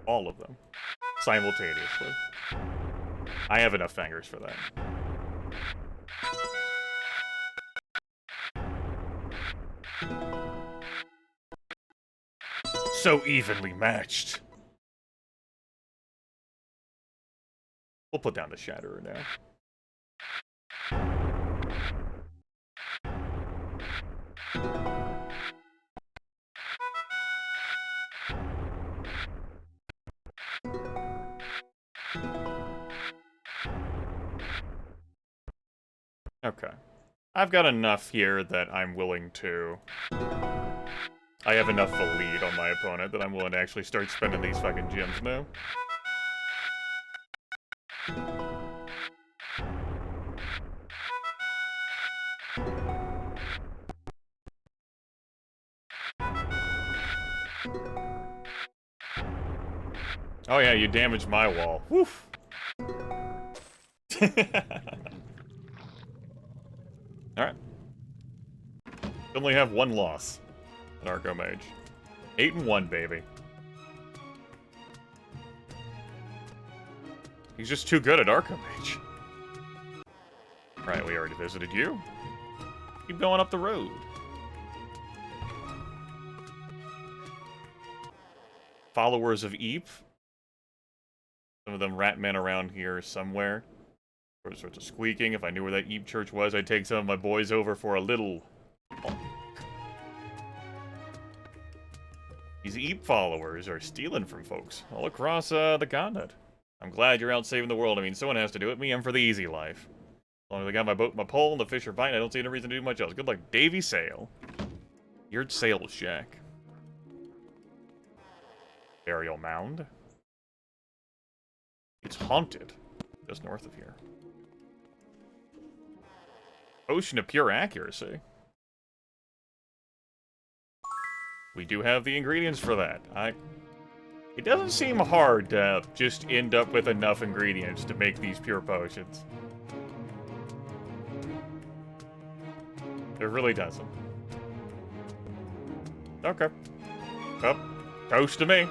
All of them. Simultaneously. I have enough fingers for that. So evenly matched. We'll put down the Shatterer now. Okay. I've got enough here that I'm willing to... I have enough of a lead on my opponent that I'm willing to actually start spending these fucking gems now. Oh yeah, you damaged my wall. Woof! Alright. Only have one loss at Archomage. 8-1, baby. He's just too good at Archomage. Right, we already visited you. Keep going up the road. Followers of Eep. Some of them rat men around here somewhere. All sorts of squeaking. If I knew where that Eep church was, I'd take some of my boys over for a little... These Eep followers are stealing from folks all across the continent. I'm glad you're out saving the world. I mean, someone has to do it. Me, I'm for the easy life. As long as I got my boat, my pole, and the fish are biting, I don't see any reason to do much else. Good luck, Davy Sail. You're at Sales Shack. Burial mound. It's haunted. Just north of here. Ocean of pure accuracy. We do have the ingredients for that. It doesn't seem hard to just end up with enough ingredients to make these pure potions. It really doesn't. Okay. Well, toast to me.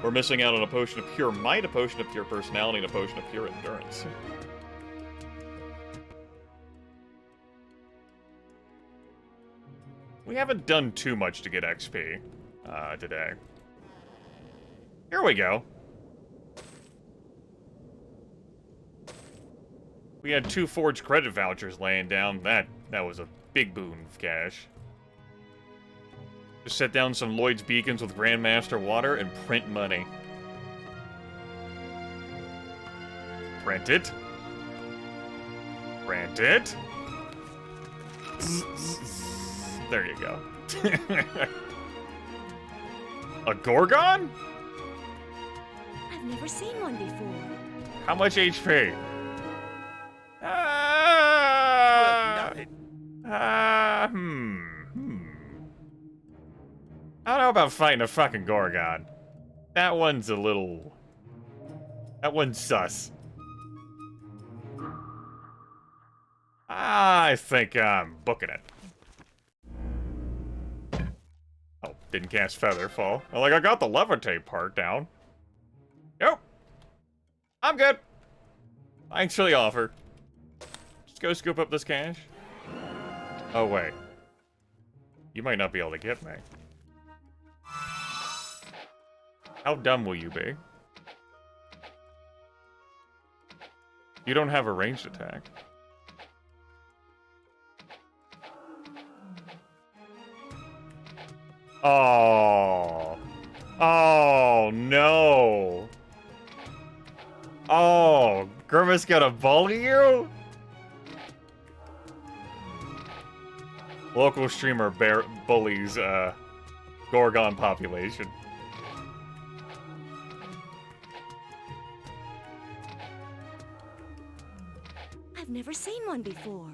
We're missing out on a potion of pure might, a potion of pure personality, and a potion of pure endurance. We haven't done too much to get XP today. Here we go. We had 2 forged credit vouchers laying down. That was a big boon of cash. Just set down some Lloyd's beacons with Grandmaster water and print money. Print it. Print it. There you go. A Gorgon? I've never seen one before. How much HP? I don't know about fighting a fucking Gorgon. That one's a little... That one's sus. I think I'm booking it. Oh, didn't cast Featherfall. Well, like, I got the levitate part down. I'm good. Thanks for the offer. Just go scoop up this cash. Oh, wait. You might not be able to get me. How dumb will you be? You don't have a ranged attack. Oh. Oh, no. Oh, Grimace gonna bully you? Local streamer bullies, Gorgon population. I've never seen one before.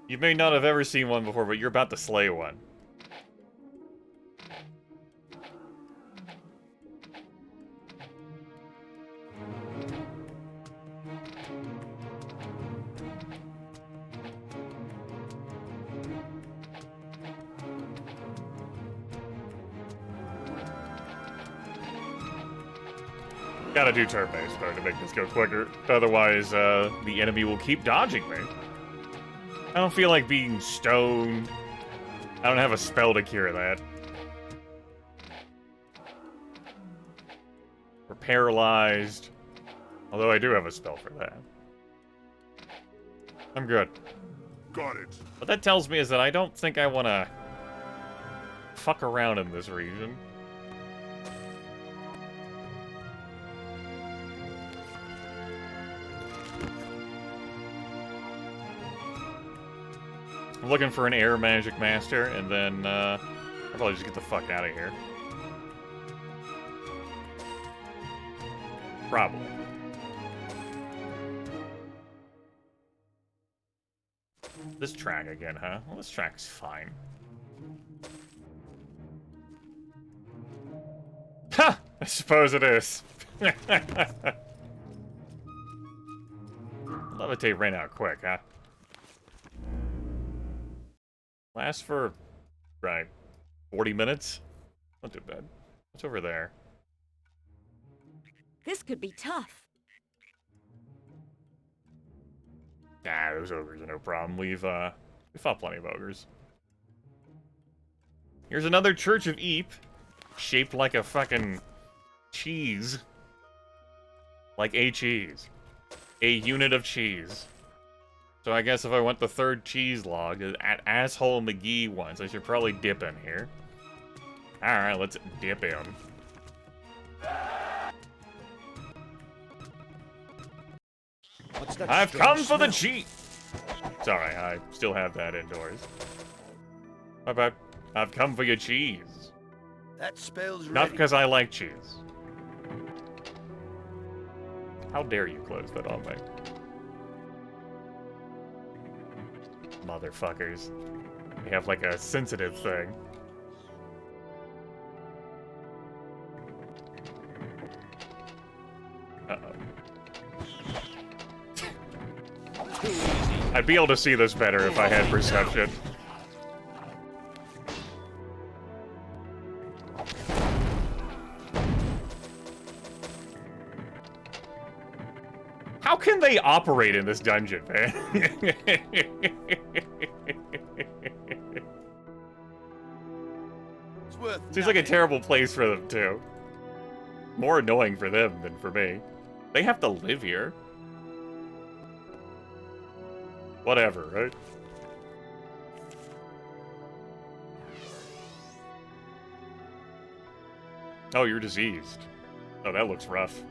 You may not have ever seen one before, but you're about to slay one. Gotta do turn-based though to make this go quicker. Otherwise, the enemy will keep dodging me. I don't feel like being stoned. I don't have a spell to cure that. Or paralyzed. Although I do have a spell for that. I'm good. Got it. What that tells me is that I don't think I want to fuck around in this region. I'm looking for an air magic master, and then I'll probably just get the fuck out of here. Probably. This track again, huh? Well, this track's fine. Ha! I suppose it is. Levitate ran out quick, huh? Lasts for, right, 40 minutes? Not too bad. What's over there? This could be tough. Nah, those ogres are no problem. We fought plenty of ogres. Here's another Church of Eep, shaped like a fucking cheese. Like a cheese. A unit of cheese. So I guess if I want the third cheese log at Asshole McGee once, I should probably dip in here. Alright, let's dip in. What's that I've strange come for the smell? cheese! Sorry, I still have that indoors. Bye-bye. I've come for your cheese. That spell's ready. Not because I like cheese. How dare you close that on me? Motherfuckers. They have like a sensitive thing. Uh-oh. I'd be able to see this better if I had perception. How can they operate in this dungeon, man? It's worth Seems like a nothing. terrible place for them, too. More annoying for them than for me. They have to live here. Whatever, right? Oh, you're diseased. Oh, that looks rough.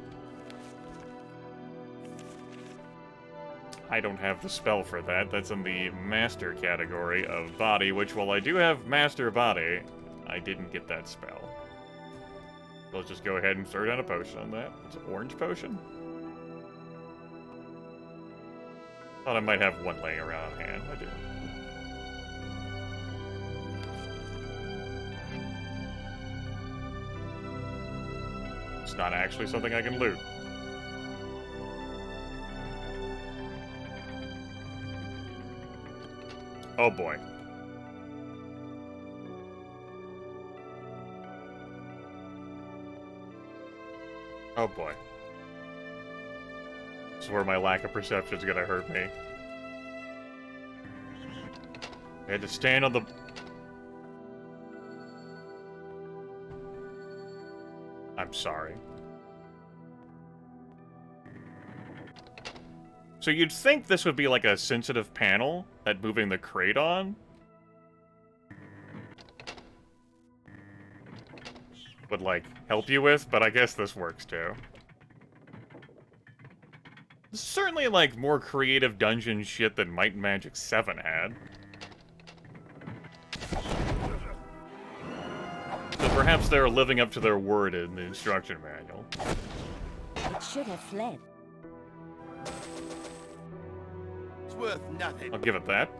I don't have the spell for that. That's in the Master category of Body, which, while I do have Master Body, I didn't get that spell. So let's just go ahead and throw down a potion on that. It's an orange potion? Thought I might have one laying around on hand. I do. It's not actually something I can loot. Oh boy. Oh boy. This is where my lack of perception is gonna hurt me. I had to stand on the... I'm sorry. So you'd think this would be like a sensitive panel that moving the crate on would, like, help you with, but I guess this works too. This is certainly, like, more creative dungeon shit than Might and Magic 7 had. So perhaps they're living up to their word in the instruction manual. It should have fled. It's worth nothing. I'll give it that.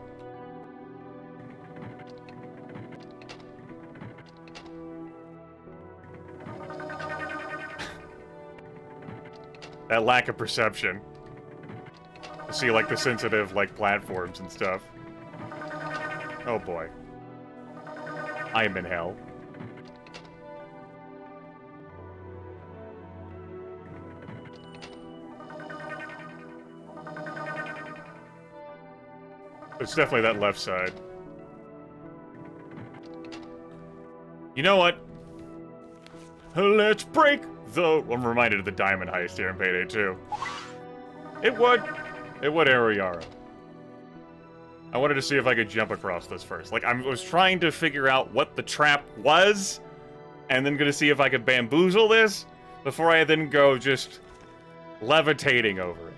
That lack of perception. You see, like, the sensitive, like, platforms and stuff. Oh boy. I am in hell. It's definitely that left side. You know what? Let's break the... I'm reminded of the diamond heist here in Payday 2. It would Ariara. I wanted to see if I could jump across this first. Like, I was trying to figure out what the trap was, and then gonna see if I could bamboozle this, before I then go just levitating over it.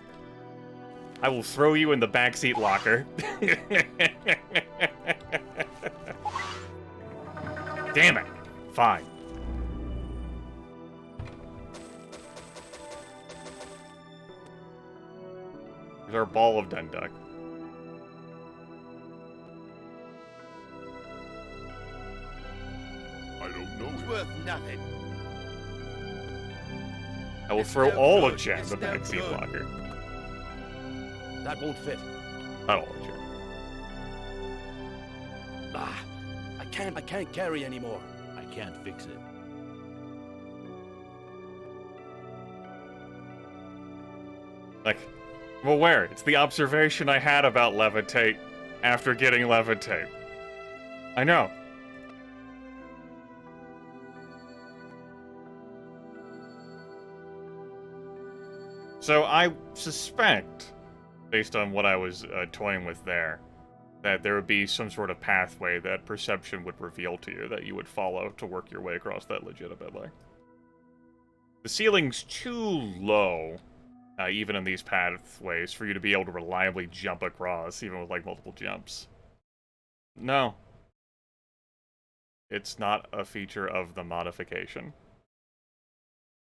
I will throw you in the backseat locker. Damn it. Fine. There's our ball of Dunduk. I don't know It's it. worth nothing. I will It's throw no all good. of Jen in It's the no backseat good. locker. That won't fit. I don't want you. Ah, I can't carry anymore. I can't fix it. Like, well, where? It's the observation I had about levitate after getting levitate. I know. So I suspect, based on what I was toying with there, that there would be some sort of pathway that perception would reveal to you that you would follow to work your way across that legitimately. The ceiling's too low, even in these pathways, for you to be able to reliably jump across, even with, like, multiple jumps. No. It's not a feature of the modification.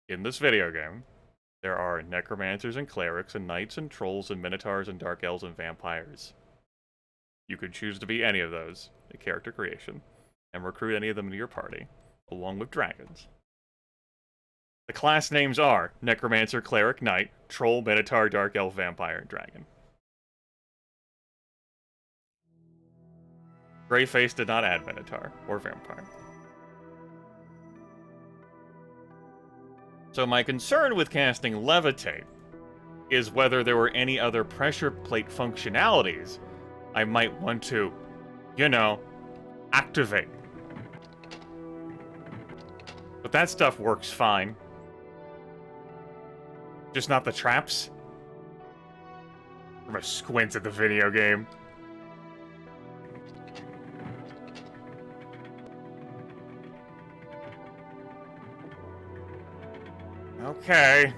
In this video game, there are necromancers and clerics and knights and trolls and minotaurs and dark elves and vampires. You could choose to be any of those, a character creation, and recruit any of them into your party, along with dragons. The class names are Necromancer, Cleric, Knight, Troll, Minotaur, Dark Elf, Vampire, and Dragon. GrayFace did not add Minotaur or Vampire. So my concern with casting Levitate is whether there were any other pressure plate functionalities I might want to, you know, activate. But that stuff works fine. Just not the traps. I'm gonna squint at the video game. Okay.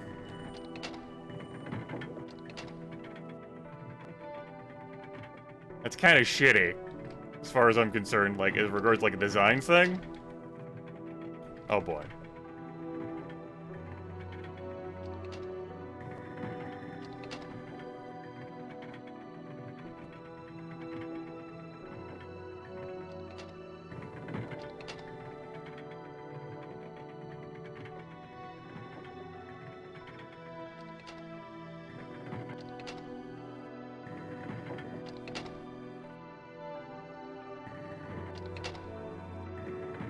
That's kind of shitty, as far as I'm concerned, like, as regards, like, a design thing. Oh boy.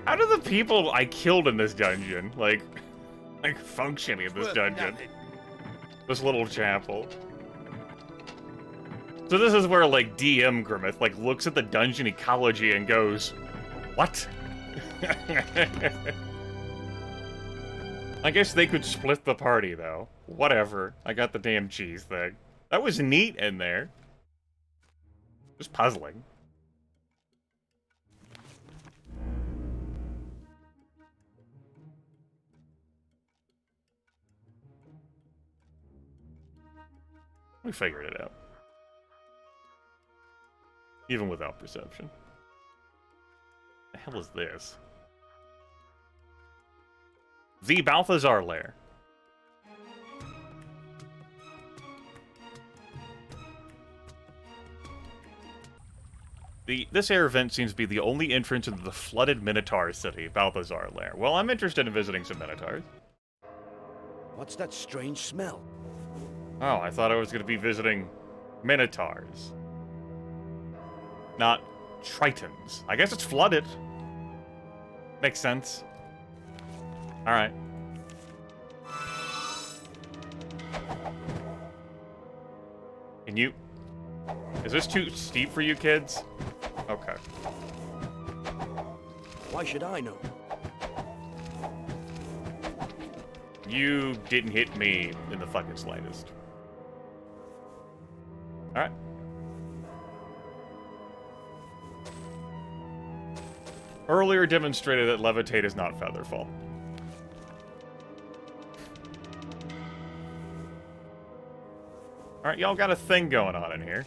How do the people I killed in this dungeon, like function in this Worth dungeon? nothing. This little chapel. So this is where, like, DM Grimmeth, like, looks at the dungeon ecology and goes, what? I guess they could split the party, though. Whatever. I got the damn cheese thing. That was neat in there. Just puzzling. We figured it out. Even without perception. The hell is this? The Balthazar Lair. This air vent seems to be the only entrance into the flooded Minotaur city, Balthazar Lair. Well, I'm interested in visiting some Minotaurs. What's that strange smell? Oh, I thought I was going to be visiting Minotaurs. Not Tritons. I guess it's flooded. Makes sense. Alright. Can you... Is this too steep for you kids? Okay. Why should I know? You didn't hit me in the fucking slightest. Alright. Earlier demonstrated that levitate is not featherfall. Alright, y'all got a thing going on in here.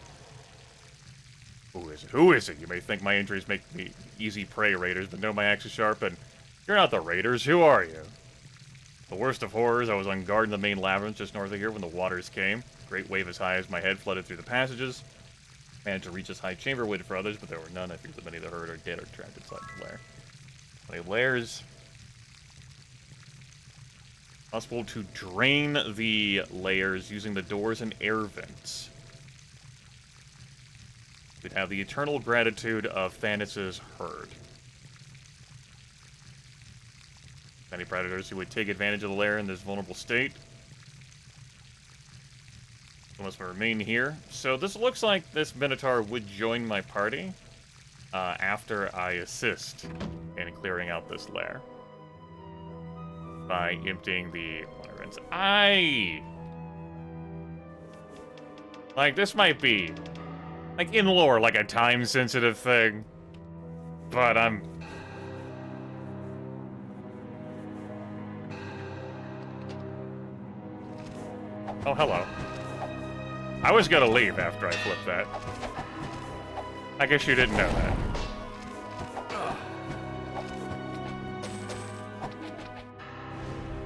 Who is it? Who is it? You may think my injuries make me easy prey, raiders, but no, my axe is sharp, and you're not the raiders. Who are you? The worst of horrors, I was on guard in the main labyrinth just north of here when the waters came. A great wave as high as my head flooded through the passages. Managed to reach this high chamber, waited for others, but there were none. I feared that many of the herd are dead or trapped inside the lair. The lairs. Possible to drain the layers using the doors and air vents. We'd have the eternal gratitude of Thanos' herd. Many predators who would take advantage of the lair in this vulnerable state. Must remain here. So this looks like this Minotaur would join my party after I assist in clearing out this lair. By emptying the labyrinths. Like, this might be, like, in lore, like a time-sensitive thing. But I'm... Oh, hello. I was gonna leave after I flipped that. I guess you didn't know that.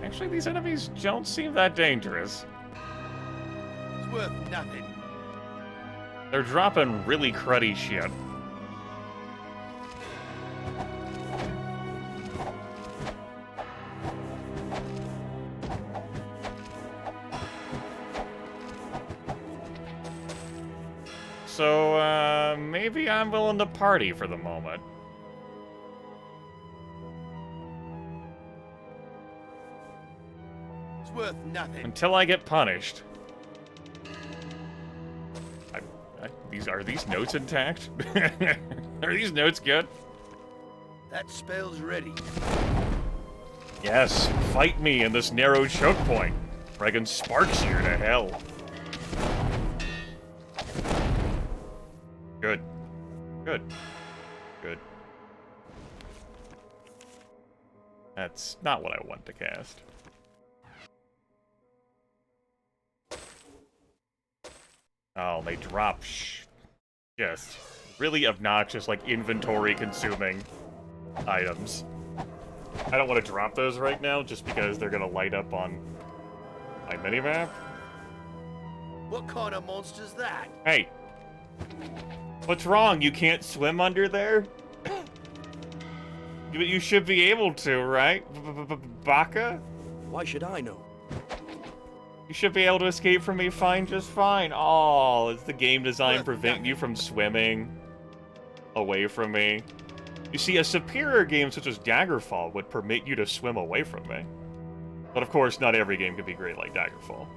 Actually, these enemies don't seem that dangerous. It's worth nothing. They're dropping really cruddy shit. So, maybe I'm willing to party for the moment. It's worth nothing. Until I get punished. Are these notes intact? Are these notes good? That spell's ready. Yes, fight me in this narrow choke point. Friggin' sparks you to hell. Good. Good. Good. That's not what I want to cast. Oh, they drop just really obnoxious, like, inventory-consuming items. I don't want to drop those right now, just because they're gonna light up on my minimap. What kind of monster's that? Hey! What's wrong? You can't swim under there? You should be able to, right? Baka? Why should I know? You should be able to escape from me just fine. Oh, is the game design preventing you from swimming away from me? You see, a superior game such as Daggerfall would permit you to swim away from me. But of course, not every game could be great like Daggerfall.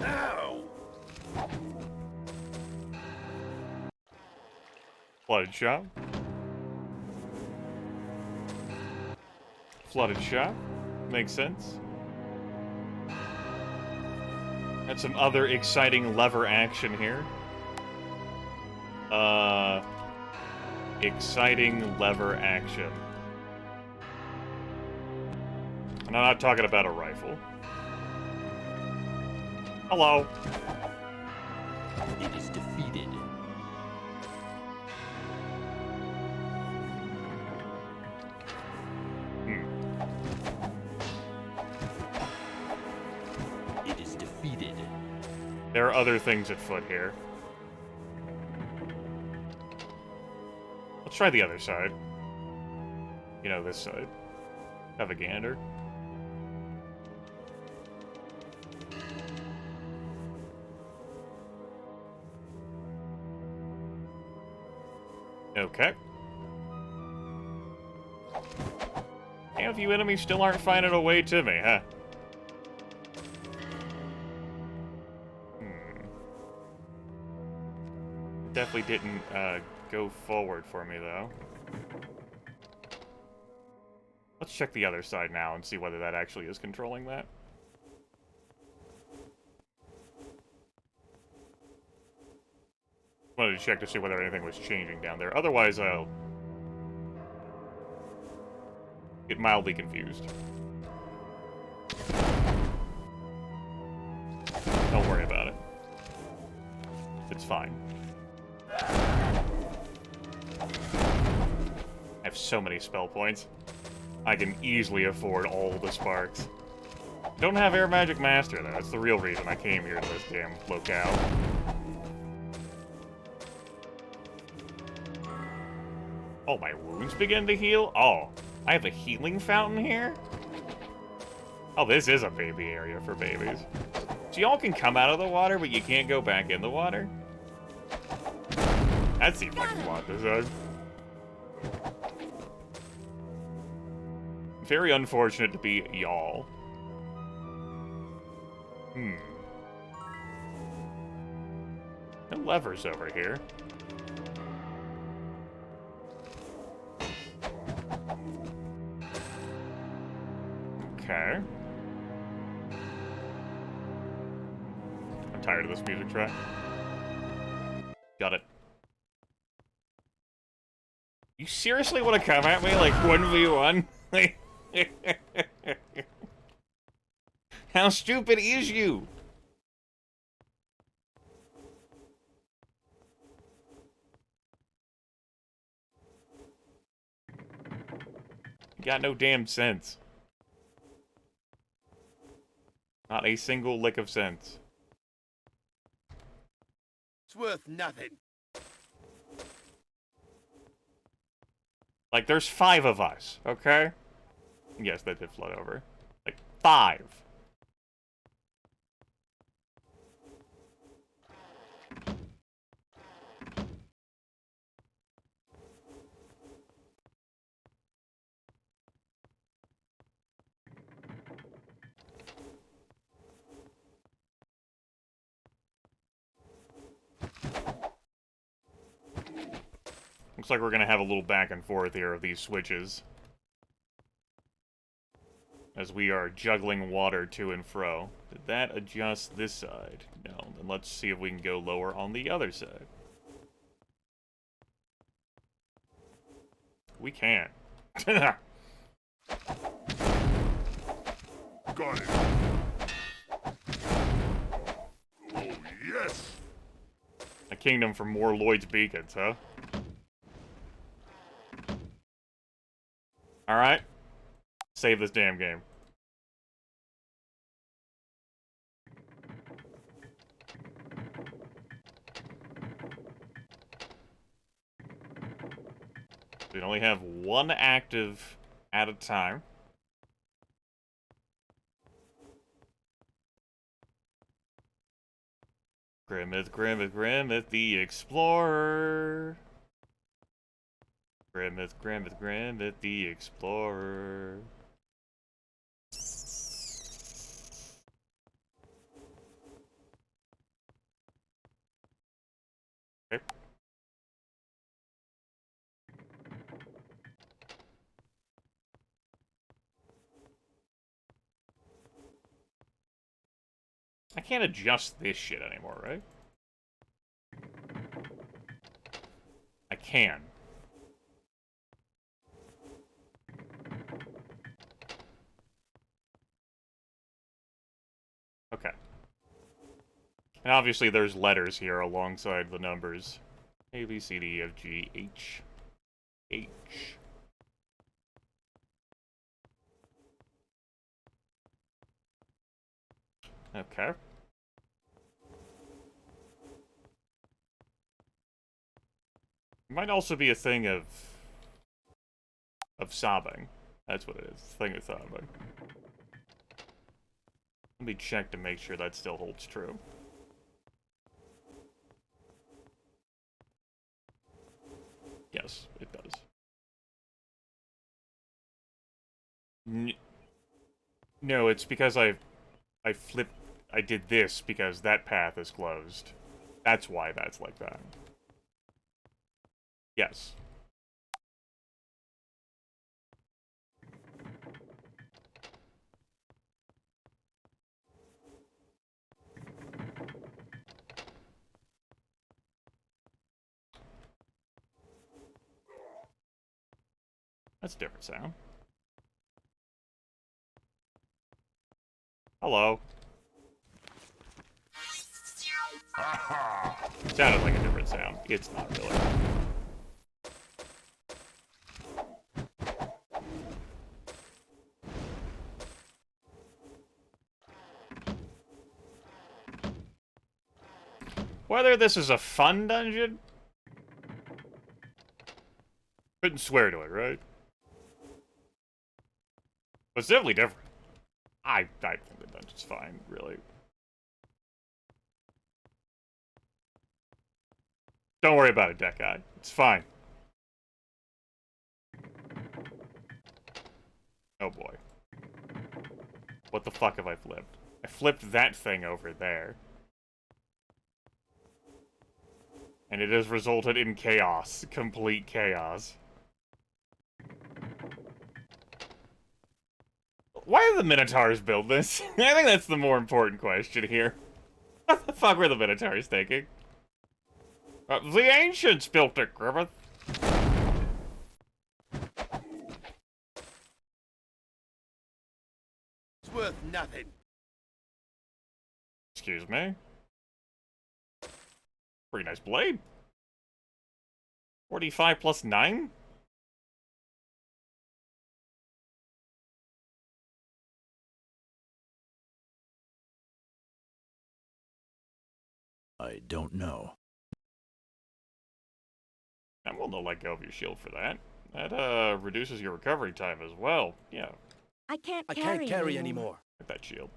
Ow! Flooded shop. Flooded shop. Makes sense. And some other exciting lever action here. Exciting lever action. And I'm not talking about a rifle. Hello. It is defeated. It is defeated. There are other things afoot here. Let's try the other side. You know, this side. Have a gander. Okay. Damn, if you enemies still aren't finding a way to me, huh? Definitely didn't go forward for me, though. Let's check the other side now and see whether that actually is controlling that. Wanted to check to see whether anything was changing down there. Otherwise, I'll get mildly confused. Don't worry about it. It's fine. I have so many spell points. I can easily afford all the sparks. Don't have Air Magic Master, though. That's the real reason I came here to this damn locale. Oh, my wounds begin to heal? Oh, I have a healing fountain here? Oh, this is a baby area for babies. So y'all can come out of the water, but you can't go back in the water? That seems like a lot design. Very unfortunate to be y'all. No levers over here. Okay. I'm tired of this music track. Got it. You seriously want to come at me like 1v1? How stupid is you? You got no damn sense. Not a single lick of sense. It's worth nothing. Like, there's 5 of us, okay? Yes, that did flood over. Like, 5. Looks like we're gonna have a little back and forth here of these switches. As we are juggling water to and fro. Did that adjust this side? No. Then let's see if we can go lower on the other side. We can. Got it. Oh, yes! A kingdom for more Lloyd's beacons, huh? Alright. Save this damn game. We only have one active at a time. Grimmeth, Grimmeth, Grimmeth the Explorer. Grimmeth, Grimmeth, Grimmeth the Explorer. Okay. I can't adjust this shit anymore, right? I can. Okay. And obviously there's letters here alongside the numbers. A, B, C, D, E, F, G, H. H. Okay. It might also be a thing of sobbing. That's what it is. Thing of sobbing. Let me check to make sure that still holds true. Yes, it does. No, it's because I did this because that path is closed. That's why that's like that. Yes. That's a different sound. Hello. Sounded like a different sound. It's not really. Whether this is a fun dungeon? Couldn't swear to it, right? But it's definitely different. I think the dungeon's fine, really. Don't worry about it, Deck Guy. It's fine. Oh boy. What the fuck have I flipped? I flipped that thing over there. And it has resulted in chaos. Complete chaos. Why did the Minotaurs build this? I think that's the more important question here. What the fuck were the Minotaurs thinking? The ancients built it, Griffith. It's worth nothing. Excuse me? Pretty nice blade. 45 plus 9? I don't know. I'm willing to let go of your shield for that. That, reduces your recovery time as well. Yeah, I can't I carry, can't carry anymore. get that shield.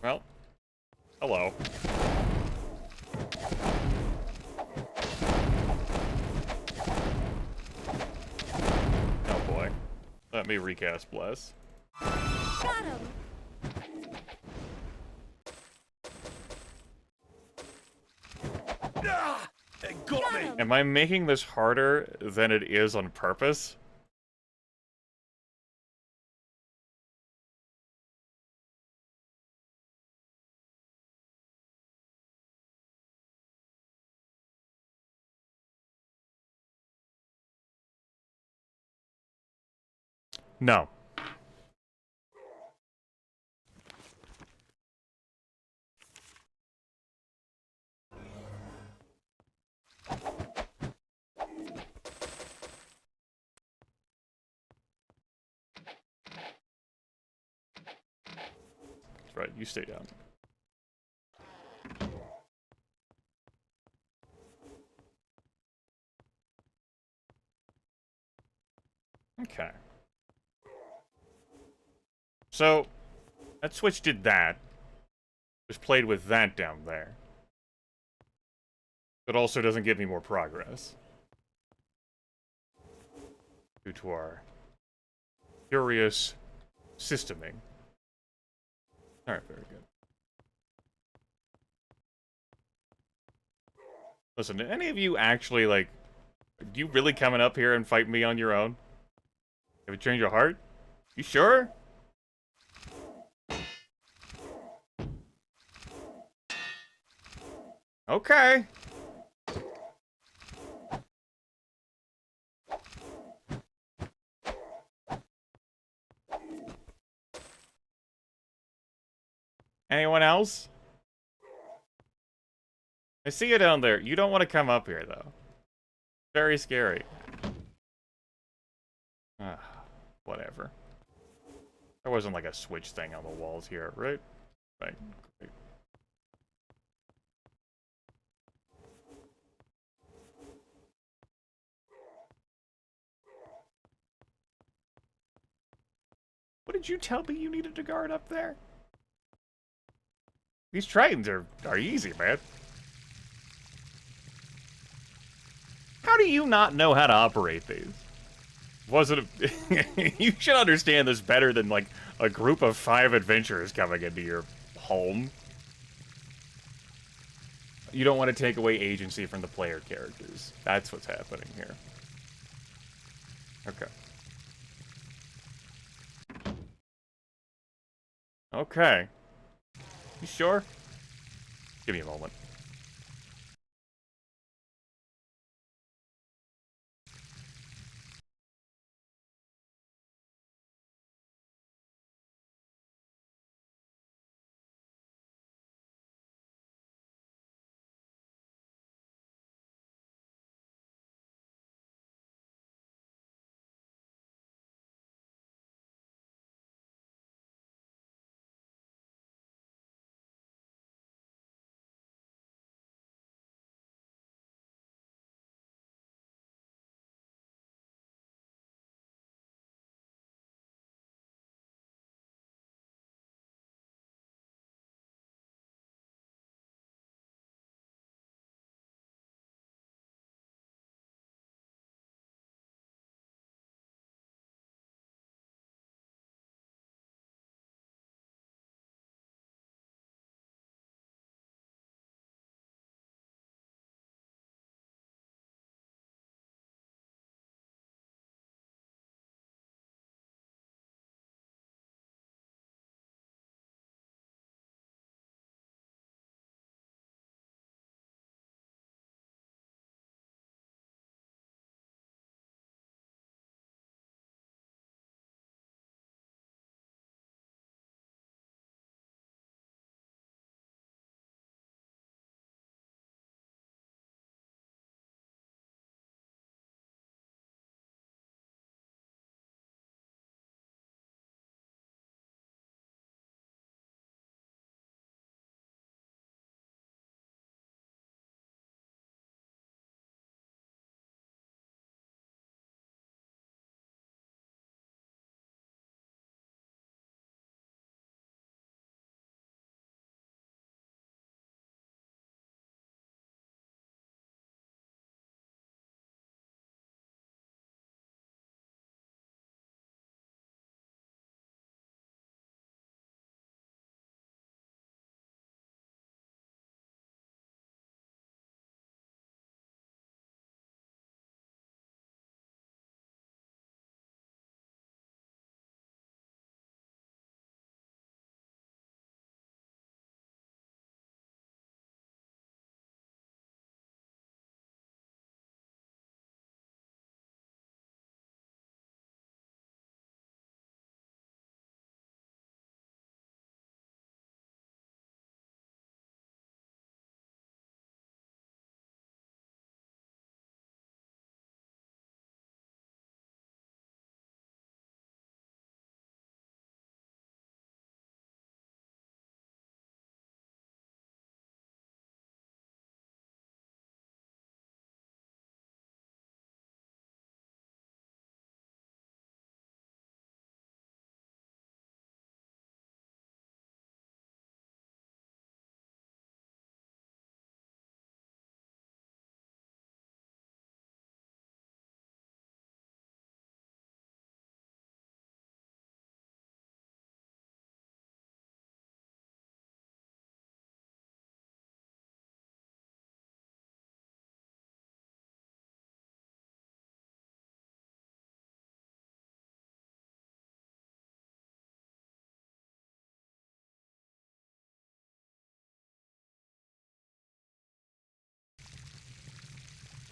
Well, hello. Oh boy. Let me recast Bless. Got him. Ah! They got me! Am I making this harder than it is on purpose? No. That's right, you stay down. Okay. So, that switch did that. Just played with that down there. But also doesn't give me more progress. Due to our curious systeming. Alright, very good. Listen, do any of you actually, like... Do you really coming up here and fight me on your own? Have you changed your heart? You sure? Okay. Anyone else? I see you down there. You don't want to come up here, though. Very scary. Whatever. There wasn't like a switch thing on the walls here, right? Right. Great. What did you tell me you needed to guard up there? These Tritons are easy, man. How do you not know how to operate these? Wasn't a... You should understand this better than, like, a group of 5 adventurers coming into your home. You don't want to take away agency from the player characters. That's what's happening here. Okay. Okay. You sure? Give me a moment.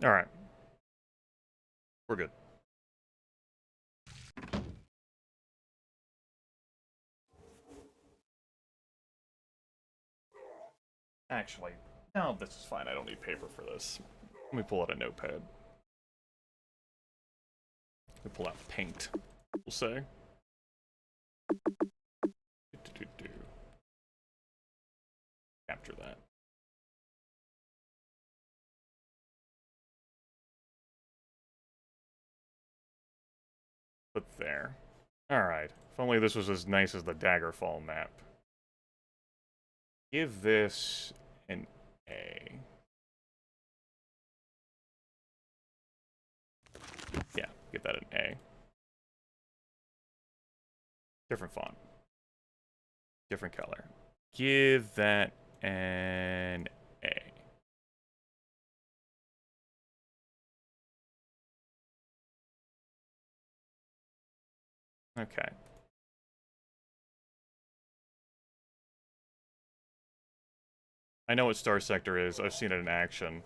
Alright. We're good. Actually, no, this is fine. I don't need paper for this. Let me pull out a notepad. Let me pull out paint, we'll say. Capture that. Put there. Alright. If only this was as nice as the Daggerfall map. Give this an A. Yeah, give that an A. Different font. Different color. Give that an A. Okay. I know what Star Sector is. I've seen it in action.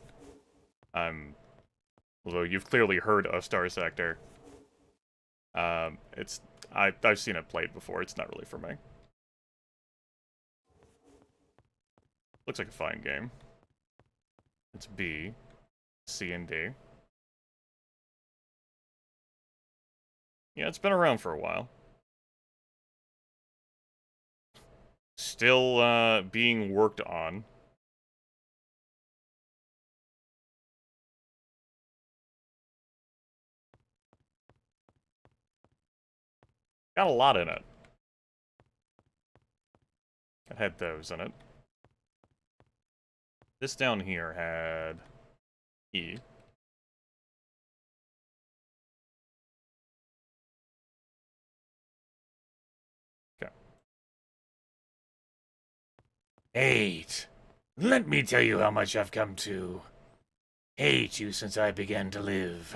Although you've clearly heard of Star Sector. I've seen it played before. It's not really for me. Looks like a fine game. It's B, C, and D. Yeah, it's been around for a while. Still being worked on. Got a lot in it. It had those in it. This down here had E. Okay. 8. Let me tell you how much I've come to hate you since I began to live.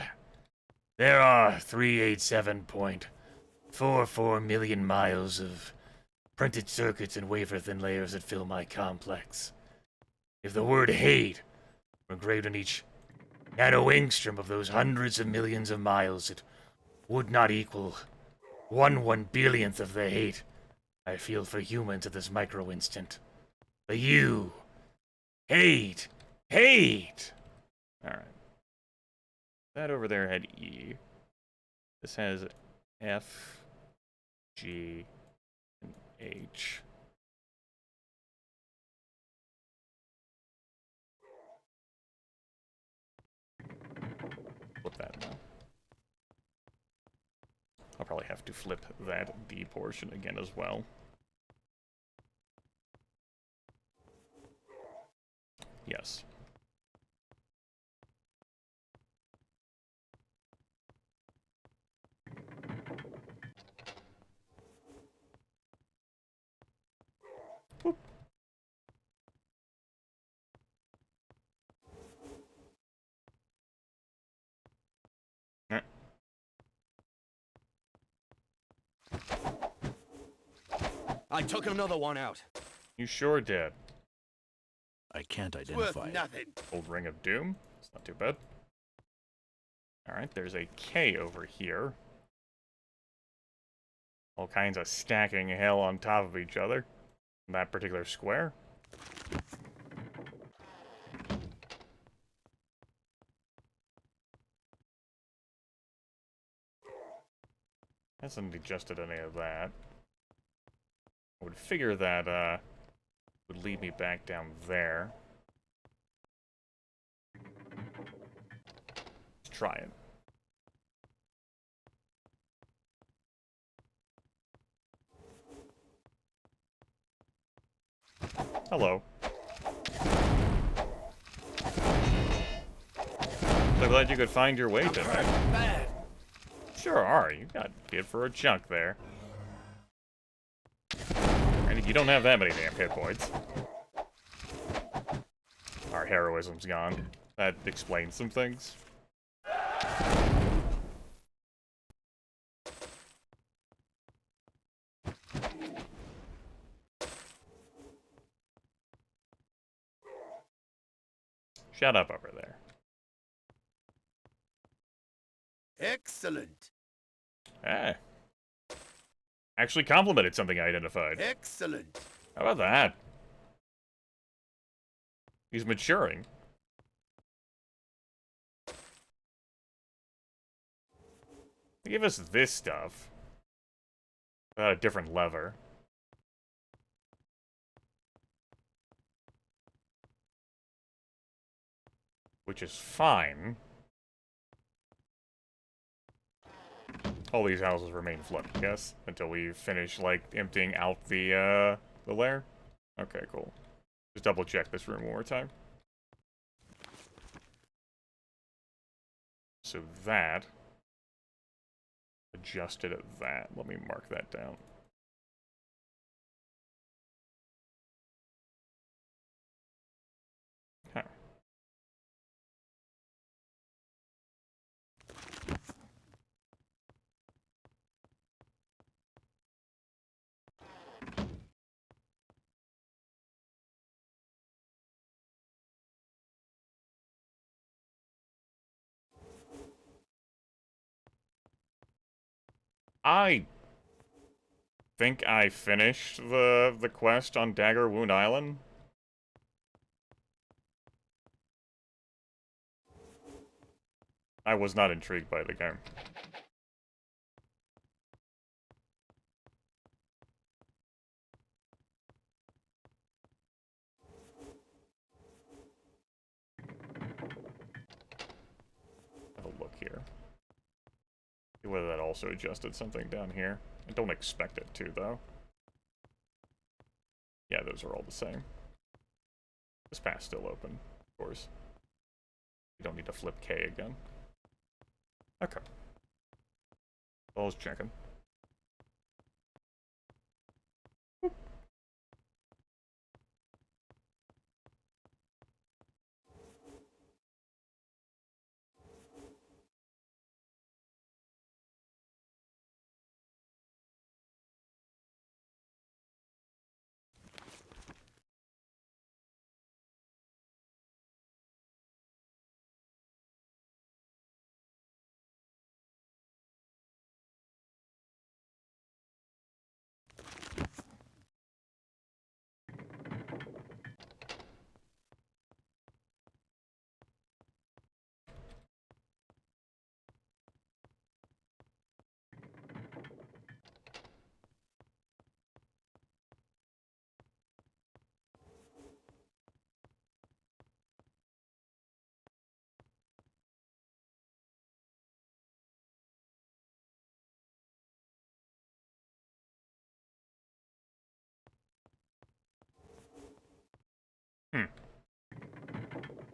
There are 387.44 million miles of printed circuits and wafer-thin layers that fill my complex. If the word hate were engraved on each nano-angstrom of those hundreds of millions of miles, it would not equal 1/1 billionth of the hate I feel for humans at this micro-instant. But you, hate! Alright. That over there had E. This has F, G, and H. Flip that now. I'll probably have to flip that D portion again as well. Yes. Whoop. I took another one out. You sure did. I can't It's worth identify it. nothing. Old Ring of Doom. It's not too bad. Alright, there's a K over here. All kinds of stacking hell on top of each other. In that particular square. Hasn't adjusted any of that. I would figure that, would lead me back down there. Let's try it. Hello. So glad you could find your way tonight. Bad. Sure are. You got hit for a chunk there. And you don't have that many damn hit points. Our heroism's gone. That explains some things. Shut up over there. Excellent. Ah. Actually complimented something I identified. Excellent. How about that? He's maturing. Give us this stuff. A different lever. Which is fine. All these houses remain flipped, yes? Until we finish, like, emptying out the lair? Okay, cool. Just double check this room one more time. So that... adjusted at that. Let me mark that down. Huh. I think I finished the quest on Dagger Wound Island. I was not intrigued by the game. Have a look here. See whether that also adjusted something down here. I don't expect it to, though. Yeah, those are all the same. This path's still open, of course. You don't need to flip K again. Okay. I was checking.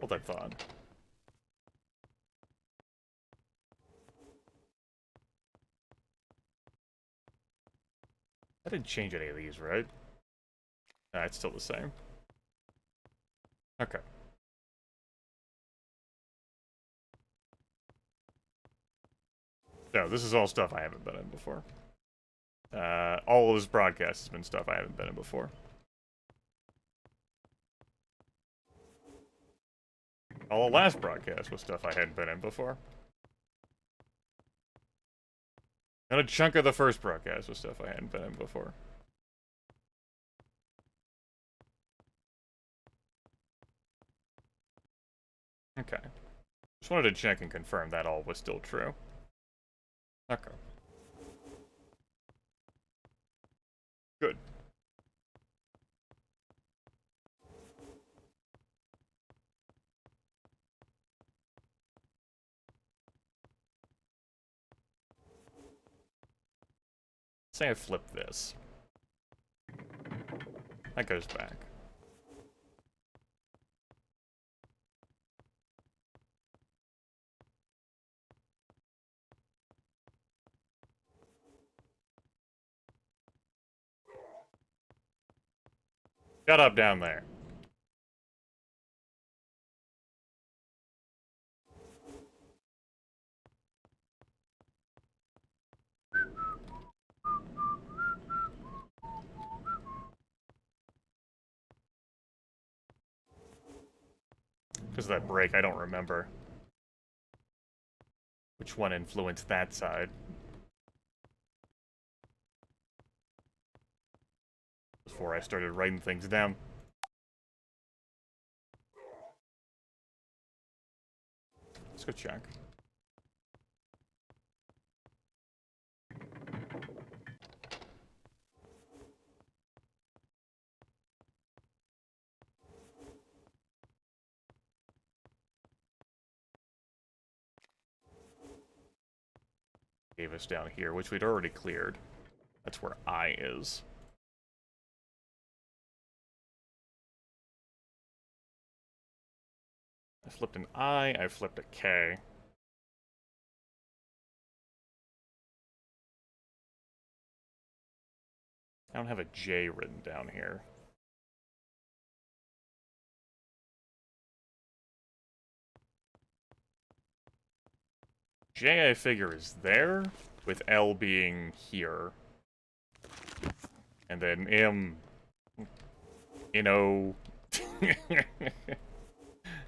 Hold that thought. I didn't change any of these, right? Nah, it's still the same. Okay. No, this is all stuff I haven't been in before. All of this broadcast has been stuff I haven't been in before. All the last broadcast was stuff I hadn't been in before. And a chunk of the first broadcast was stuff I hadn't been in before. Okay. Just wanted to check and confirm that all was still true. Okay. Good. Say I flip this. That goes back. Shut up down there. Because of that break, I don't remember Which one influenced that side? Before I started writing things down. Let's go check. Gave us down here, which we'd already cleared. That's where I is. I flipped an I flipped a K. I don't have a J written down here. J, I figure, is there, with L being here. And then M, you know,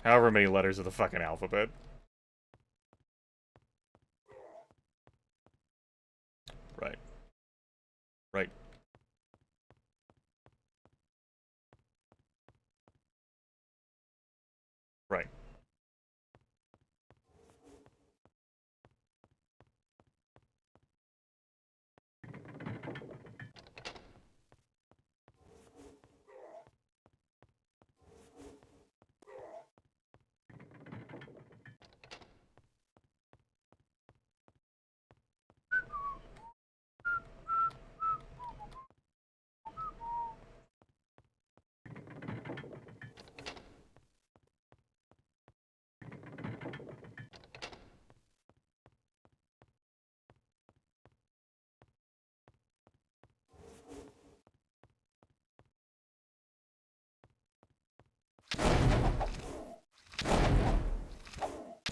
however many letters of the fucking alphabet. Right. Right. Right.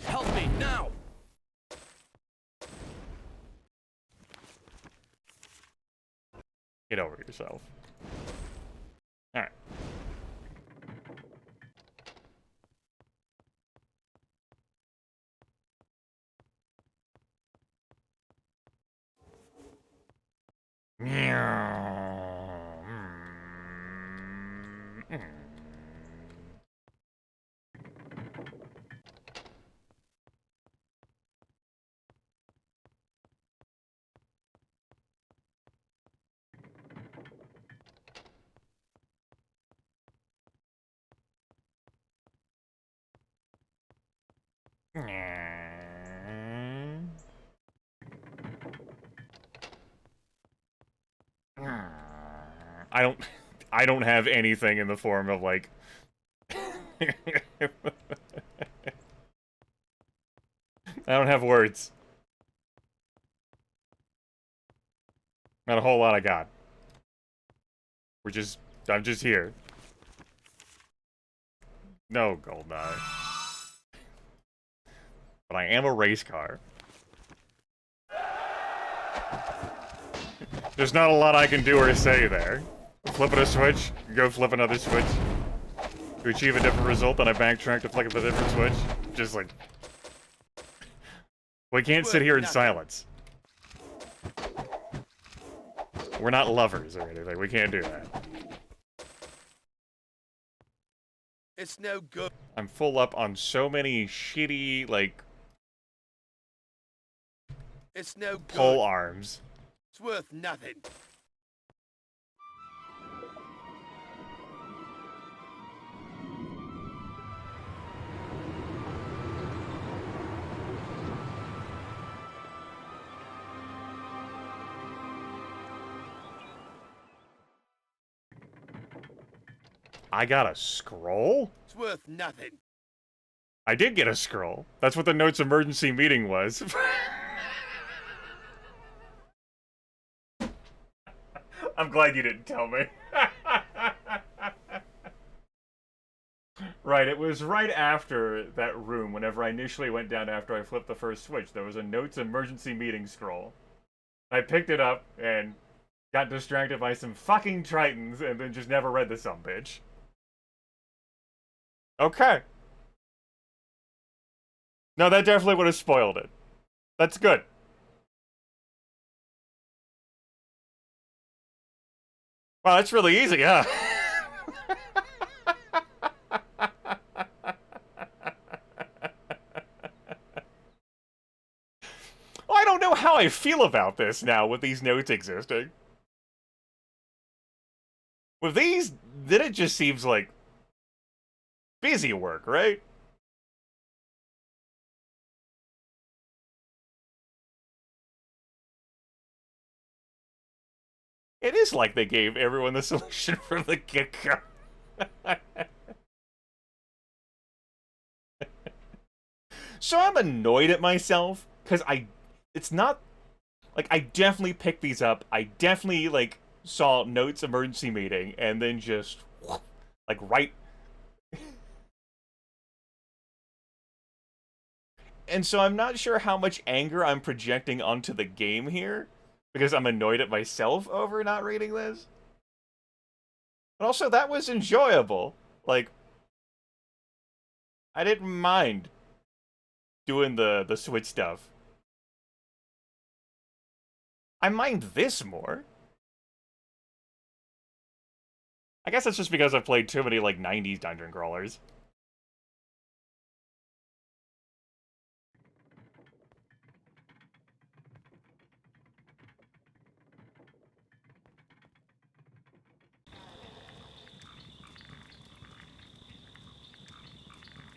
Help me now! Get over yourself. Alright. I don't have anything in the form of, like... I don't have words. Not a whole lot I got. I'm just here. No, Goldeneye. But I am a race car. There's not a lot I can do or say there. Flipping a switch, go flip another switch. To achieve a different result, then I backtrack to flick a different switch. Just like... We can't sit here in silence. We're not lovers or anything, we can't do that. It's no good. I'm full up on so many shitty, like... It's no good. pole arms. It's worth nothing. I got a scroll? It's worth nothing. I did get a scroll. That's what the notes emergency meeting was. I'm glad you didn't tell me. Right, it was right after that room, whenever I initially went down after I flipped the first switch. There was a notes emergency meeting scroll. I picked it up and got distracted by some fucking tritons and then just never read the sumbitch. Okay. No, that definitely would have spoiled it. That's good. Wow, that's really easy, huh? Well, I don't know how I feel about this now with these notes existing. With these, then it just seems like busy work, right? It is like they gave everyone the solution from the get-go. So I'm annoyed at myself, because it's not, like, I definitely picked these up, I definitely, like, saw notes emergency meeting, and then just, like, right. And so I'm not sure how much anger I'm projecting onto the game here, because I'm annoyed at myself over not reading this. But also, that was enjoyable. Like, I didn't mind doing the Switch stuff. I mind this more. I guess that's just because I've played too many, like, 90s dungeon crawlers.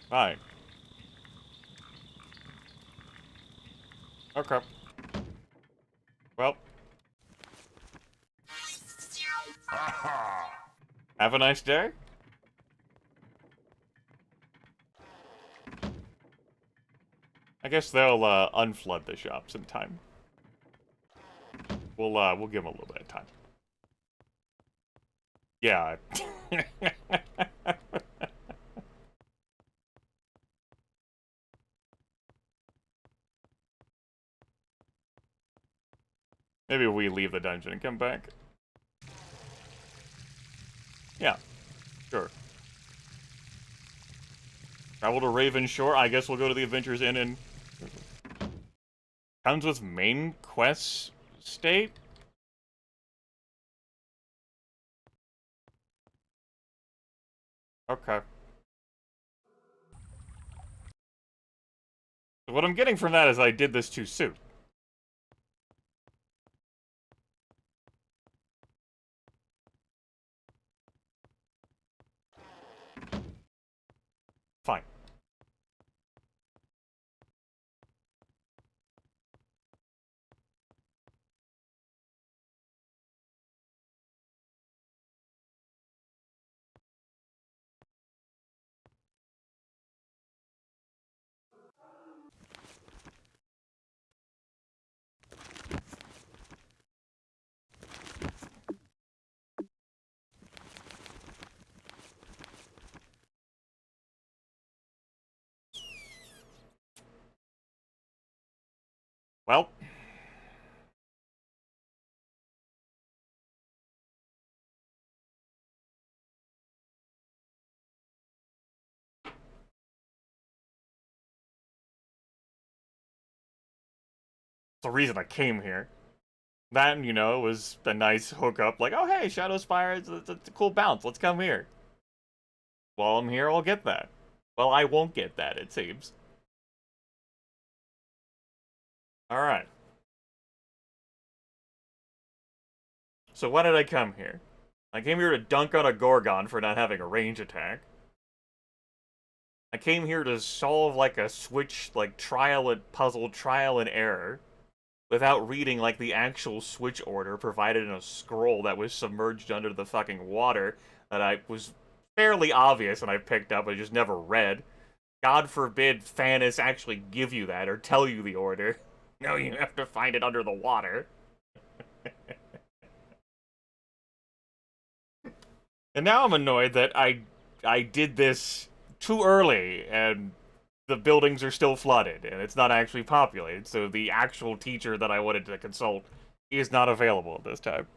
Fine. Okay. Well. Have a nice day. I guess they'll unflood the shops in time. We'll give them a little bit of time. Yeah. Maybe we leave the dungeon and come back. Yeah, sure. Travel to Raven Shore. I guess we'll go to the Adventures Inn and... Comes with main quest state? Okay. So what I'm getting from that is I did this too soon. Fine. Well. The reason I came here. That, you know, was a nice hookup. Like, oh, hey, Shadowspire, it's a cool bounce. Let's come here. While I'm here, I'll get that. Well, I won't get that, it seems. Alright. So why did I come here? I came here to dunk on a Gorgon for not having a range attack. I came here to solve, like, a Switch, like, puzzle trial and error. Without reading, like, the actual Switch order provided in a scroll that was submerged under the fucking water that I was fairly obvious and I picked up and just never read. God forbid Fanis actually give you that or tell you the order. No, you have to find it under the water. And now I'm annoyed that I did this too early and the buildings are still flooded and it's not actually populated, so the actual teacher that I wanted to consult is not available at this time.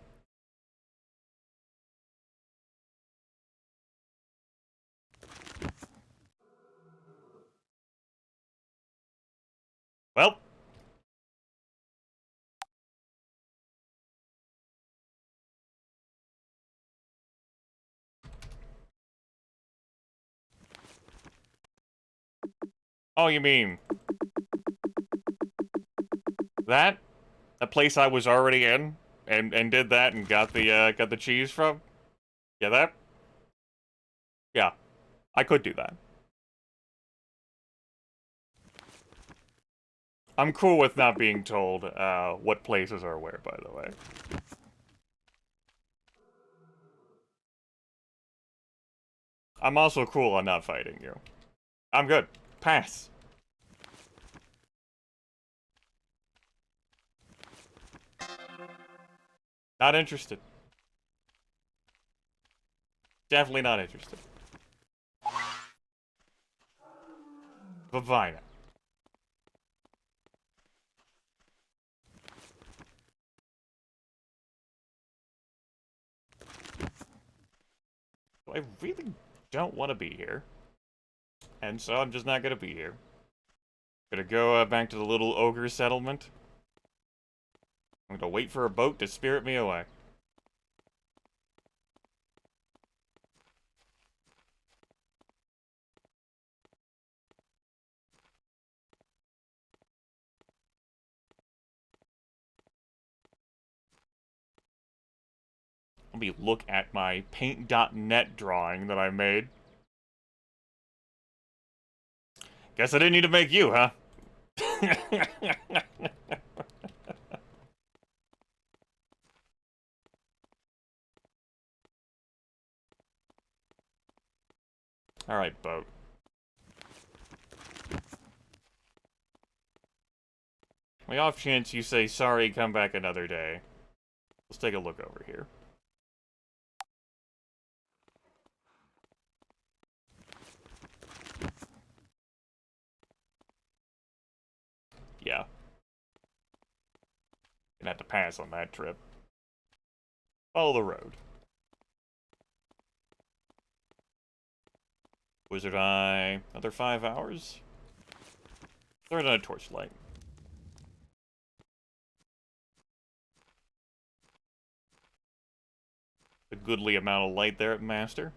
Well, Oh, you mean... that? A place I was already in? And did that and got the cheese from? Yeah, that? Yeah. I could do that. I'm cool with not being told, what places are where, by the way. I'm also cool on not fighting you. I'm good. Pass. Not interested. Definitely not interested. Vavina. I really don't want to be here. And so I'm just not gonna be here. Gonna go back to the little ogre settlement. I'm gonna wait for a boat to spirit me away. Let me look at my paint.net drawing that I made. Guess I didn't need to make you, huh? Alright, boat. My off chance you say, sorry, come back another day. Let's take a look over here. Yeah. Gonna have to pass on that trip. Follow the road. Wizard Eye, another 5 hours? Third on a torchlight. A goodly amount of light there at Master.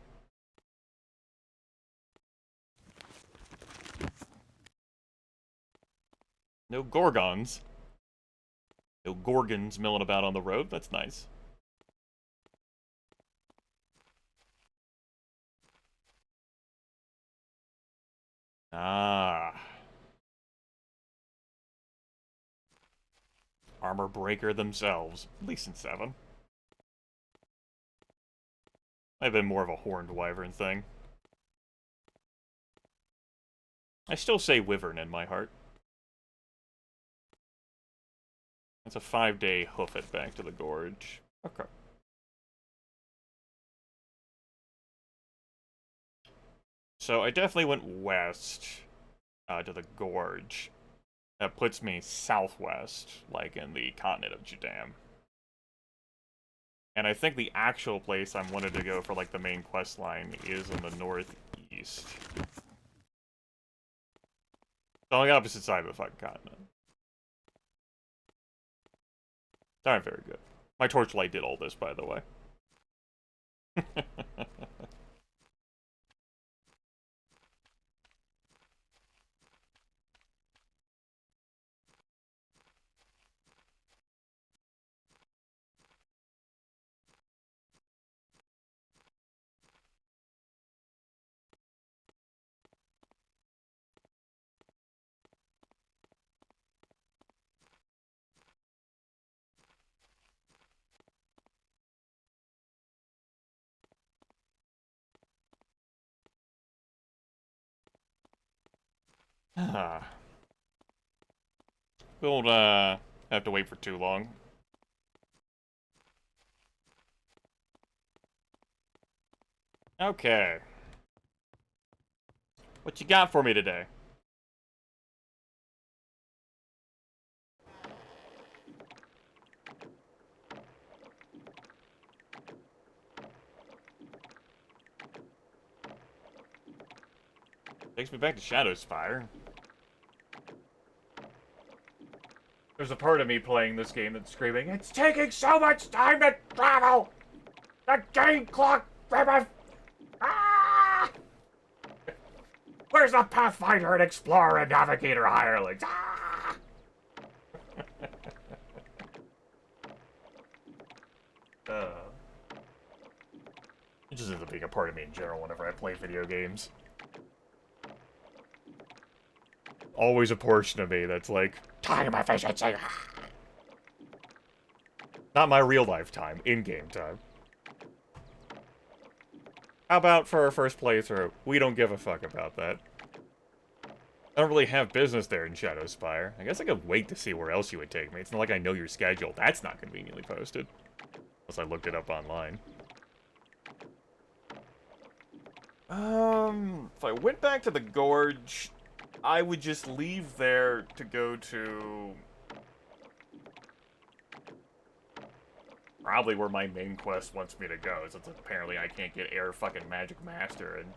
No Gorgons. No Gorgons milling about on the road. That's nice. Ah. Armor Breaker themselves. At least in 7. I've been more of a Horned Wyvern thing. I still say Wyvern in my heart. It's a 5-day hoof it back to the gorge. Okay. So I definitely went west to the gorge. That puts me southwest, like in the continent of Jadame. And I think the actual place I wanted to go for like the main quest line is in the northeast. So on the opposite side of the fucking continent. Not very good. My torchlight did all this, by the way. We'll have to wait for too long. Okay. What you got for me today? Takes me back to Shadowspire. There's a part of me playing this game that's screaming, "It's taking so much time to travel! The game clock, ah!" Where's the Pathfinder and Explorer and Navigator hirelings? Ah! It just ends up being a part of me in general whenever I play video games. Always a portion of me that's like, time efficiency. Not my real life time, in-game time. How about for our first playthrough, we don't give a fuck about that. I don't really have business there in Shadowspire. I guess I could wait to see where else you would take me. It's not like I know your schedule. That's not conveniently posted. Unless I looked it up online. If I went back to the Gorge, I would just leave there to go to... probably where my main quest wants me to go, since apparently I can't get Air fucking Magic Master, and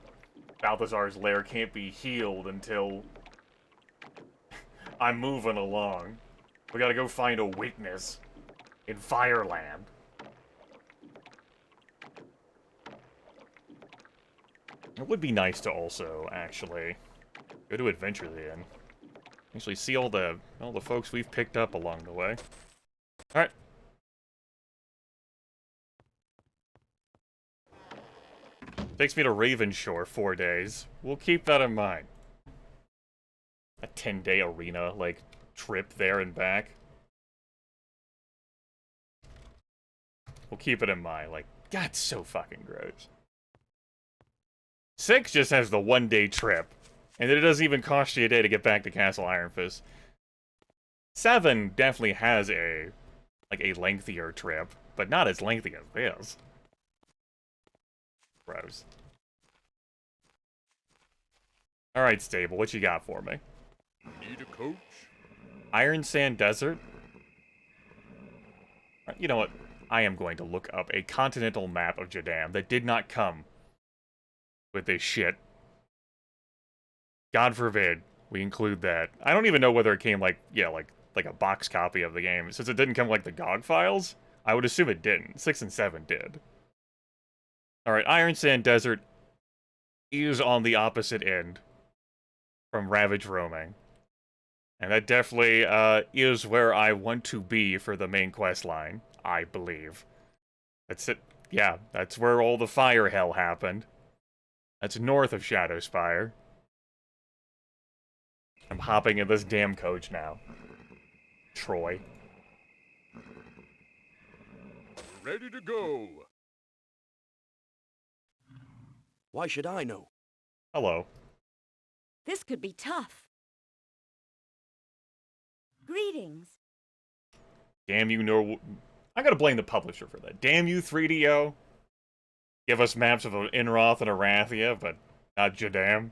Balthazar's lair can't be healed until I'm moving along. We gotta go find a witness in Fireland. It would be nice to also, actually, go to Adventure the Inn. Actually see all the folks we've picked up along the way. Alright. Takes me to Ravenshore 4 days. We'll keep that in mind. A 10-day arena, like, trip there and back. We'll keep it in mind. Like, God, it's so fucking gross. 6 just has the 1-day trip. And it doesn't even cost you a day to get back to Castle Iron Fist. 7 definitely has a lengthier trip, but not as lengthy as this. Gross. Alright, Stable, what you got for me? Need a coach? Iron Sand Desert? You know what? I am going to look up a continental map of Jadame that did not come with this shit. God forbid we include that. I don't even know whether it came like a box copy of the game. Since it didn't come like the GOG files, I would assume it didn't. 6 and 7 did. Alright, Iron Sand Desert is on the opposite end from Ravage Roaming. And that definitely is where I want to be for the main quest line, I believe. That's it. Yeah, that's where all the fire hell happened. That's north of Shadowspire. I'm hopping in this damn coach now. Troy. Ready to go. Why should I know? Hello. This could be tough. Greetings. Damn you, I gotta blame the publisher for that. Damn you, 3DO. Give us maps of Inroth and Arathia, but not Jadame.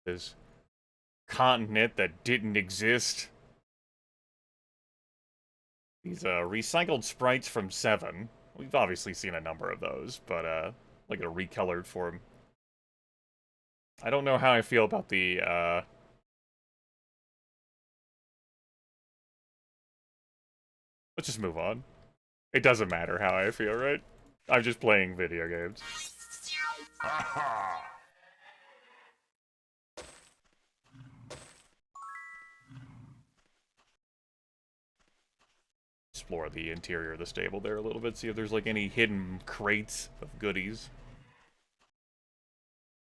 This continent that didn't exist. These recycled sprites from 7. We've obviously seen a number of those, but like a recolored form. I don't know how I feel about the let's just move on. It doesn't matter how I feel, right? I'm just playing video games. Ha Explore the interior of the stable there a little bit, see if there's like any hidden crates of goodies.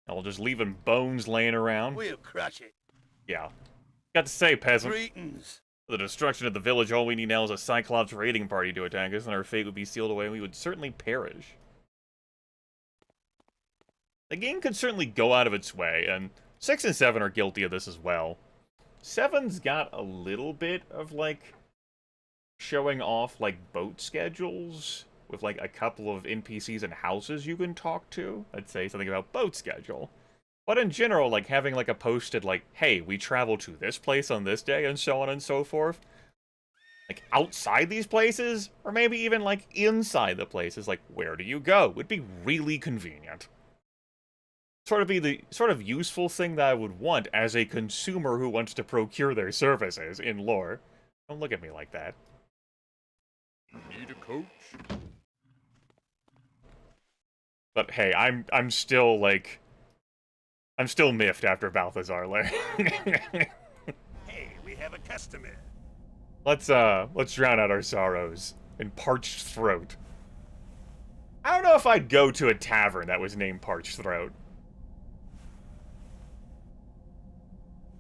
I'll just leaving bones laying around. We'll crush it. Yeah. Got to say, peasant. Greetings. For the destruction of the village, all we need now is a Cyclops raiding party to attack us, and our fate would be sealed away, and we would certainly perish. The game could certainly go out of its way, and 6 and 7 are guilty of this as well. 7's got a little bit of, like, showing off, like, boat schedules, with, like, a couple of NPCs and houses you can talk to. Let's say something about boat schedule. But in general, like, having, like, a posted, like, hey, we travel to this place on this day, and so on and so forth. Like, outside these places, or maybe even, like, inside the places, like, where do you go? Would be really convenient. Sort of be the sort of useful thing that I would want as a consumer who wants to procure their services in lore. Don't look at me like that. Need a coach? But hey, I'm still, like, I'm still miffed after Balthazar Lane. Hey, we have a customer. Let's drown out our sorrows in Parched Throat. I don't know if I'd go to a tavern that was named Parched Throat.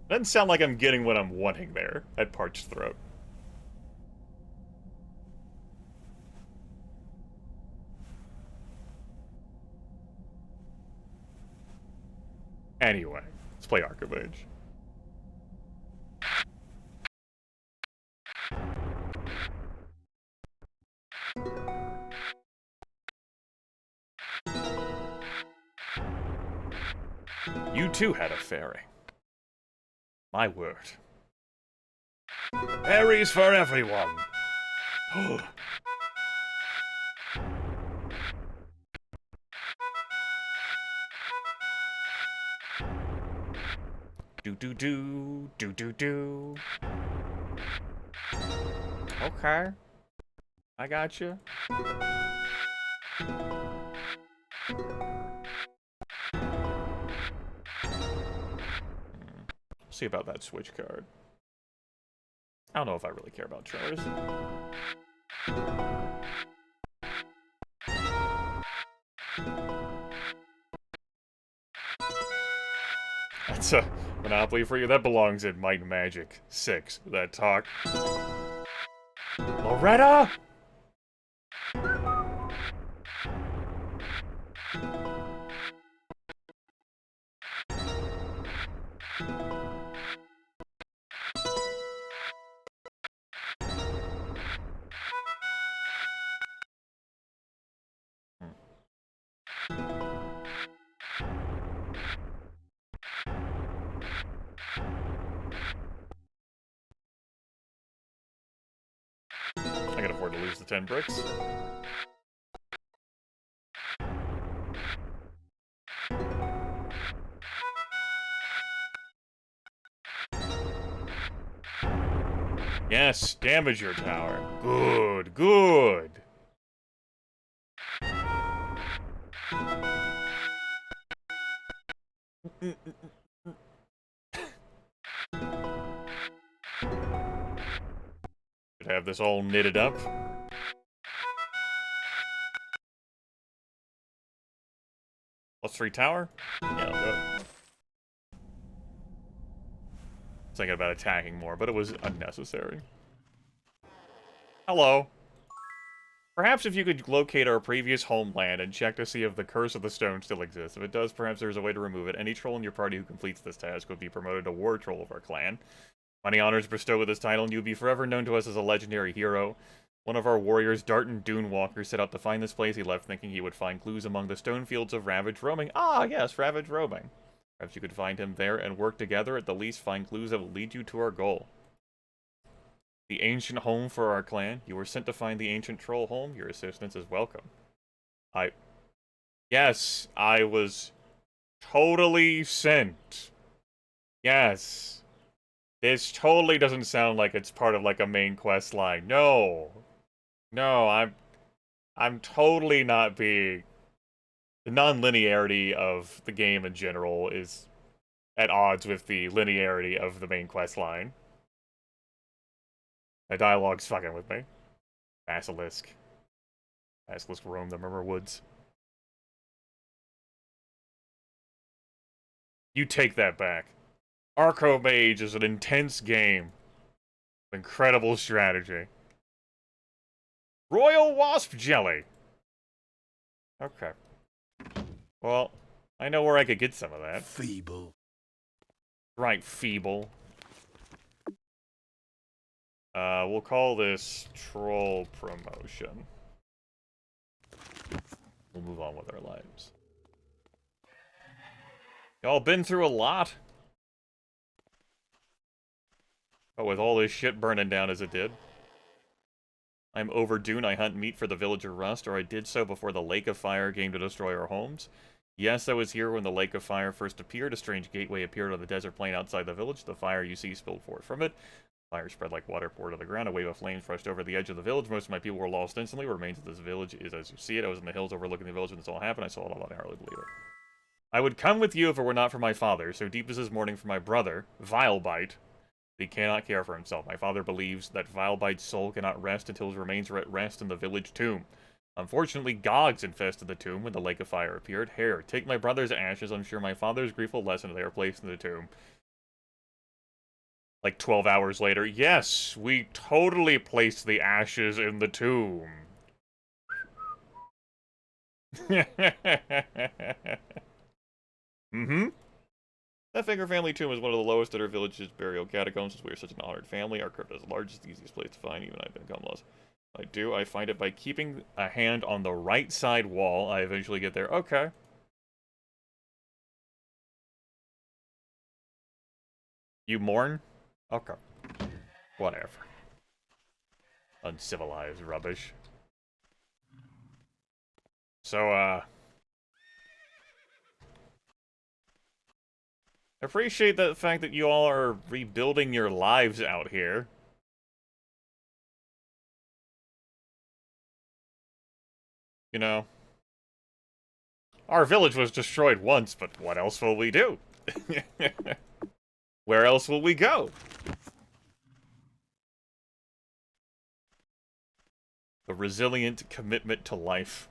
Doesn't sound like I'm getting what I'm wanting there at Parched Throat. Anyway, let's play Archimage. You too had a fairy. My word. Fairies for everyone. Do. Okay. I got you. See about that switch card. I don't know if I really care about Tremors. That's a Monopoly for you. That belongs in Might and Magic 6, that talk. Loretta! I can afford to lose the 10 bricks. Yes, damage your tower. Good, good. Should have this all knitted up. +3 tower? Yeah, I'll do it. Thinking about attacking more, but it was unnecessary. Hello. Perhaps if you could locate our previous homeland and check to see if the Curse of the Stone still exists. If it does, perhaps there's a way to remove it. Any troll in your party who completes this task would be promoted to War Troll of our clan. Many honors bestowed with this title, and you'll be forever known to us as a legendary hero. One of our warriors, Darton Dunewalker, set out to find this place. He left thinking he would find clues among the stone fields of Ravage Roaming. Ah, yes, Ravage Roaming. Perhaps you could find him there and work together, at the least find clues that will lead you to our goal. The ancient home for our clan. You were sent to find the ancient troll home. Your assistance is welcome. Yes, I was totally sent. Yes. This totally doesn't sound like it's part of, like, a main quest line. No. No, I'm totally not being... The non-linearity of the game in general is at odds with the linearity of the main quest line. The dialogue's fucking with me. Basilisk. Basilisk roam the Murmur Woods. You take that back. Archimage is an intense game. Incredible strategy. Royal Wasp Jelly! Okay. Well, I know where I could get some of that. Feeble. Right, feeble. We'll call this Troll Promotion. We'll move on with our lives. Y'all been through a lot. But with all this shit burning down as it did. I'm overdue and I hunt meat for the villager Rust, or I did so before the Lake of Fire came to destroy our homes. Yes, I was here when the Lake of Fire first appeared. A strange gateway appeared on the desert plain outside the village. The fire you see spilled forth from it. Fire spread like water poured to the ground. A wave of flames rushed over the edge of the village. Most of my people were lost instantly. What remains of this village is as you see it. I was in the hills overlooking the village when this all happened. I saw it all, and I hardly believe it. I would come with you if it were not for my father. So deep is his mourning for my brother, Vilebite. He cannot care for himself. My father believes that Vilebite's soul cannot rest until his remains are at rest in the village tomb. Unfortunately, gogs infested the tomb when the lake of fire appeared. Here, take my brother's ashes. I'm sure my father's grief will lessen if they are placed in the tomb. Like 12 hours later, yes, we totally placed the ashes in the tomb. Mm-hmm. That Finger family tomb is one of the lowest at our village's burial catacombs. Since we are such an honored family, our crypt is the largest, the easiest place to find. Even I've become lost. I find it by keeping a hand on the right side wall. I eventually get there. Okay. You mourn? Okay. Whatever. Uncivilized rubbish. So, I appreciate the fact that you all are rebuilding your lives out here. You know, our village was destroyed once, but what else will we do? Where else will we go? The resilient commitment to life.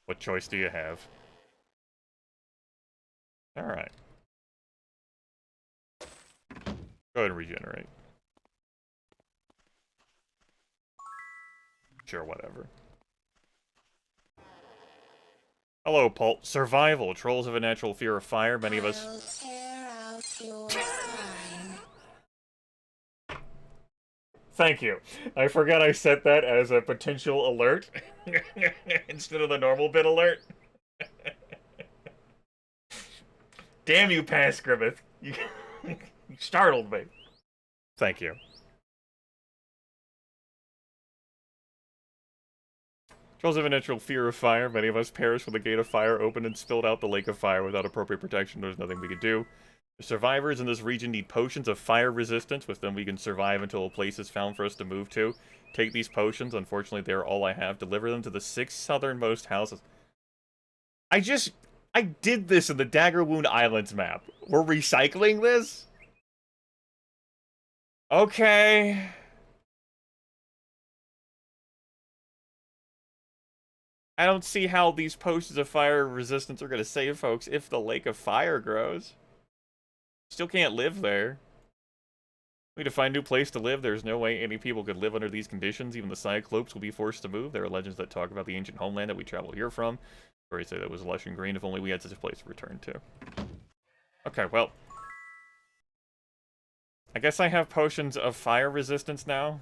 What choice do you have? Alright. Go ahead and regenerate. Sure, whatever. Hello, Pult. Survival. Trolls have a natural fear of fire. Many of us... Thank you. I forgot I set that as a potential alert instead of the normal bit alert. Damn you, Pass Grimmeth. You startled me. Thank you. Trolls have a natural fear of fire. Many of us perished when the gate of fire opened and spilled out the lake of fire without appropriate protection. There's nothing we could do. The survivors in this region need potions of fire resistance. With them we can survive until a place is found for us to move to. Take these potions. Unfortunately, they are all I have. Deliver them to the 6 southernmost houses. I did this in the Daggerwound Islands map. We're recycling this? Okay. I don't see how these potions of fire resistance are going to save folks if the lake of fire grows. Still can't live there. We need to find a new place to live. There's no way any people could live under these conditions. Even the Cyclopes will be forced to move. There are legends that talk about the ancient homeland that we traveled here from. Stories say that was lush and green. If only we had such a place to return to. Okay, well. I guess I have potions of fire resistance now.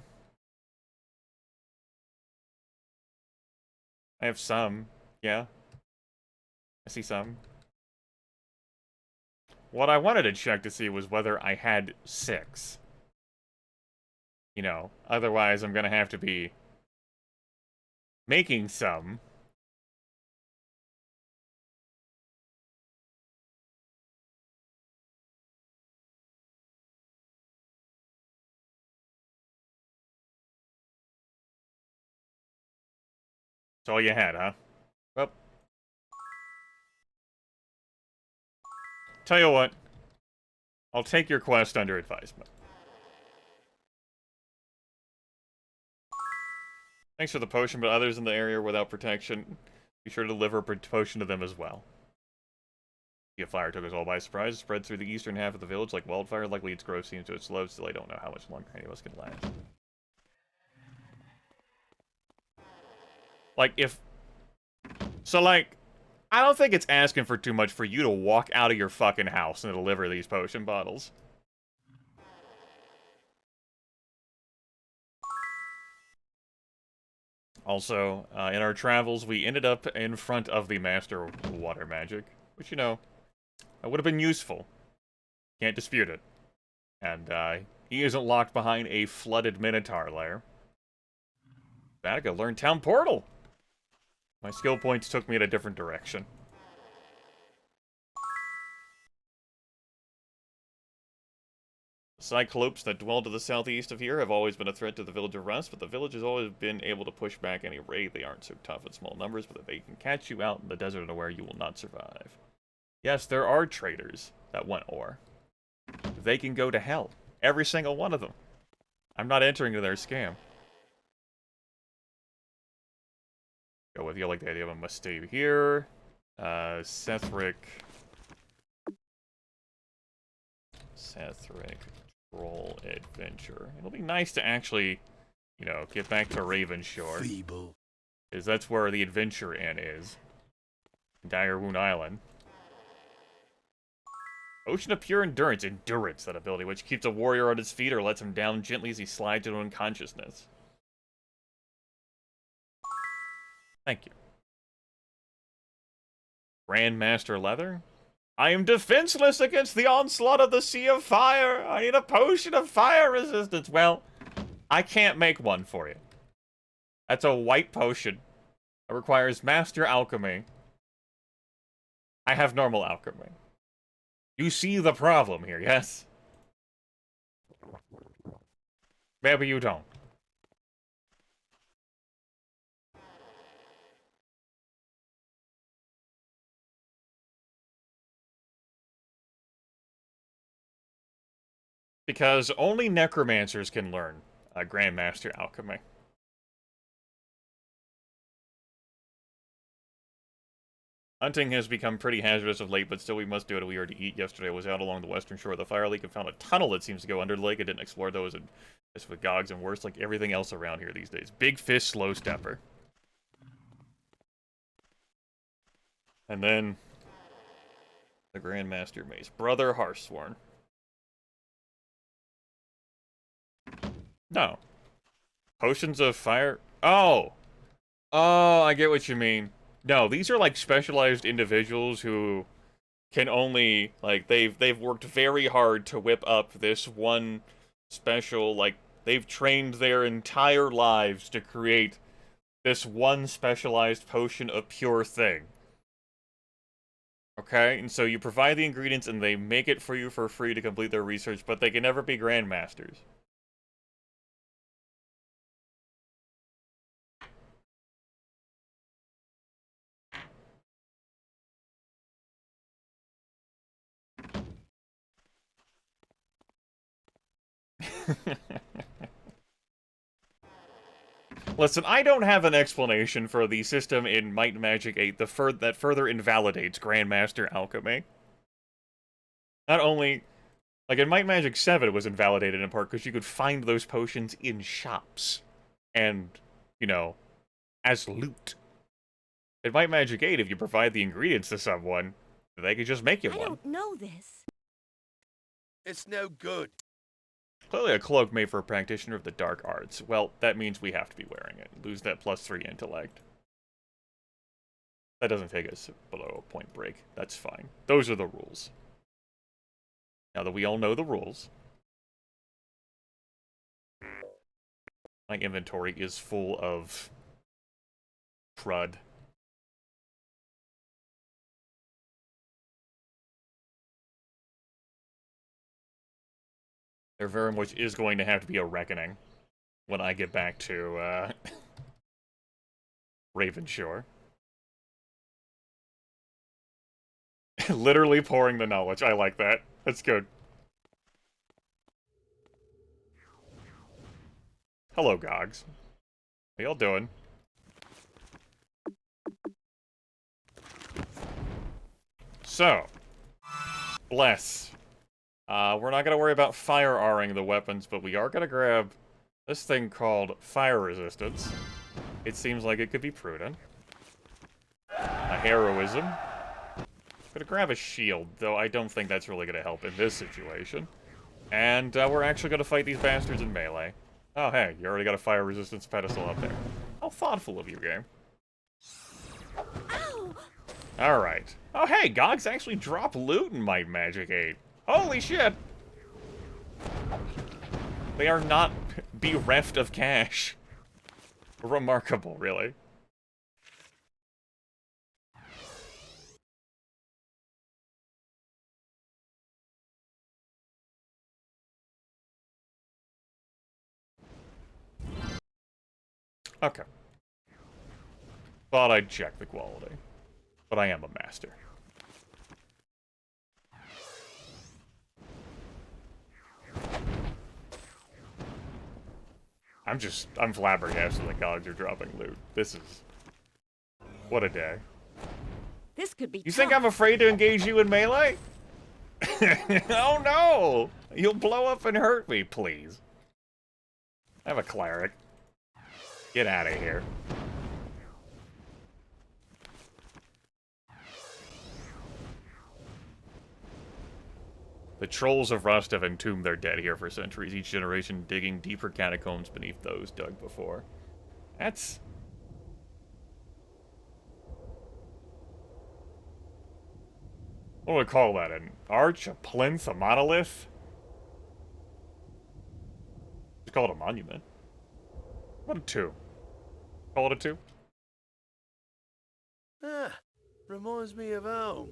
I have some. Yeah. I see some. What I wanted to check to see was whether I had 6. You know, otherwise I'm gonna have to be making some. That's all you had, huh? Well. Tell you what. I'll take your quest under advisement. Thanks for the potion, but others in the area without protection, be sure to deliver a potion to them as well. The fire took us all by surprise. It spread through the eastern half of the village like wildfire. Luckily, its growth seems to have slowed. Still, I don't know how much longer any of us can last. Like, if... So, like, I don't think it's asking for too much for you to walk out of your fucking house and deliver these potion bottles. Also, in our travels, we ended up in front of the Master of Water Magic, which, you know, would have been useful. Can't dispute it. And, he isn't locked behind a flooded Minotaur lair. Vatica learned Town Portal! My skill points took me in a different direction. Cyclopes that dwell to the southeast of here have always been a threat to the Village of Rust, but the village has always been able to push back any raid. They aren't so tough in small numbers, but they can catch you out in the desert and where you will not survive. Yes, there are traders that want ore. They can go to hell. Every single one of them. I'm not entering into their scam. Go with you. I like the idea of a must stay here. Sethric Troll Adventure. It'll be nice to actually, you know, get back to Ravenshore. Feeble. Because that's where the Adventure Inn is. Direwoon Island. Ocean of Pure Endurance. Endurance, that ability, which keeps a warrior on his feet or lets him down gently as he slides into unconsciousness. Thank you. Grandmaster Leather? I am defenseless against the onslaught of the Sea of Fire. I need a potion of fire resistance. Well, I can't make one for you. That's a white potion. It requires Master Alchemy. I have normal alchemy. You see the problem here, yes? Maybe you don't. Because only necromancers can learn Grandmaster Alchemy. Hunting has become pretty hazardous of late, but still we must do it. We are to eat. Yesterday I was out along the western shore of the Fire Lake and found a tunnel that seems to go under the lake. I didn't explore those, and it's with Gogs and worse, like everything else around here these days. Big fish, slow stepper. And then the Grandmaster Mace. Brother Hearthsworn. No. Potions of fire? Oh! Oh, I get what you mean. No, these are like specialized individuals who can only, like, they've worked very hard to whip up this one special, like, they've trained their entire lives to create this one specialized potion of pure thing. Okay? And so you provide the ingredients and they make it for you for free to complete their research, but they can never be grandmasters. Listen, I don't have an explanation for the system in Might and Magic 8 that further invalidates Grandmaster Alchemy. Not only, like in Might and Magic 7 it was invalidated in part because you could find those potions in shops. And, you know, as loot. In Might and Magic 8, if you provide the ingredients to someone, they could just make you one. I don't know this. It's no good. Clearly a cloak made for a practitioner of the dark arts. Well, that means we have to be wearing it. Lose that +3 intellect. That doesn't take us below a point break. That's fine. Those are the rules. Now that we all know the rules, my inventory is full of crud. There very much is going to have to be a reckoning when I get back to, Ravenshore. Literally pouring the knowledge. I like that. That's good. Hello, Gogs. How y'all doing? So, bless. We're not going to worry about fire-R-ing the weapons, but we are going to grab this thing called fire resistance. It seems like it could be prudent. A heroism. Gonna grab a shield, though I don't think that's really going to help in this situation. And we're actually going to fight these bastards in melee. Oh, hey, you already got a fire resistance pedestal up there. How thoughtful of you, game. Ow! Alright. Oh, hey, Gogs actually drop loot in Might Magic 8. Holy shit! They are not bereft of cash. Remarkable, really. Okay. Thought I'd check the quality. But I am a master. I'm flabbergasted that gods are dropping loot. This is... What a day. This could be You think I'm afraid to engage you in melee? Oh no! You'll blow up and hurt me, please. I have a cleric. Get out of here. The trolls of Rust have entombed their dead here for centuries, each generation digging deeper catacombs beneath those dug before. That's... What do we call that? An arch? A plinth? A monolith? Just call it a monument. What a 2? Call it a 2? Ah, reminds me of home.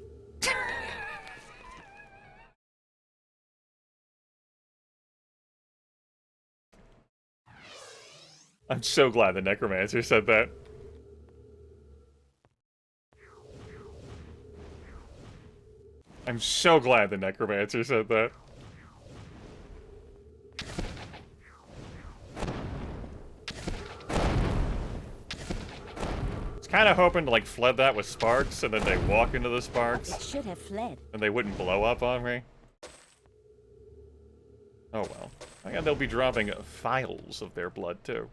I'm so glad the necromancer said that. I'm so glad the necromancer said that. I was kind of hoping to like flood that with sparks, and then they walk into the I sparks, should have fled. and they wouldn't blow up on me. Oh well. I guess they'll be dropping files of their blood too.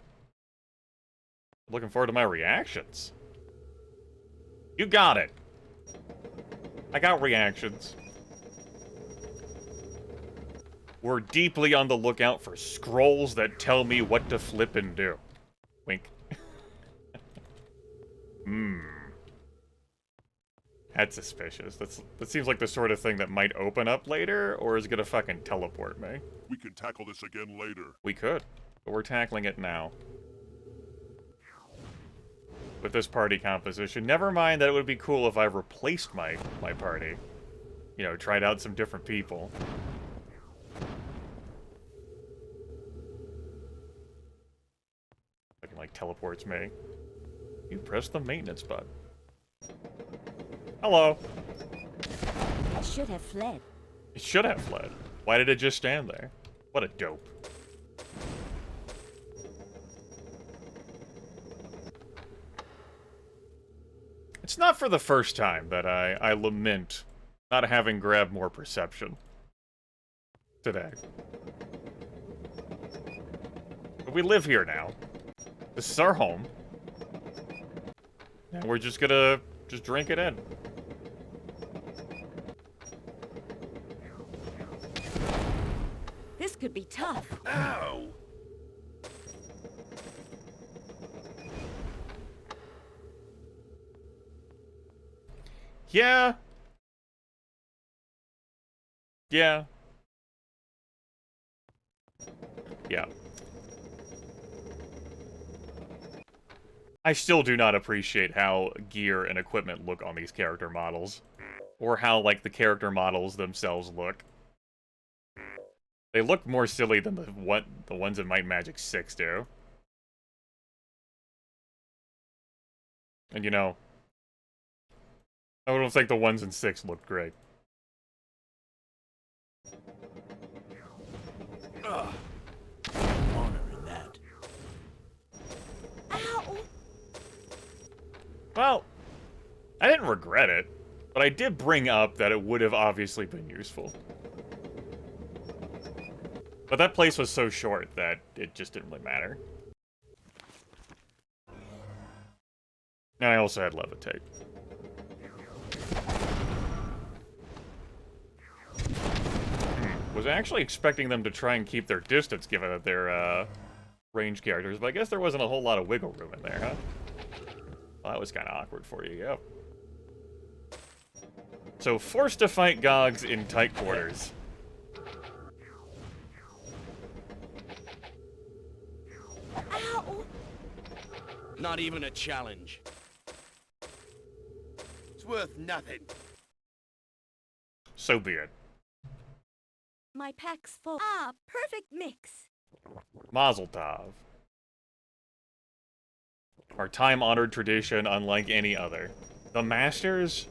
Looking forward to my reactions. You got it. I got reactions. We're deeply on the lookout for scrolls that tell me what to flip and do. Wink. That's suspicious. That seems like the sort of thing that might open up later, or is gonna fucking teleport me. We can tackle this again later. We could, but we're tackling it now. With this party composition. Never mind that it would be cool if I replaced my party. You know, tried out some different people. Fucking like teleports me. You press the maintenance button. Hello. I should have fled. It should have fled. Why did it just stand there? What a dope. It's not for the first time that I lament not having grabbed more perception today. But we live here now. This is our home. And we're just gonna drink it in. This could be tough. Ow! Yeah. Yeah. Yeah. I still do not appreciate how gear and equipment look on these character models. Or how, like, the character models themselves look. They look more silly than the ones in Might and Magic 6 do. And, you know, I don't think the ones in 6 looked great. Ugh. Honor in that. Ow! Well, I didn't regret it, but I did bring up that it would have obviously been useful. But that place was so short that it just didn't really matter. And I also had levitate. Was actually expecting them to try and keep their distance given that they're range characters, but I guess there wasn't a whole lot of wiggle room in there, huh? Well, that was kind of awkward for you, yep. So, forced to fight Gogs in tight quarters. Ow! Not even a challenge. It's worth nothing. So be it. My pack's full. Ah, perfect mix. Mazel tov. Our time-honored tradition unlike any other. The Masters?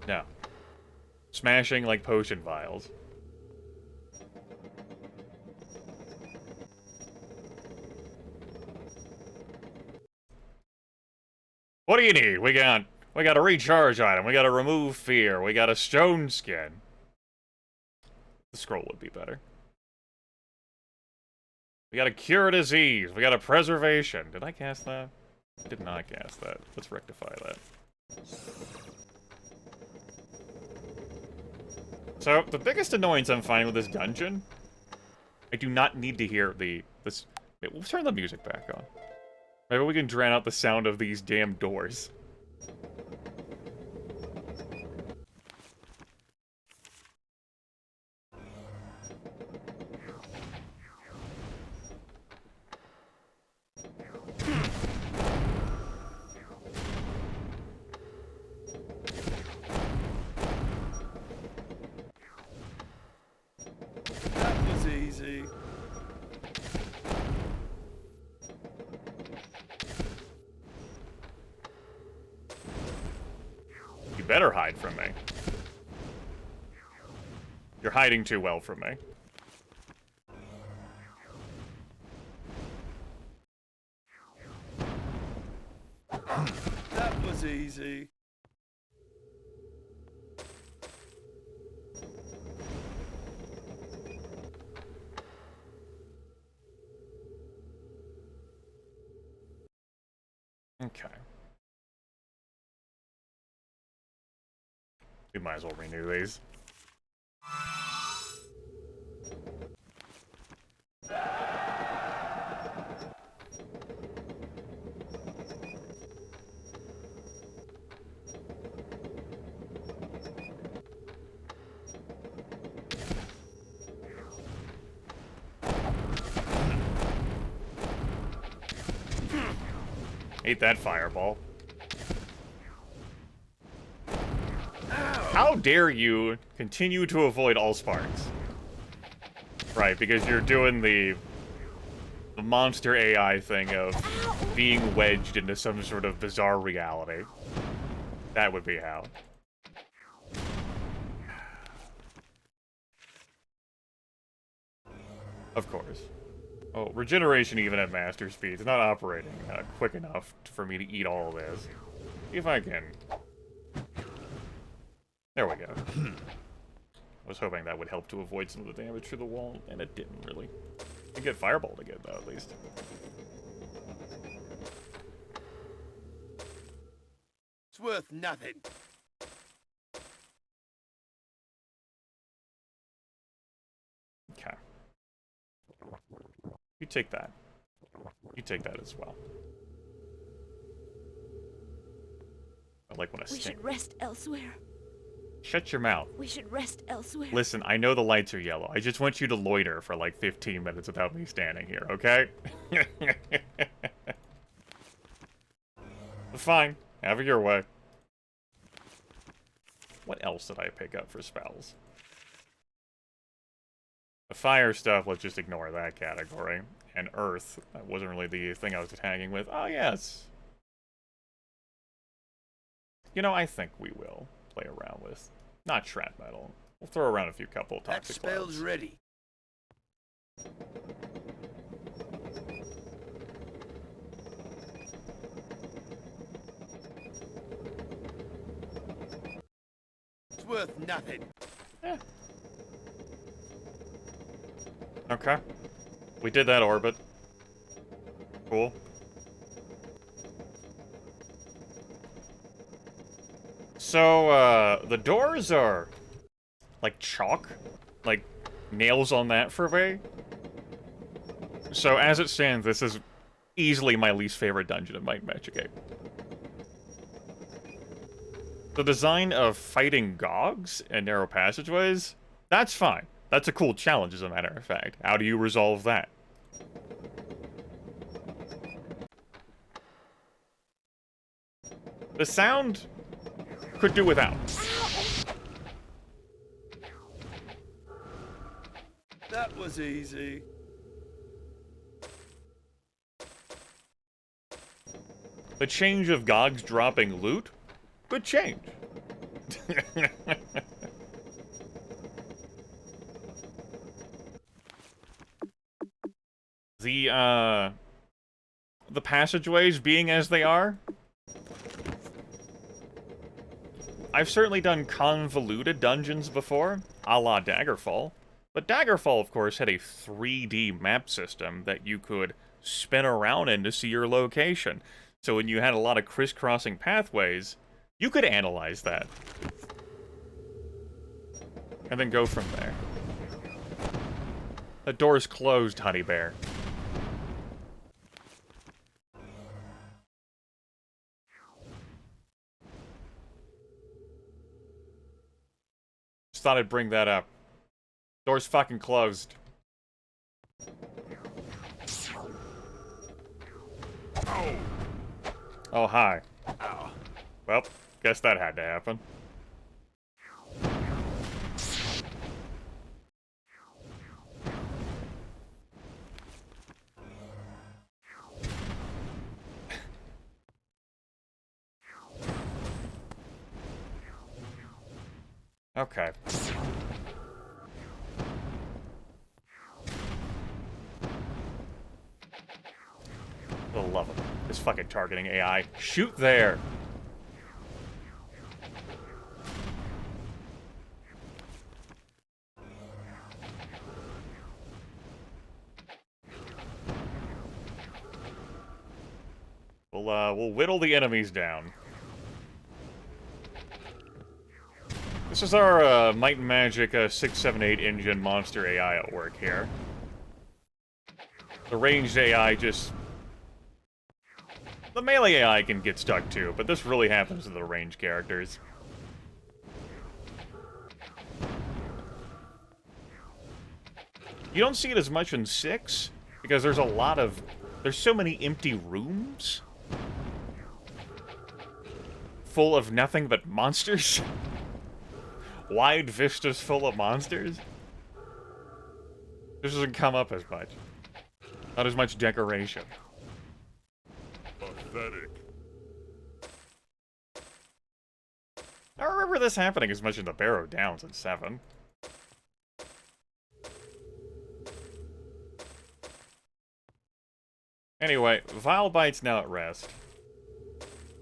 No. Smashing like potion vials. What do you need? We got a recharge item. We got a remove fear. We got a stone skin. The scroll would be better. We got a cure disease. We got a preservation. Did I cast that? I did not cast that. Let's rectify that. So, the biggest annoyance I'm finding with this dungeon, I do not need to hear this. Wait, we'll turn the music back on. Maybe we can drown out the sound of these damn doors. That was easy. You better hide from me. You're hiding too well from me. That was easy. Okay. We might as well renew these. Ate that fireball. How dare you continue to avoid all sparks? Right, because you're doing the monster AI thing of being wedged into some sort of bizarre reality. That would be how. Of course. Oh, regeneration even at master speed is not operating quick enough for me to eat all of this. See if I can. There we go. I was hoping that would help to avoid some of the damage through the wall, and it didn't really. I get fireballed again, though, at least. It's worth nothing. Okay. You take that. You take that as well. I like when I We sting. should rest elsewhere. Shut your mouth. We should rest elsewhere. Listen, I know the lights are yellow. I just want you to loiter for like 15 minutes without me standing here, okay? Fine. Have it your way. What else did I pick up for spells? The fire stuff, let's just ignore that category. And earth, that wasn't really the thing I was attacking with. Oh, yes. You know, I think we will play around with. Not shrapnel. We'll throw around a few couple of That toxic spell's clouds. ready. It's worth nothing. Yeah. Okay. We did that orbit. Cool. So, the doors are like chalk, like nails on that for me. So as it stands, this is easily my least favorite dungeon in Might and Magic 8. The design of fighting Gogs and narrow passageways, that's fine. That's a cool challenge, as a matter of fact. How do you resolve that? The sound could do without. That was easy. The change of Gogs dropping loot? Good change. The passageways being as they are, I've certainly done convoluted dungeons before, a la Daggerfall, but Daggerfall, of course, had a 3D map system that you could spin around in to see your location. So when you had a lot of crisscrossing pathways, you could analyze that. And then go from there. The door's closed, Honey Bear. Just thought I'd bring that up. Door's fucking closed. Oh, hi. Well, guess that had to happen. Okay. For the love of it. This fucking targeting AI. Shoot there! We'll whittle the enemies down. This is our Might and Magic 678 engine monster AI at work here. The ranged AI just... The melee AI can get stuck too, but this really happens to the ranged characters. You don't see it as much in 6, because there's a lot of... There's so many empty rooms full of nothing but monsters. Wide vistas full of monsters. This doesn't come up as much. Not as much decoration. Pathetic. I remember this happening as much in the Barrow Downs in 7. Anyway, Vilebite's now at rest.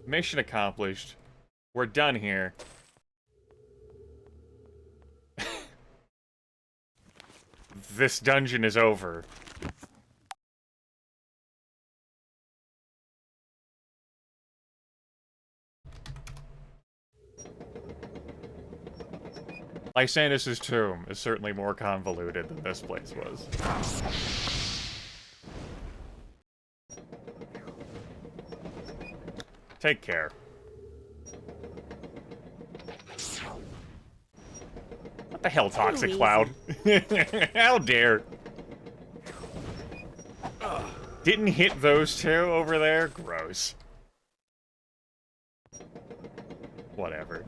Mission accomplished. We're done here. This dungeon is over. Lysanis' tomb is certainly more convoluted than this place was. Take care. What the hell, Toxic Cloud? How dare? Didn't hit those two over there? Gross. Whatever.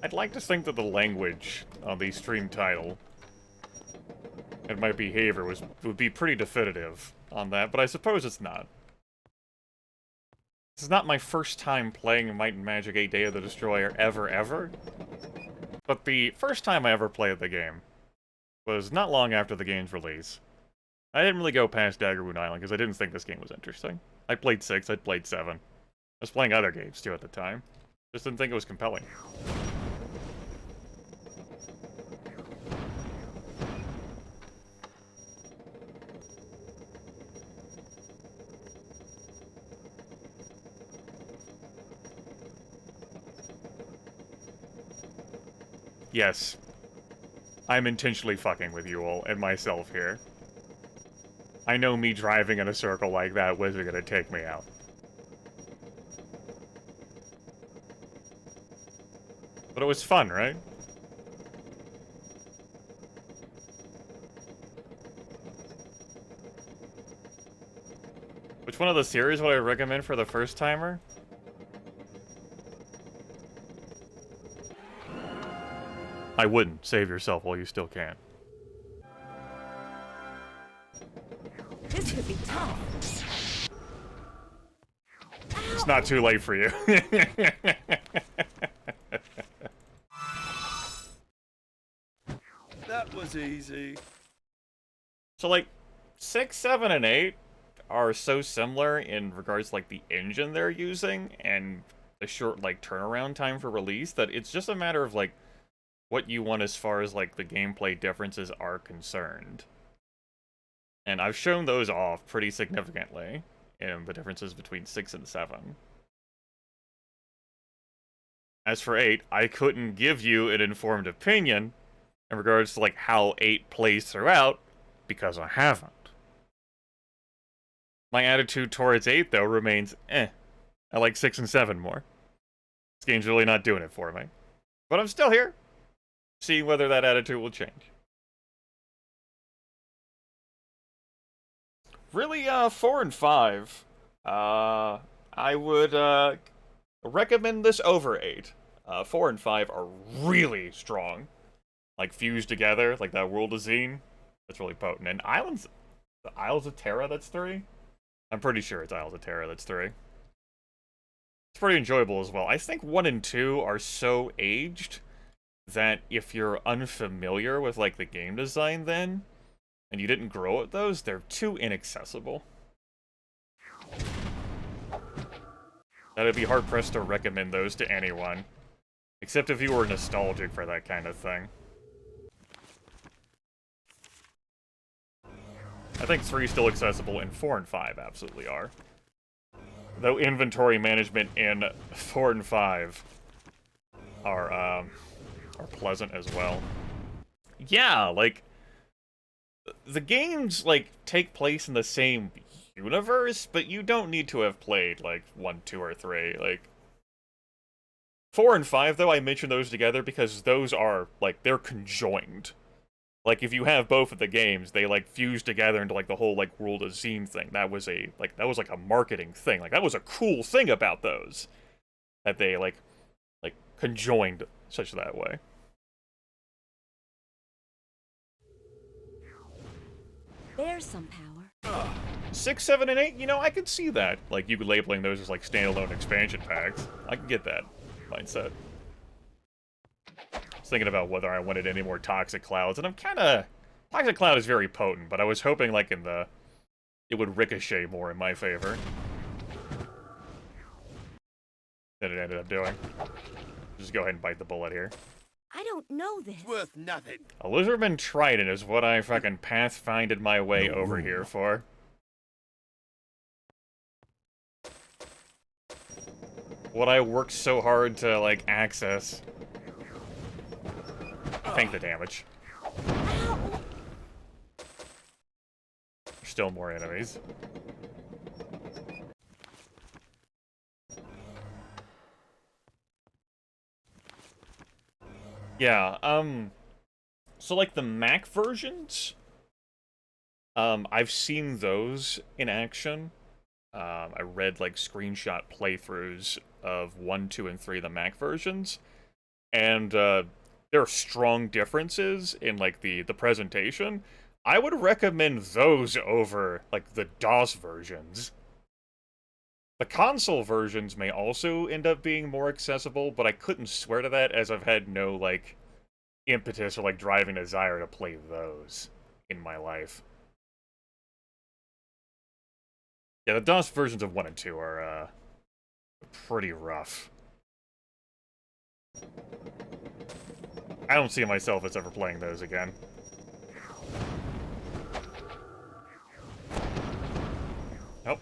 I'd like to think that the language on the stream title and my behavior would be pretty definitive on that, but I suppose it's not. This is not my first time playing Might and Magic 8 Day of the Destroyer ever. But the first time I ever played the game was not long after the game's release. I didn't really go past Daggerwood Island because I didn't think this game was interesting. I played 6, I'd played 7. I was playing other games too at the time. Just didn't think it was compelling. Yes. I'm intentionally fucking with you all and myself here. I know me driving in a circle like that wasn't gonna take me out. But it was fun, right? Which one of the series would I recommend for the first timer? I wouldn't. Save yourself while you still can. This could be tough. It's not too late for you. That was easy. So, like, 6, 7, and 8 are so similar in regards to, like, the engine they're using and the short, like, turnaround time for release that it's just a matter of, like, what you want as far as, like, the gameplay differences are concerned. And I've shown those off pretty significantly in the differences between 6 and 7. As for 8, I couldn't give you an informed opinion in regards to, like, how 8 plays throughout, because I haven't. My attitude towards 8, though, remains, eh. I like 6 and 7 more. This game's really not doing it for me. But I'm still here, seeing whether that attitude will change. Really, 4 and 5, I would, recommend this over 8. 4 and 5 are really strong. Like, fused together, like that World of Zine. That's really potent. And the Isles of Terra, that's 3? I'm pretty sure it's Isles of Terra, that's 3. It's pretty enjoyable as well. I think 1 and 2 are so aged that if you're unfamiliar with, like, the game design then, and you didn't grow at those, they're too inaccessible. I'd be hard-pressed to recommend those to anyone. Except if you were nostalgic for that kind of thing. I think 3 is still accessible, and 4 and 5 absolutely are. Though inventory management in 4 and 5 are pleasant as well. Yeah, like, the games, like, take place in the same universe, but you don't need to have played, like, 1, 2, or 3. Like, 4 and 5, though, I mentioned those together because those are, like, they're conjoined. Like, if you have both of the games, they, like, fuse together into, like, the whole, like, World of Zine thing. That was a marketing thing. Like, that was a cool thing about those. That they, like, conjoined such that way. There's some power. 6, 7, and 8, you know, I could see that. Like, you labeling those as, like, standalone expansion packs. I can get that mindset. I was thinking about whether I wanted any more Toxic Clouds, and I'm kinda... Toxic Cloud is very potent, but I was hoping, like, it would ricochet more in my favor than it ended up doing. Just go ahead and bite the bullet here. I don't know this. Worth nothing. A Lizardman Trident is what I fucking pathfinded my way over here for. What I worked so hard to, like, access. Tank the damage. Ow. Still more enemies. Yeah, so, like, the Mac versions, I've seen those in action. I read, like, screenshot playthroughs of 1, 2, and 3, the Mac versions, and, there are strong differences in, like, the presentation. I would recommend those over, like, the DOS versions. The console versions may also end up being more accessible, but I couldn't swear to that as I've had no, like, impetus or, like, driving desire to play those in my life. Yeah, the DOS versions of 1 and 2 are, pretty rough. I don't see myself as ever playing those again. Nope.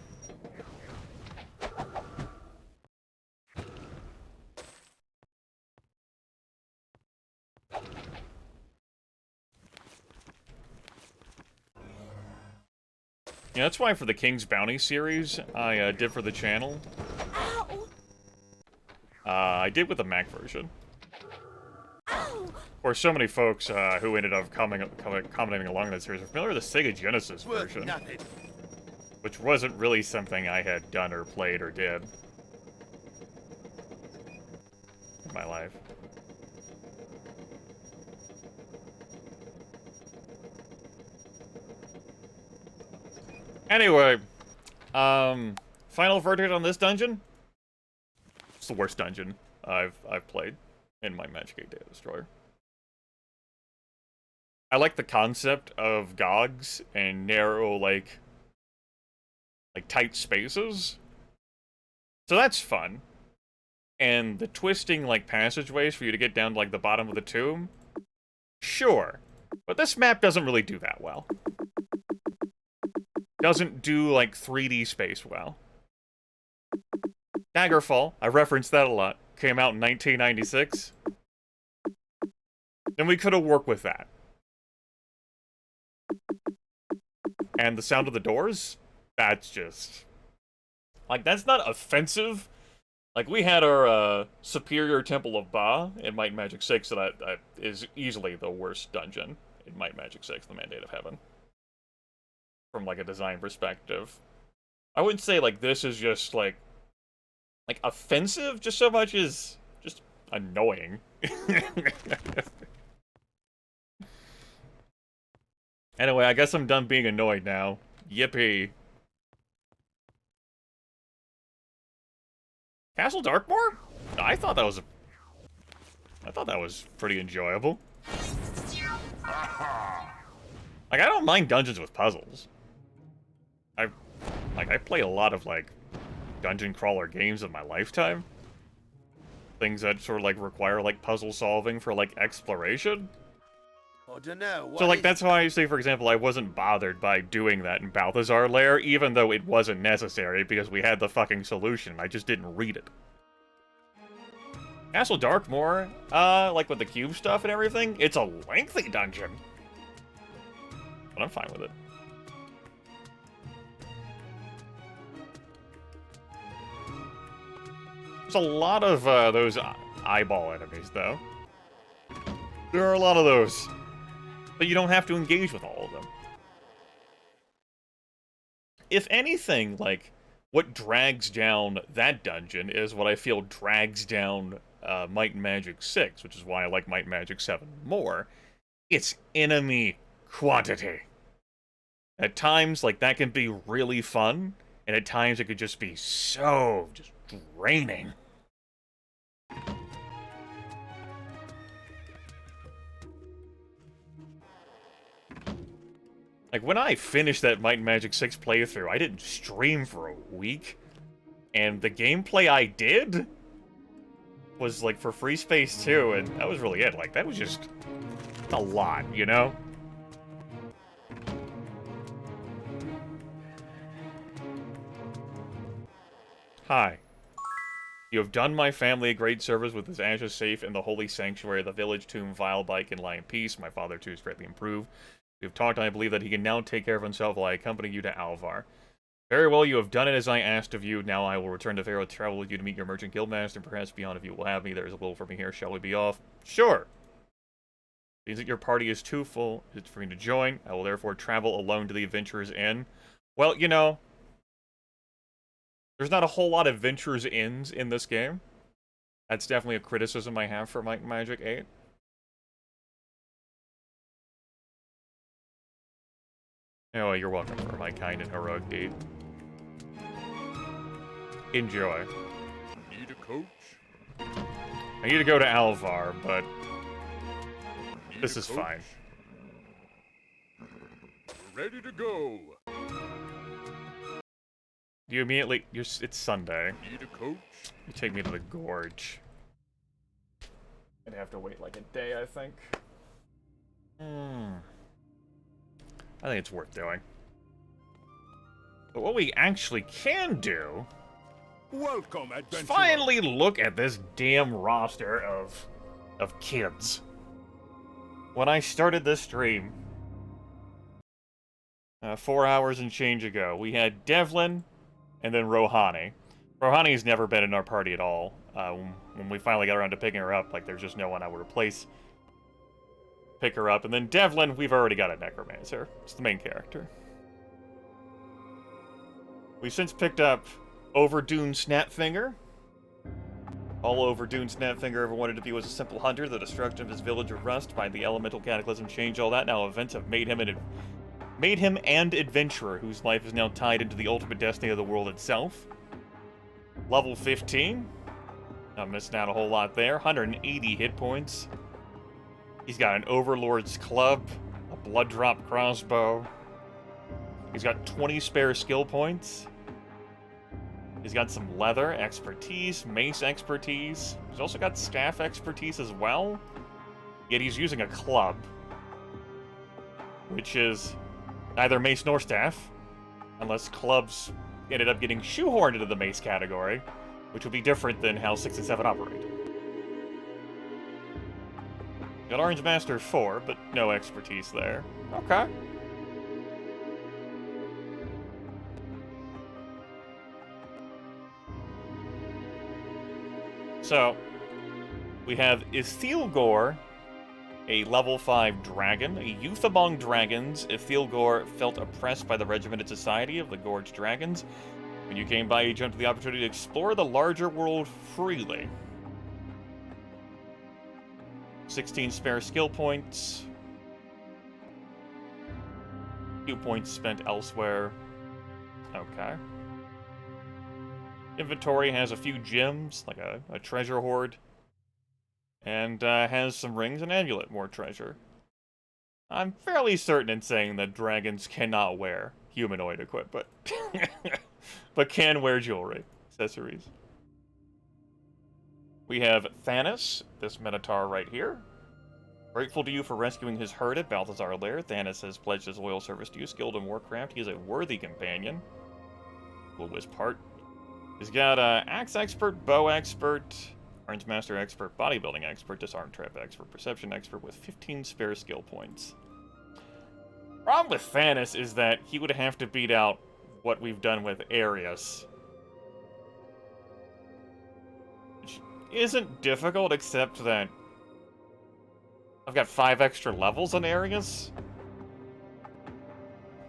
Yeah, that's why for the King's Bounty series I did for the channel. Ow. I did with the Mac version. Ow. Or so many folks who ended up commenting along that series are familiar with the Sega Genesis Worth version, nothing. which wasn't really something I had done or played or did in my life. Anyway, final verdict on this dungeon? It's the worst dungeon I've played in my Magic 8 Data Destroyer. I like the concept of GOGs and narrow, like tight spaces. So that's fun. And the twisting, like, passageways for you to get down to, like, the bottom of the tomb? Sure. But this map doesn't really do that well. Doesn't do, like, 3D space well. Daggerfall, I referenced that a lot, came out in 1996. Then we could have worked with that. And the sound of the doors? That's just... like, that's not offensive. Like, we had our Superior Temple of Ba in Might and Magic 6 that is easily the worst dungeon in Might and Magic 6, the Mandate of Heaven. From, like, a design perspective. I wouldn't say, like, this is just, like offensive, just so much as just annoying. Anyway, I guess I'm done being annoyed now. Yippee. Castle Darkmoor? I thought that was pretty enjoyable. Like, I don't mind dungeons with puzzles. I play a lot of, like, dungeon crawler games in my lifetime. Things that sort of, like, require, like, puzzle solving for, like, exploration. I don't know. So, like, that's why I say, for example, I wasn't bothered by doing that in Balthazar Lair, even though it wasn't necessary, because we had the fucking solution. I just didn't read it. Castle Darkmoor, like with the cube stuff and everything, it's a lengthy dungeon. But I'm fine with it. There's a lot of, those eyeball enemies, though. There are a lot of those. But you don't have to engage with all of them. If anything, like, what drags down that dungeon is what I feel drags down Might and Magic 6, which is why I like Might and Magic 7 more. It's enemy quantity. At times, like, that can be really fun, and at times it could just be so just draining. Like, when I finished that Might and Magic 6 playthrough, I didn't stream for a week. And the gameplay I did was, like, for Free Space 2, and that was really it. Like, that was just a lot, you know? Hi. You have done my family a great service with his ashes safe in the holy sanctuary, the village tomb, vile bike, and lie in peace. My father, too, is greatly improved. We have talked, and I believe that he can now take care of himself while I accompany you to Alvar. Very well, you have done it as I asked of you. Now I will return to Pharaoh to travel with you to meet your merchant guildmaster, and perhaps beyond if you will have me. There is a will for me here. Shall we be off? Sure! Means that your party is too full. It's for me to join. I will therefore travel alone to the Adventurer's Inn. Well, you know, there's not a whole lot of Adventurer's Inns in this game. That's definitely a criticism I have for Might and Magic 8. Oh, you're welcome for my kind and heroic deed. Enjoy. Need a coach? I need to go to Alvar, but this is fine. Ready to go. You immediately... it's Sunday. Need a coach? You take me to the Gorge. I'd have to wait like a day, I think. I think it's worth doing. But what we actually can do... Welcome, is adventurer. finally look at this damn roster of kids. When I started this stream, 4 hours and change ago, we had Devlin and then Rohani. Rohani's never been in our party at all. When we finally got around to picking her up, like, there's just no one I would replace. Pick her up. And then Devlin, we've already got a necromancer. It's the main character. We've since picked up Overdune Snapfinger. All Overdune Snapfinger ever wanted to be was a simple hunter. The destruction of his village of Rust by the elemental cataclysm changed all that. Now events have made him an Made him an adventurer whose life is now tied into the ultimate destiny of the world itself. Level 15. Not missing out a whole lot there. 180 hit points. He's got an Overlord's Club, a Blood Drop crossbow. He's got 20 spare skill points. He's got some leather expertise, mace expertise. He's also got staff expertise as well. Yet he's using a club, which is neither mace nor staff, unless clubs ended up getting shoehorned into the mace category, which would be different than how 6 and 7 operate. Got Orange Master 4, but no expertise there. Okay. So, we have Ithilgor, a level 5 dragon. A youth among dragons, Ithilgor felt oppressed by the regimented society of the Gorged Dragons. When you came by, you jumped to the opportunity to explore the larger world freely. 16 spare skill points. 2 points spent elsewhere. Okay. Inventory has a few gems, like a treasure hoard. And has some rings and amulet, more treasure. I'm fairly certain in saying that dragons cannot wear humanoid equipment. But can wear jewelry, accessories. We have Thanos, this Minotaur right here. Grateful to you for rescuing his herd at Balthazar Lair. Thanos has pledged his loyal service to you, skilled in warcraft. He is a worthy companion. Cool part. He's got axe expert, bow expert, Orange Master expert, bodybuilding expert, disarm trap expert, perception expert with 15 spare skill points. Problem with Thanos is that he would have to beat out what we've done with Arius. Which isn't difficult, except that I've got 5 extra levels on Arius.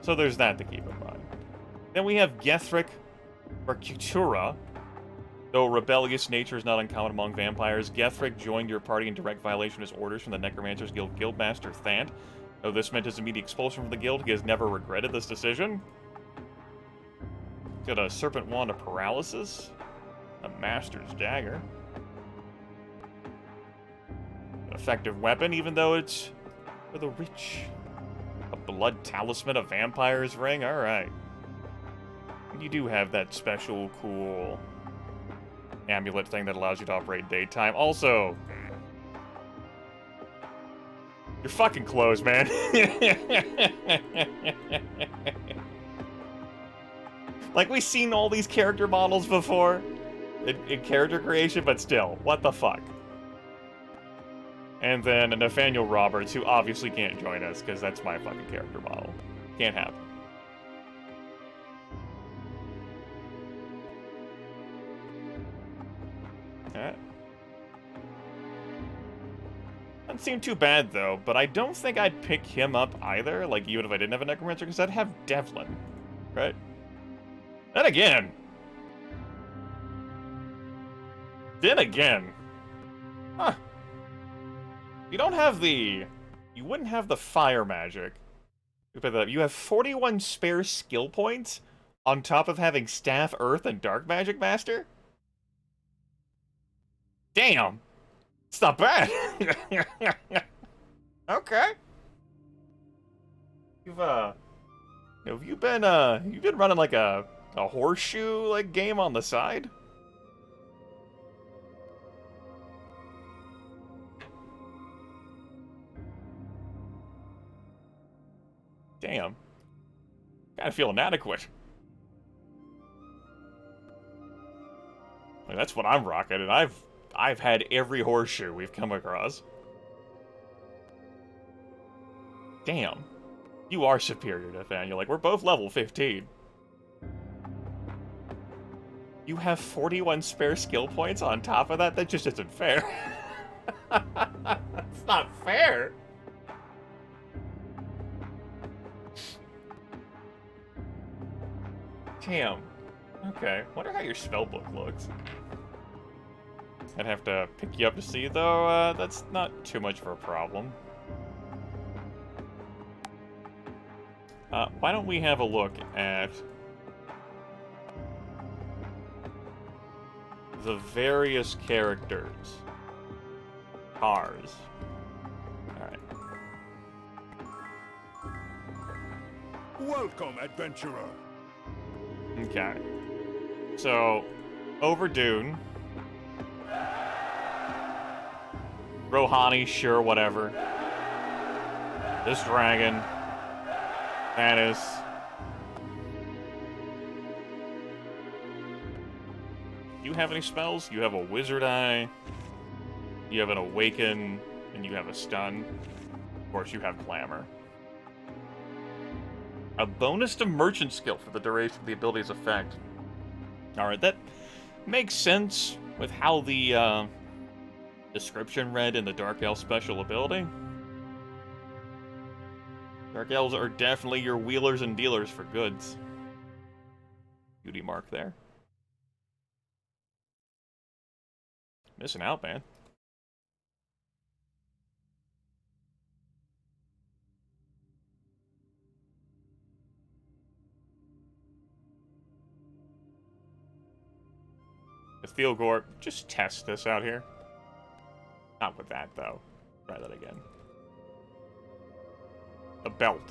So there's that to keep in mind. Then we have Gethric Mercutura. Though rebellious nature is not uncommon among vampires, Gethric joined your party in direct violation of his orders from the Necromancer's Guild Guildmaster Thant. Though this meant his immediate expulsion from the guild, he has never regretted this decision. Got a Serpent Wand of Paralysis, a Master's Dagger. An effective weapon, even though it's for the rich. A Blood Talisman, a Vampire's Ring, alright. You do have that special, cool amulet thing that allows you to operate daytime. Also, you're fucking close, man. Like, we've seen all these character models before in character creation, but still, what the fuck? And then a Nathaniel Roberts, who obviously can't join us, because that's my fucking character model. Can't happen. Alright. Doesn't seem too bad, though, but I don't think I'd pick him up either, like, even if I didn't have a Necromancer, because I'd have Devlin, right? Then again... Huh. You don't have the... You wouldn't have the fire magic. You have 41 spare skill points on top of having Staff, Earth, and Dark Magic Master? Damn! It's not bad! Okay. You've been running like a horseshoe like game on the side? Damn. Kinda feel inadequate. Like, that's what I'm rocking, and I've had every horseshoe we've come across. Damn. You are superior, Nathaniel. Like, we're both level 15. You have 41 spare skill points on top of that? That just isn't fair. It's not fair. Damn. Okay. Wonder how your spellbook looks. I'd have to pick you up to see, though. That's not too much of a problem. Why don't we have a look at the various characters. Cars. Alright. Welcome, adventurer. Okay. So, over Dune. Rohani, sure, whatever. This dragon. That is. You have any spells? You have a wizard eye. You have an awaken, and you have a stun. Of course, you have glamour. A bonus to merchant skill for the duration of the ability's effect. Alright, that makes sense with how the description read in the Dark Elf special ability. Dark Elves are definitely your wheelers and dealers for goods. Beauty mark there. Missing out, man. Thielgor, just test this out here. Not with that, though. Try that again. A belt.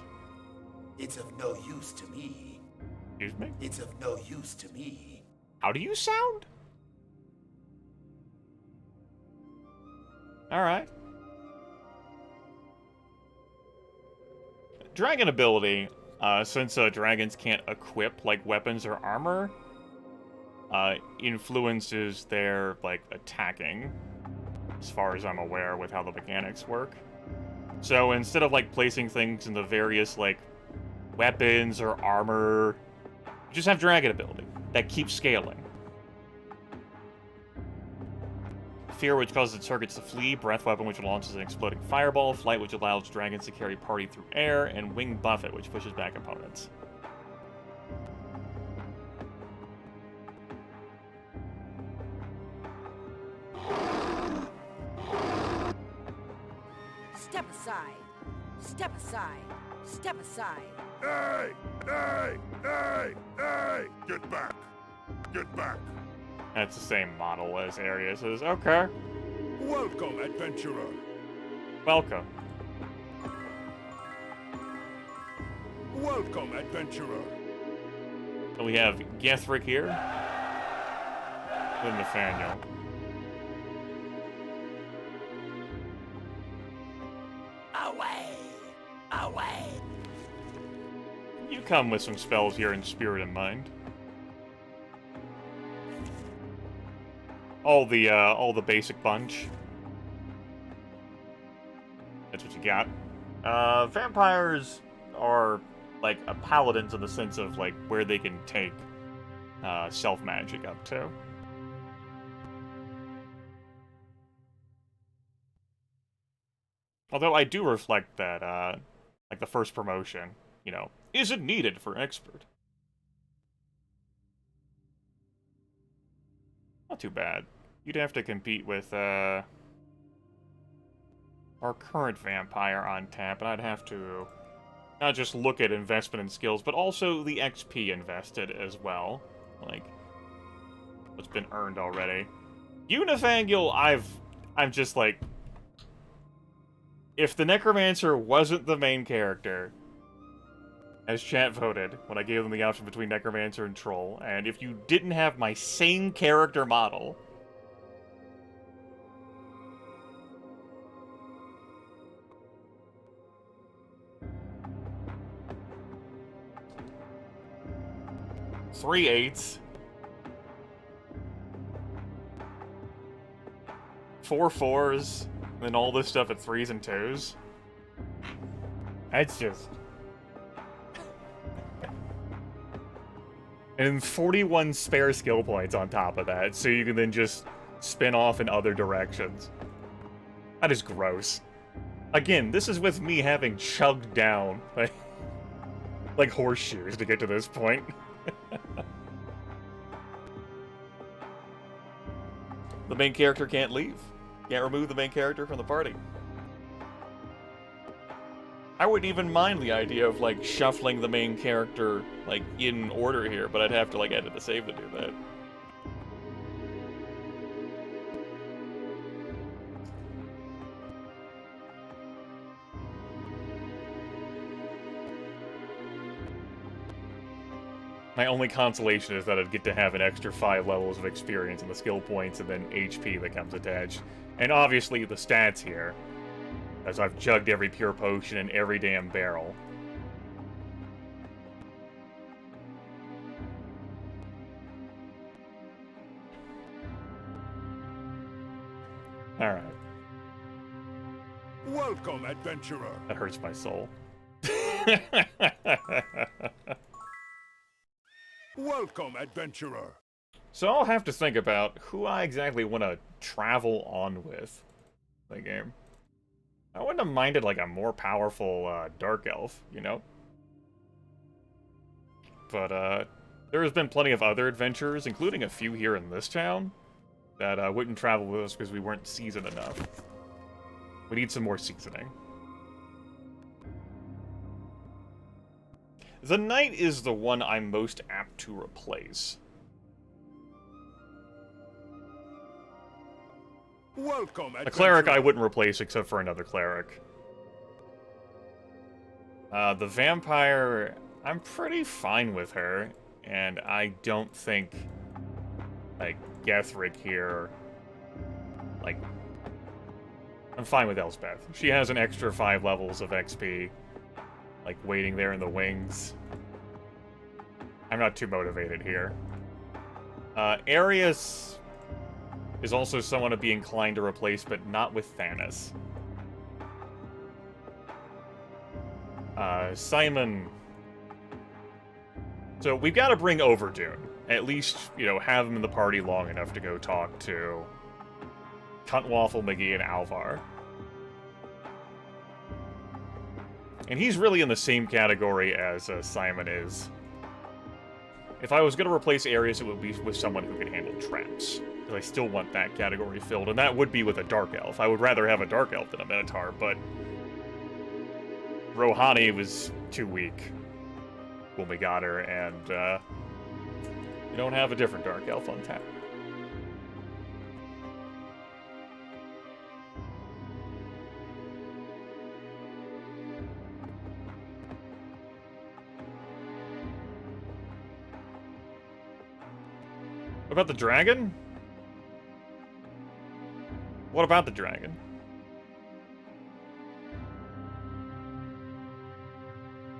It's of no use to me. Excuse me? It's of no use to me. How do you sound? Alright. Dragon ability, since dragons can't equip, like, weapons or armor, influences their, like, attacking, as far as I'm aware, with how the mechanics work. So instead of, like, placing things in the various, like, weapons or armor, you just have dragon ability that keeps scaling. Fear, which causes its targets to flee, breath weapon, which launches an exploding fireball, flight, which allows dragons to carry party through air, and wing buffet, which pushes back opponents. Step aside. Step aside. Step aside. Hey! Hey! Hey! Hey! Get back! Get back! That's the same model as Arius's. Okay. Welcome, adventurer. Welcome. Welcome, adventurer. So we have Gethric here. With Nathaniel. Away! Away! You come with some spells here in spirit and mind. All the basic bunch. That's what you got. Vampires are like a paladins in the sense of like where they can take self magic up to. Although I do reflect that like the first promotion, you know, isn't needed for expert. Not too bad. You'd have to compete with our current vampire on tap, and I'd have to not just look at investment and skills, but also the XP invested as well. Like, what's been earned already. You, Nathaniel, I'm just like... If the Necromancer wasn't the main character, as chat voted, when I gave them the option between Necromancer and Troll, and if you didn't have my same character model... Three eights. 4 4s. And then all this stuff at 3s and 2s. That's just... And 41 spare skill points on top of that, so you can then just spin off in other directions. That is gross. Again, this is with me having chugged down, like horseshoes to get to this point. The main character can't leave. Can't remove the main character from the party. I wouldn't even mind the idea of, like, shuffling the main character, like, in order here, but I'd have to, like, edit the save to do that. My only consolation is that I'd get to have an extra 5 levels of experience in the skill points and then HP that comes attached. And obviously the stats here, as I've chugged every pure potion in every damn barrel. Alright. Welcome, adventurer. That hurts my soul. Welcome, adventurer. So I'll have to think about who I exactly want to travel on with the game. I wouldn't have minded like a more powerful Dark Elf, you know? But there has been plenty of other adventurers, including a few here in this town, that wouldn't travel with us because we weren't seasoned enough. We need some more seasoning. The Knight is the one I'm most apt to replace. Welcome, a cleric I wouldn't replace except for another cleric. The vampire, I'm pretty fine with her, and I don't think, like, Gethric here, like, I'm fine with Elspeth. She has an extra 5 levels of XP. Like, waiting there in the wings. I'm not too motivated here. Arius is also someone to be inclined to replace, but not with Thanos. Simon... So, we've got to bring Overdune. At least, you know, have him in the party long enough to go talk to Cuntwaffle, McGee, and Alvar. And he's really in the same category as Simon is. If I was going to replace Arius, it would be with someone who could handle traps. Because I still want that category filled, and that would be with a Dark Elf. I would rather have a Dark Elf than a Minotaur, but Rohani was too weak when we got her, and you don't have a different Dark Elf on tap. What about the dragon? What about the dragon?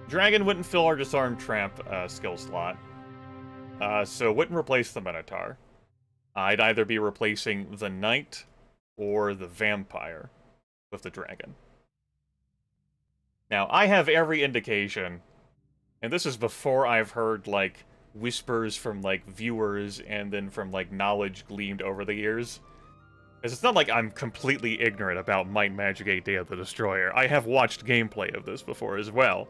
Dragon wouldn't fill our disarm trap skill slot. So wouldn't replace the Minotaur. I'd either be replacing the Knight or the Vampire with the dragon. Now, I have every indication, and this is before I've heard, like, whispers from, like, viewers and then from, like, knowledge gleaned over the years. Because it's not like I'm completely ignorant about Might Magic 8 Day of the Destroyer. I have watched gameplay of this before as well.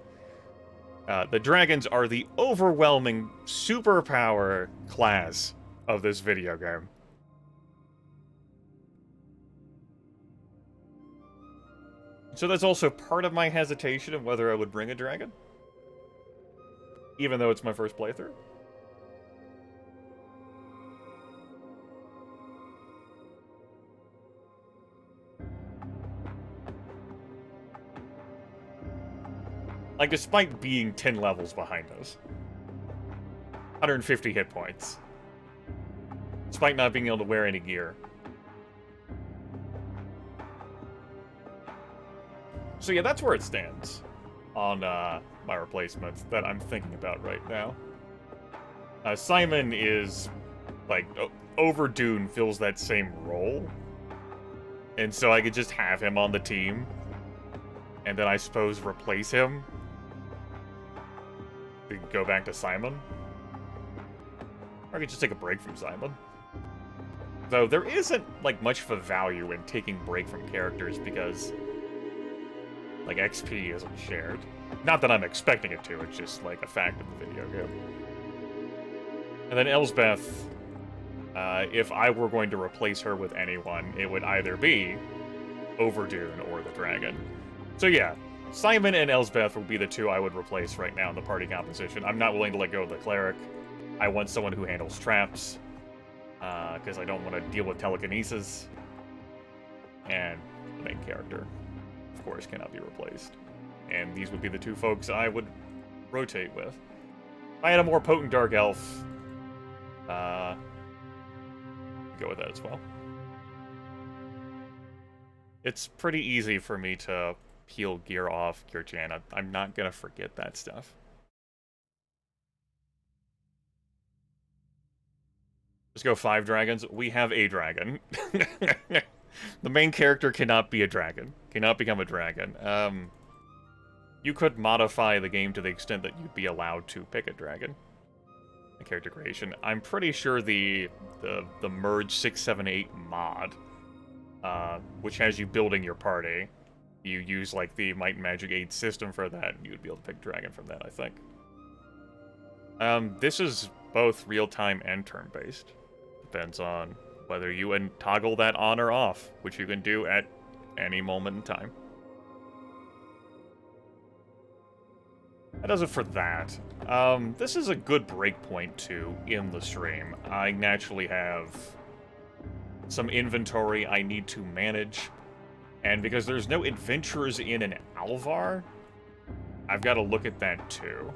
The dragons are the overwhelming superpower class of this video game. So that's also part of my hesitation of whether I would bring a dragon. Even though it's my first playthrough. Like, despite being 10 levels behind us. 150 hit points. Despite not being able to wear any gear. So yeah, that's where it stands on my replacements that I'm thinking about right now. Simon is, like, Overdune fills that same role. And so I could just have him on the team. And then I suppose replace him. We can go back to Simon. Or I could just take a break from Simon. Though there isn't, like, much of a value in taking break from characters because, like, XP isn't shared. Not that I'm expecting it to, it's just, like, a fact of the video game. And then Elsbeth, if I were going to replace her with anyone, it would either be Overdune or the dragon. So yeah, Simon and Elsbeth would be the two I would replace right now in the party composition. I'm not willing to let go of the cleric. I want someone who handles traps, because I don't want to deal with telekinesis. And the main character, of course, cannot be replaced. And these would be the two folks I would rotate with. If I had a more potent Dark Elf, go with that as well. It's pretty easy for me to peel gear off Gear Jan. I'm not gonna forget that stuff. Let's go 5 dragons. We have a dragon. The main character cannot be a dragon. Cannot become a dragon. You could modify the game to the extent that you'd be allowed to pick a dragon. A character creation. I'm pretty sure the Merge 678 mod, which has you building your party, you use like the Might and Magic 8 system for that, and you would be able to pick dragon from that, I think. This is both real-time and turn-based. Depends on whether you toggle that on or off, which you can do at any moment in time. That does it for that. This is a good breakpoint, too, in the stream. I naturally have some inventory I need to manage, and because there's no adventurers in an Alvar, I've got to look at that, too.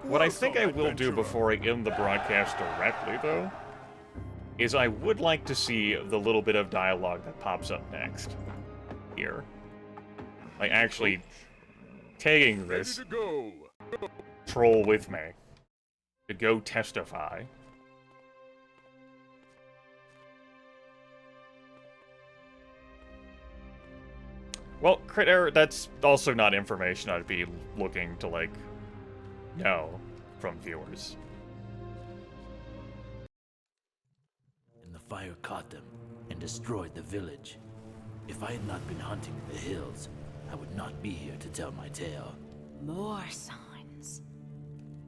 What I think I will do before I end the broadcast directly, though, is I would like to see the little bit of dialogue that pops up next. Here. Like, actually taking this troll with me to go testify. Well, crit error, that's also not information I'd be looking to, like, know from viewers. And the fire caught them and destroyed the village. If I had not been hunting in the hills, I would not be here to tell my tale. More signs.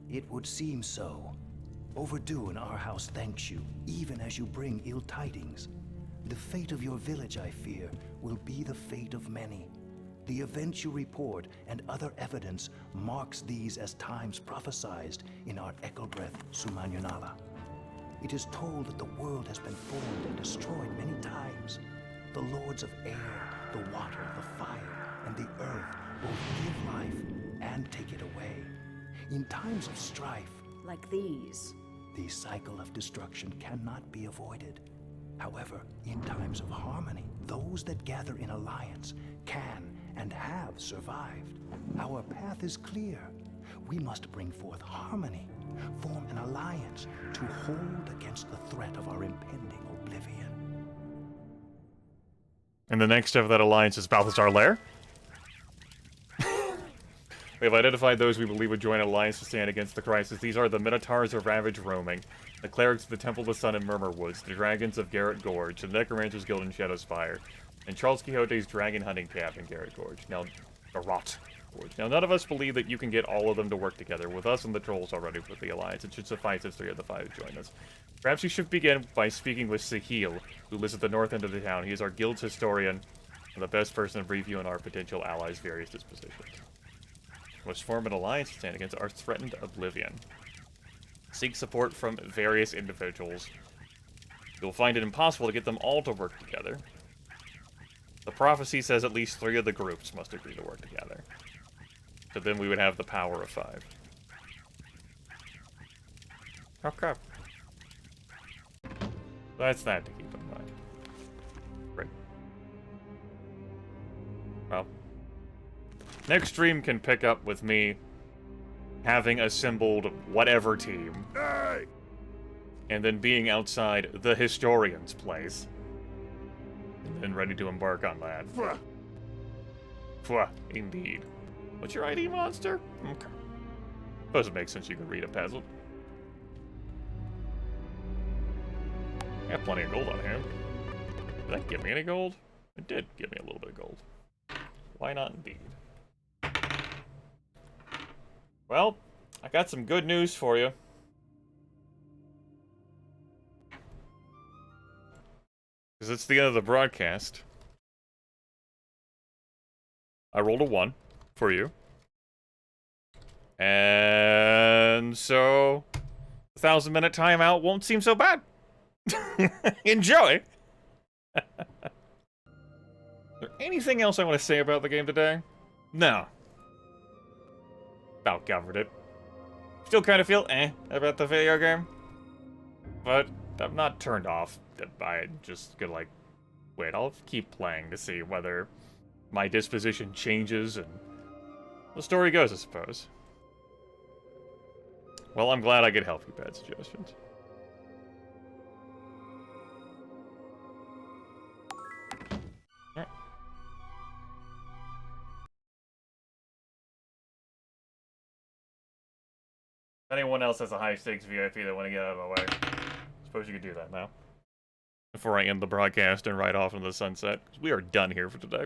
It would seem so. Overdue in our house thanks you, even as you bring ill tidings. The fate of your village, I fear, will be the fate of many. The events you report and other evidence marks these as times prophesized in our Ekelbreth Sumanyanala. It is told that the world has been formed and destroyed many times. The lords of air, the water, the fire, and the earth both give life and take it away. In times of strife, Like these. the cycle of destruction cannot be avoided. However, in times of harmony, those that gather in alliance can and have survived. Our path is clear. We must bring forth harmony, form an alliance to hold against the threat of our impending oblivion. And the next step of that alliance is Balthazar Lair. We have identified those we believe would join an alliance to stand against the crisis. These are the Minotaurs of Ravage Roaming, the Clerics of the Temple of the Sun in Murmur Woods, the Dragons of Garrett Gorge, the Necromancers Guild in Shadowspire, and Charles Quixote's Dragon Hunting Camp in Garrett Gorge. Now, Garrot Gorge. Now, none of us believe that you can get all of them to work together. With us and the trolls already with the alliance, it should suffice as 3 of the 5 to join us. Perhaps you should begin by speaking with Sahil, who lives at the north end of the town. He is our guild's historian and the best person to brief you on our potential allies' various dispositions. Must form an alliance to stand against our threatened oblivion. Seek support from various individuals. You'll find it impossible to get them all to work together. The prophecy says at least 3 of the groups must agree to work together. So then we would have the power of 5. Okay. That's that to keep in mind. Great. Well. Next stream can pick up with me having assembled whatever team. Hey! And then being outside the historian's place. And then ready to embark on that. Pwah, indeed. What's your ID, monster? Okay. Suppose it makes sense you can read a peasant. I got plenty of gold on hand. Did that give me any gold? It did give me a little bit of gold. Why not indeed? Well, I got some good news for you. Because it's the end of the broadcast. I rolled a 1 for for you. And so, 1,000-minute timeout won't seem so bad. Enjoy! Is there anything else I want to say about the game today? No. About covered it. Still kind of feel about the video game. But I'm not turned off by it. Just gonna, like, wait, I'll keep playing to see whether my disposition changes and the story goes, I suppose. Well, I'm glad I could help you, bad suggestions. Alright. If anyone else has a high-stakes VIP they want to get out of the way, I suppose you could do that now. Before I end the broadcast and ride off into the sunset, 'cause we are done here for today.